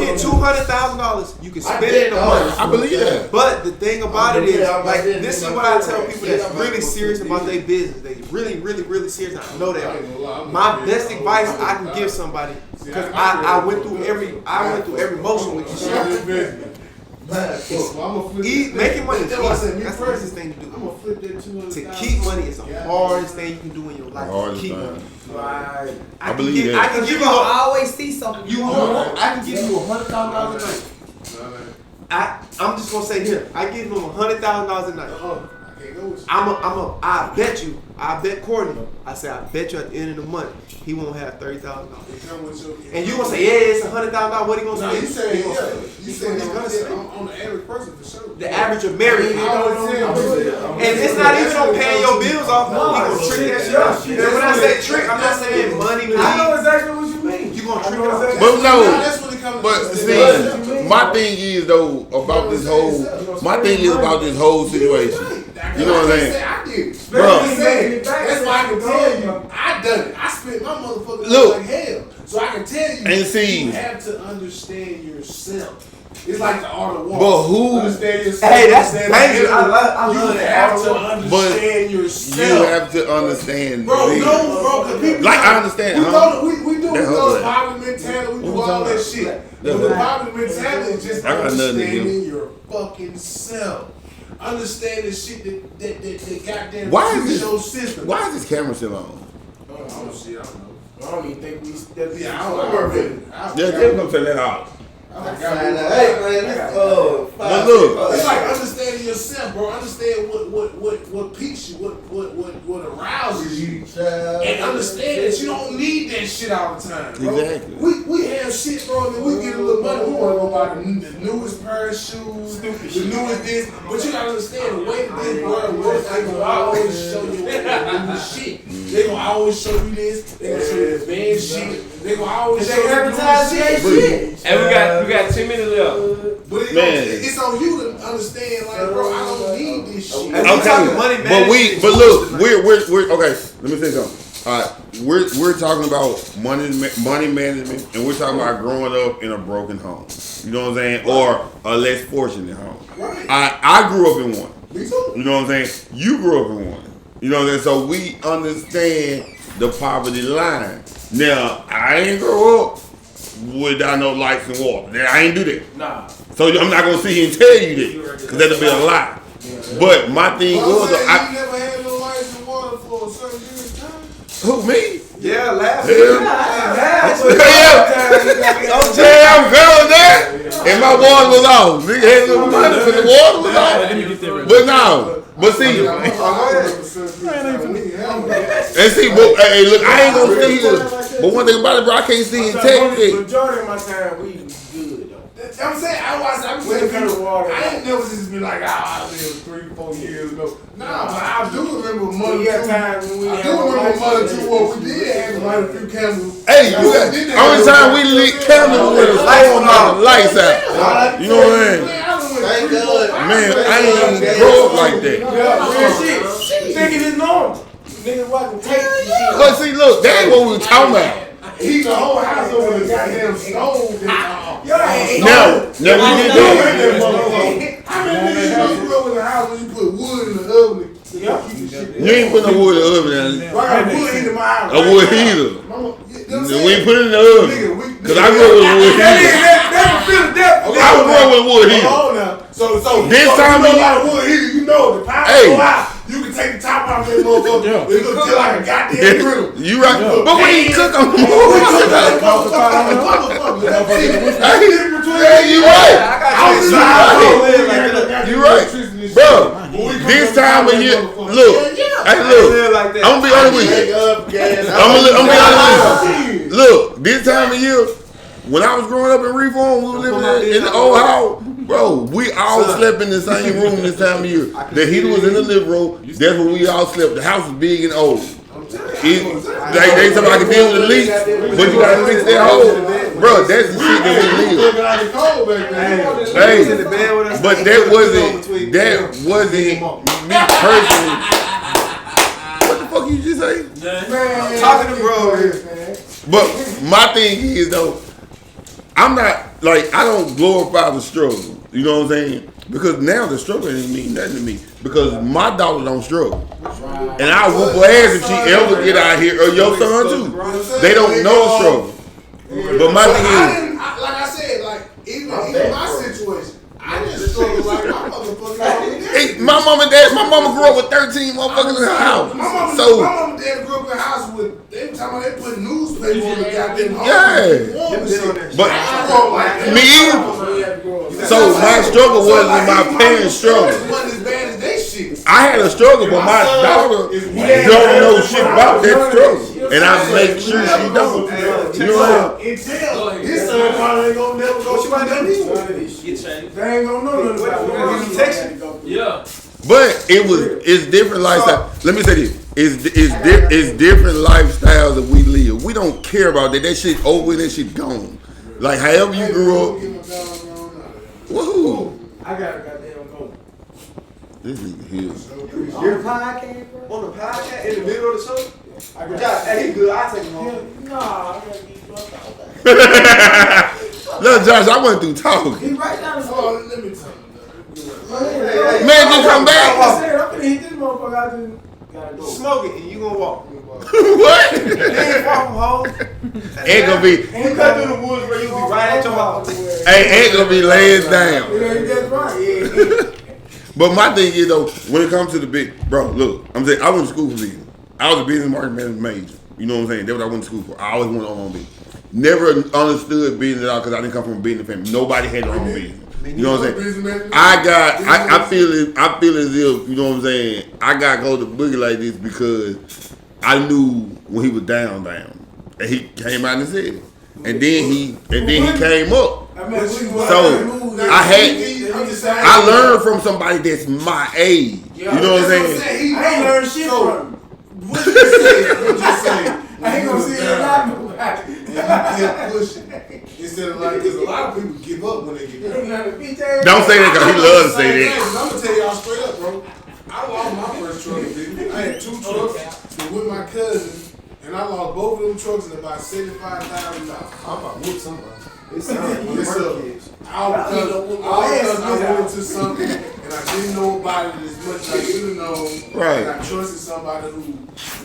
Speaker 3: get $200,000, you can spend it in a month.
Speaker 4: I believe that.
Speaker 3: But the thing about it is, like, this is what I tell people that's really serious about their business. They really serious. I know they are. My best advice I can give somebody, because I went through every motion with this shit. Making money is easy. That's the easiest thing to do.
Speaker 1: I'm gonna flip that 200.
Speaker 3: To keep money is the hardest thing you can do in your life.
Speaker 4: Hardest
Speaker 3: Keep
Speaker 4: thing.
Speaker 3: money.
Speaker 6: Right.
Speaker 4: I believe that.
Speaker 3: I can give
Speaker 6: You
Speaker 3: you
Speaker 6: gonna always see something.
Speaker 3: I can give you $100,000 a night. I'm just gonna say here. I give him $100,000 a night.
Speaker 1: I can't go with you.
Speaker 3: I bet Courtney. I say I bet you at the end of the month he won't have $30,000. And you gonna say, yeah, it's $100,000. What he gonna say?
Speaker 1: You saying
Speaker 3: You saying he's gonna say
Speaker 1: on the average person for sure.
Speaker 3: the average of married people.
Speaker 1: And
Speaker 3: And it's not even on paying your bills off. You gonna trick that shit up. And when I say trick, I'm not saying money.
Speaker 6: I know exactly what you mean.
Speaker 3: You gonna trick it up.
Speaker 4: But no.
Speaker 1: That's when it comes
Speaker 4: But
Speaker 1: to
Speaker 4: see, my thing is though about this whole situation. You know what I'm saying?
Speaker 1: I did.
Speaker 4: Bro.
Speaker 1: That's why I can tell you, I done it. I spent my motherfucking life like hell. So I can tell you,
Speaker 4: And see-
Speaker 1: you have to understand yourself. It's like the art of war.
Speaker 4: But who?
Speaker 1: Understand yourself.
Speaker 3: Hey, that's
Speaker 1: understand
Speaker 3: dangerous.
Speaker 1: the enemy.
Speaker 3: I love
Speaker 1: You
Speaker 3: that.
Speaker 1: have to understand yourself.
Speaker 4: You have to understand.
Speaker 1: Bro,
Speaker 4: me.
Speaker 1: no, bro. The people
Speaker 4: Like, I understand,
Speaker 1: We,
Speaker 4: huh?
Speaker 1: we do
Speaker 4: That
Speaker 1: the
Speaker 4: hoe
Speaker 1: poverty mentality. We do
Speaker 4: What we
Speaker 1: all
Speaker 4: talking
Speaker 1: that
Speaker 4: about?
Speaker 1: shit.
Speaker 4: That
Speaker 1: But the
Speaker 4: hoe.
Speaker 1: poverty mentality is just
Speaker 4: I got nothing to
Speaker 1: understanding your fucking self. Understand the shit that goddamn
Speaker 4: Why is
Speaker 1: TV
Speaker 4: this-
Speaker 1: show system.
Speaker 4: Why is this camera still on?
Speaker 1: Oh shit, I don't know.
Speaker 6: I don't even think we.
Speaker 1: Yeah, I don't know.
Speaker 4: Yeah, tell them to turn that off. But look,
Speaker 1: It's like understanding yourself, bro. Understand what piques you, what arouses you, and understand that you don't need that shit all the time, bro.
Speaker 4: Exactly.
Speaker 1: We have shit, bro, and then we get a little money. We want to go buy the newest pair of shoes, the newest this. But you gotta understand the way that this world works. They gonna always show you the new shit. They gonna always show you this. They gonna show you the bad shit. They gonna always show you the new shit.
Speaker 2: And we got 10 minutes left.
Speaker 1: But it's on you to understand, like, bro, I don't need this shit.
Speaker 3: And we talking money management.
Speaker 4: but look, we're okay. Let me say something. All right, we're talking about money management, and we're talking about growing up in a broken home. You know what I'm saying, or a less fortunate home.
Speaker 1: Right.
Speaker 4: I grew up in one.
Speaker 1: Me too.
Speaker 4: You know what I'm saying? You grew up in one. You know what I'm saying? So we understand the poverty line. Now, I ain't grow up without no lights and water. I ain't do that.
Speaker 6: Nah.
Speaker 4: So I'm not gonna sit here and tell you that, because that'll be a lie. But my thing was,
Speaker 1: You never had no lights and water for a certain period of time.
Speaker 4: who, me?
Speaker 3: Yeah, last
Speaker 4: Yeah.
Speaker 3: year.
Speaker 4: I'm going there. And my water was off. Nigga had some money, but the water was off. But no. But see, and see, but, hey, look, I ain't gonna stay here. But one thing about it, bro, I can't see and tell you that.
Speaker 6: Majority of my time, we was good though.
Speaker 1: I'm saying, I'm saying, people, I ain't never just be like, I lived 3-4 years ago. Nah, but I do remember money.
Speaker 6: We got times when we
Speaker 1: I
Speaker 6: had
Speaker 1: do remember
Speaker 6: lights
Speaker 1: money
Speaker 6: and
Speaker 1: too. What we did have quite a few candles.
Speaker 4: Hey, you got, only time we lit candles with the lights out. You know what I mean?
Speaker 5: Thank God.
Speaker 4: Man, I ain't grow up like that.
Speaker 6: Real shit. Thinking it's normal. Niggas watching tape and shit.
Speaker 4: But see, look, that ain't what we were talking about.
Speaker 1: He the whole house over the goddamn stove.
Speaker 4: Now we did that.
Speaker 1: How many niggas you grew up in the house when you put wood in the oven?
Speaker 4: You ain't put no wood in the oven.
Speaker 1: I got wood heater in my house.
Speaker 4: A wood heater. We ain't put it in the oven. Because I grew up with a wood heater. I grew up with a wood heater.
Speaker 1: So
Speaker 4: this time
Speaker 1: you know about a wood heater, you know the power go out. You can take the top off that motherfucker.
Speaker 7: Yeah.
Speaker 1: It look just like a goddamn griddle.
Speaker 4: You right, but when you cook them, yeah, you right. You right, bro. This time of year, look, hey, look. I'm gonna be honest with you. I'm gonna be honest with you. Look, this time of year, when I was growing up in Reform, we were living in the old house. Bro, we all slept in the same room this time of year. The heater was in the living room. That's where we all slept. The house was big and old. They said I could deal with the leaks, but you gotta fix that hole. Bro, that's the shit that we live. Hey, but that wasn't me personally. What the fuck you just say?
Speaker 3: I'm talking to bro here, man.
Speaker 4: But my thing is though, I'm not like I don't glorify the struggle. You know what I'm saying? Because now the struggle ain't mean nothing to me. Because my daughter don't struggle. And I whoop her ass if she ever get out here, or your son too. They don't know the struggle. But my thing is,
Speaker 1: like I said, like even my situation, I just struggle like my motherfucker.
Speaker 4: my mom and dad, my mama grew up with 13 motherfuckers in her house.
Speaker 1: My mom and dad grew up in a house with, they were talking about they put newspaper on the goddamn home.
Speaker 4: Yeah. But me either. So my struggle wasn't my parents' struggle.
Speaker 1: It wasn't as bad as they shit.
Speaker 4: I had a struggle, but my daughter don't know shit about that struggle. And I make sure she don't. You know what I'm saying?
Speaker 1: His son probably ain't gonna never go. What you want to do?
Speaker 6: They ain't gonna know nothing about it.
Speaker 2: Yeah.
Speaker 4: But it's different lifestyle. Let me say this. It's different lifestyles that we live. We don't care about that. That shit over, that shit gone. Like however you grew up. Woohoo!
Speaker 6: I got a goddamn go.
Speaker 4: This nigga here.
Speaker 3: Your podcast, bro? On the podcast, in the middle of the show? Josh, hey, he good. I'll take him home.
Speaker 6: Nah, I gotta get you up.
Speaker 4: Look, Josh, I went through talking.
Speaker 6: He right down the
Speaker 1: Oh,
Speaker 6: road.
Speaker 1: let me tell you.
Speaker 4: Man, you come back.
Speaker 6: I said, I'm gonna hit this motherfucker. I just gotta go.
Speaker 3: Smoke it and you gonna walk.
Speaker 4: What?
Speaker 3: You ain't far from home.
Speaker 4: Ain't gonna be.
Speaker 3: You cut through the woods where you be right at your house.
Speaker 4: Ain't gonna be laying down.
Speaker 6: That's right.
Speaker 4: But my thing is though, when it comes to the big, bro, look, I'm saying I went to school for business. I was a business marketing management major. You know what I'm saying? That's what I went to school for. I always wanted to own business. Never understood business at all because I didn't come from a business family. Nobody had their own business. You know what I'm saying? I feel as if, you know what I'm saying, I got to go to Boogie like this because I knew when he was down. And he came out and said it. And then he came up. So I learned from somebody that's my age. You know what I'm saying?
Speaker 6: I ain't learned shit from him.
Speaker 1: What you say?
Speaker 6: I ain't gonna see it live.
Speaker 1: You kept pushing. Instead of like, because a lot of people give up when they get down.
Speaker 4: Don't say that because he loves to say that.
Speaker 1: I'm gonna tell y'all straight up, bro. I lost my first truck, nigga. I had 2 trucks with my cousin, and I lost both of them trucks in about $75,000. I'm about to whoop somebody. It's all because I went to something and I didn't know about it as much as I should have known.
Speaker 4: Right.
Speaker 1: And I trusted somebody who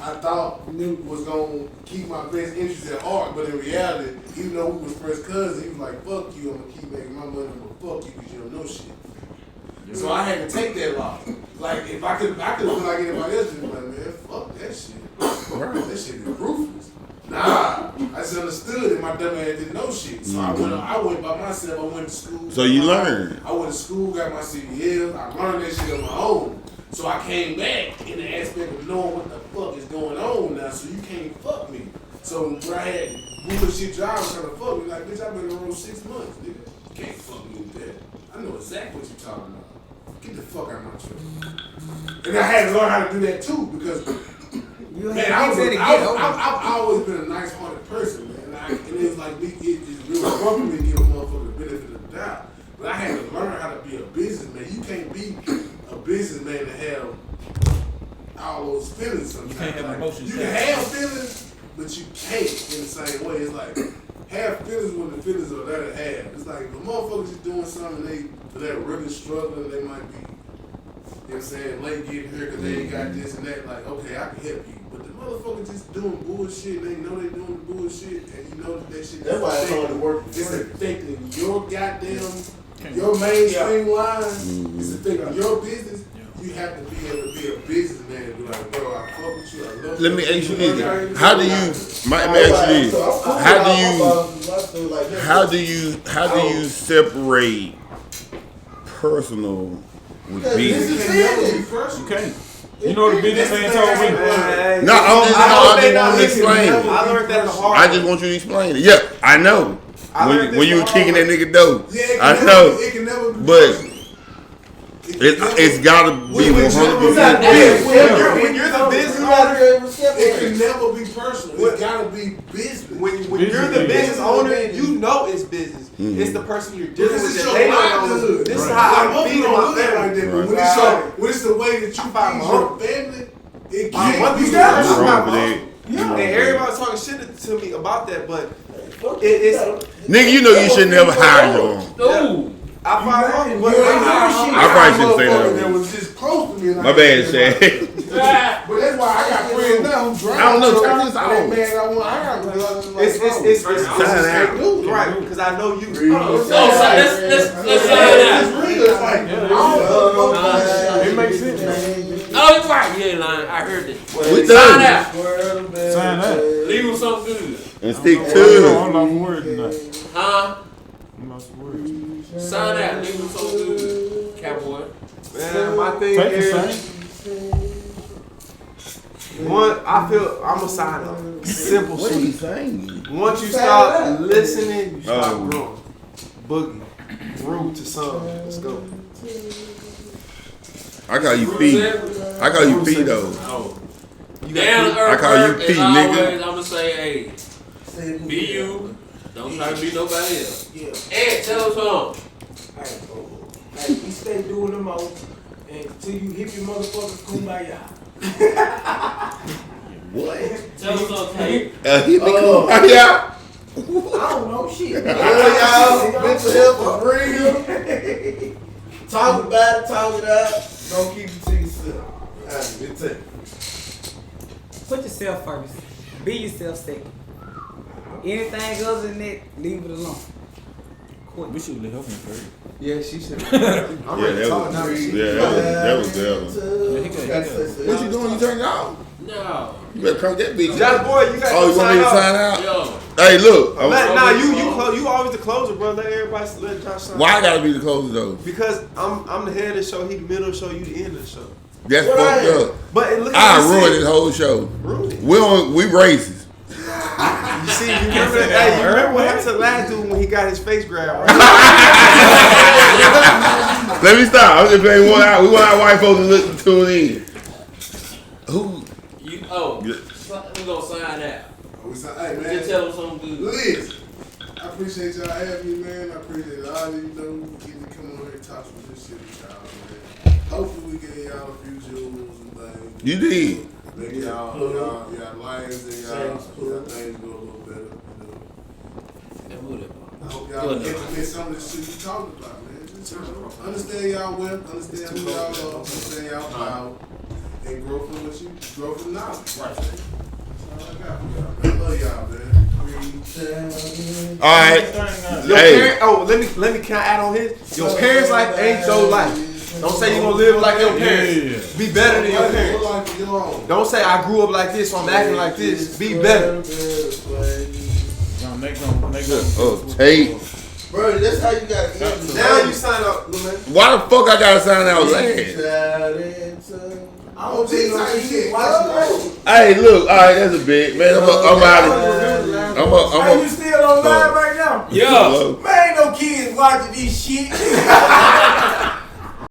Speaker 1: I thought was gonna keep my best interest at heart, but in reality, even though we was first cousins, he was like, "Fuck you, I'm gonna keep making my money, but fuck you because you don't know shit." So I had to take that loss. Like if I could have been like anybody else, just like, man, fuck that shit. That shit is ruthless. Nah, I just understood that my dumb ass didn't know shit. So I went by myself. I went to school.
Speaker 4: So you learned.
Speaker 1: I went to school, got my CDL. I learned that shit on my own. So I came back in the aspect of knowing what the fuck is going on now. So you can't fuck me. So when I had bullshit jobs trying to fuck me, like, bitch, I've been on the road 6 months, nigga. You can't fuck me with that. I know exactly what you're talking about. Get the fuck out of my truck. And I had to learn how to do that too because. Man, I've always been a nice-hearted person, man. And it was like it's real rough for me to give a motherfucker the benefit of the doubt. But I had to learn how to be a businessman. You can't be a businessman to have all those feelings sometimes.
Speaker 8: You can't have emotions.
Speaker 1: You can have feelings, but you can't in the same way. It's like have feelings when the feelings are there to have. It's like the motherfuckers is doing something they're really struggling. They might be, you know what I'm saying, late getting here because they ain't got this and that. Like, okay, I can help you. But the motherfuckers just doing bullshit. They know they doing the bullshit, and you know that shit.
Speaker 5: That's why it's hard to work.
Speaker 1: It's affecting your goddamn, your mainstream line. It's affecting your business. you have to be able to be a businessman and be like, bro, I fuck with you, I love you.
Speaker 4: Let me ask you this: how do you? Let me ask you this: how do you separate personal with business?
Speaker 7: You can't. You know what the business man told me?
Speaker 4: No, I just want to explain.
Speaker 3: I learned that the hard
Speaker 4: I just want you to explain it. Yeah, I know. When you were kicking that nigga dough,
Speaker 1: Yeah,
Speaker 4: I know.
Speaker 1: It can never be
Speaker 4: But
Speaker 1: personal.
Speaker 4: it's gotta be 100%
Speaker 3: When
Speaker 4: business.
Speaker 3: you're the business owner,
Speaker 1: It can never be personal. It gotta be business.
Speaker 3: when you're the business owner, you know it's business. It's the person you're dealing
Speaker 1: This
Speaker 3: with
Speaker 1: is
Speaker 3: that
Speaker 1: your
Speaker 3: they don't know.
Speaker 1: livelihood.
Speaker 3: This is
Speaker 1: Like,
Speaker 3: how I
Speaker 1: most
Speaker 3: feed
Speaker 1: people
Speaker 3: my
Speaker 1: don't look at it like
Speaker 3: family.
Speaker 1: that, but when it's the way that you feed your family, it can't be
Speaker 3: got it.
Speaker 1: personal.
Speaker 4: Wrong for that.
Speaker 3: And everybody's talking shit to me about that, but it's
Speaker 4: Nigga, you know you should never hire your own.
Speaker 2: Ooh.
Speaker 3: I find money,
Speaker 1: You
Speaker 3: but
Speaker 1: ain't never shit.
Speaker 4: I probably shouldn't say that.
Speaker 1: That was just close to me.
Speaker 4: My bad, Shaq.
Speaker 1: But that's why I got friends now who drive.
Speaker 4: I don't know,
Speaker 1: So
Speaker 4: turn this
Speaker 1: that
Speaker 4: on.
Speaker 1: man, I want to hire him.
Speaker 3: it's
Speaker 4: Sign out.
Speaker 3: right because I know you.
Speaker 2: So let's sign out.
Speaker 1: It's real. It's like, I don't
Speaker 7: It makes sense, man.
Speaker 2: Oh, you're right. You ain't lying. I heard it.
Speaker 4: We
Speaker 2: Sign
Speaker 4: done.
Speaker 2: out.
Speaker 7: Sign that.
Speaker 2: Leave with something good.
Speaker 4: And stick
Speaker 7: I'm
Speaker 4: to
Speaker 7: lost for words tonight.
Speaker 2: Huh?
Speaker 7: I'm lost for words.
Speaker 2: Sign out. Leave with something good. Cowboy.
Speaker 3: Man, my thing
Speaker 7: Take the
Speaker 3: is one. I feel I'm a sign up. Simple
Speaker 4: What are you
Speaker 3: shit.
Speaker 4: saying?
Speaker 3: Once you stop listening, you stop
Speaker 4: Oh.
Speaker 3: growing. Boogie, root to some. Let's go.
Speaker 4: I call you P. I call you P though.
Speaker 2: Oh.
Speaker 3: You
Speaker 2: Down
Speaker 3: got
Speaker 2: to earth.
Speaker 4: I call you P,
Speaker 2: as
Speaker 4: nigga.
Speaker 2: always, I'm gonna say, hey, be you. Don't try to be nobody else.
Speaker 6: Yeah.
Speaker 2: Ed, tell us something.
Speaker 6: Hey, we stay doing the most until you hit your motherfuckers kumbaya.
Speaker 4: What?
Speaker 2: Tell us something, Tate.
Speaker 4: Hit me cool. Yeah.
Speaker 6: I don't know shit.
Speaker 5: Y'all, mental health is real. Talk about it, talk it out. Don't keep it to yourself. It's it.
Speaker 10: Put yourself first. Be yourself second. Anything other than that, leave it alone. Quit.
Speaker 7: We should help him first.
Speaker 3: Yeah, she should. I'm
Speaker 4: Yeah,
Speaker 3: ready to
Speaker 4: that
Speaker 3: talk now.
Speaker 4: was that was
Speaker 5: What
Speaker 4: What you doing? You turning it off?
Speaker 2: No.
Speaker 4: You better crank that bitch.
Speaker 3: Josh boy, you got
Speaker 4: Oh,
Speaker 3: to
Speaker 4: you want me to sign
Speaker 3: out.
Speaker 4: out?
Speaker 2: Yo.
Speaker 4: Hey, look.
Speaker 3: Nah, you always the closer, bro. Let everybody let Josh sign.
Speaker 4: Why I gotta be the closer though?
Speaker 3: Because I'm the head of the show, he the middle of the show, you the end of the show.
Speaker 4: That's fucked up.
Speaker 3: But look
Speaker 4: I
Speaker 3: at
Speaker 4: ruined this whole show.
Speaker 3: Ruined it.
Speaker 4: We racist.
Speaker 3: You see, you remember, you remember what happened to the last dude when he got his face grabbed, right?
Speaker 4: Let me stop. I'm just playing one out. We want our white folks to listen to it in. Who?
Speaker 2: You, we gonna sign out.
Speaker 1: Hey, man.
Speaker 2: Just tell us something good.
Speaker 1: Liz, I appreciate y'all having me, man. I appreciate all of you know getting to come on here and talk some good shit with y'all, man. Hopefully we get y'all a few jewels and things.
Speaker 4: You did.
Speaker 1: Maybe y'all lions and y'all things go a little better, you know. I hope y'all implement some of the shit you talking about, man. Just understand y'all wealth, understand who y'all are, understand y'all power, and grow from what you grow from knowledge. Right. That's all I got for y'all. I love y'all, man.
Speaker 4: All right.
Speaker 3: Your
Speaker 4: Hey.
Speaker 3: parents, let me can I add on his? Your parents' life ain't your life. Don't say you gonna live like your parents. Be better than your parents.
Speaker 1: Your life is your own.
Speaker 3: Don't say I grew up like this, so I'm acting like this. Be better.
Speaker 4: Oh, Tate.
Speaker 5: Bro, that's how you gotta end.
Speaker 3: Now you sign up, man.
Speaker 4: Why the fuck I gotta sign out last?
Speaker 1: I don't think no shit. Watch
Speaker 4: Hey, look. All right, that's a bit, man. I'm out of.
Speaker 6: Are you still on live right now?
Speaker 2: Yeah.
Speaker 6: Man, ain't no kids watching this shit.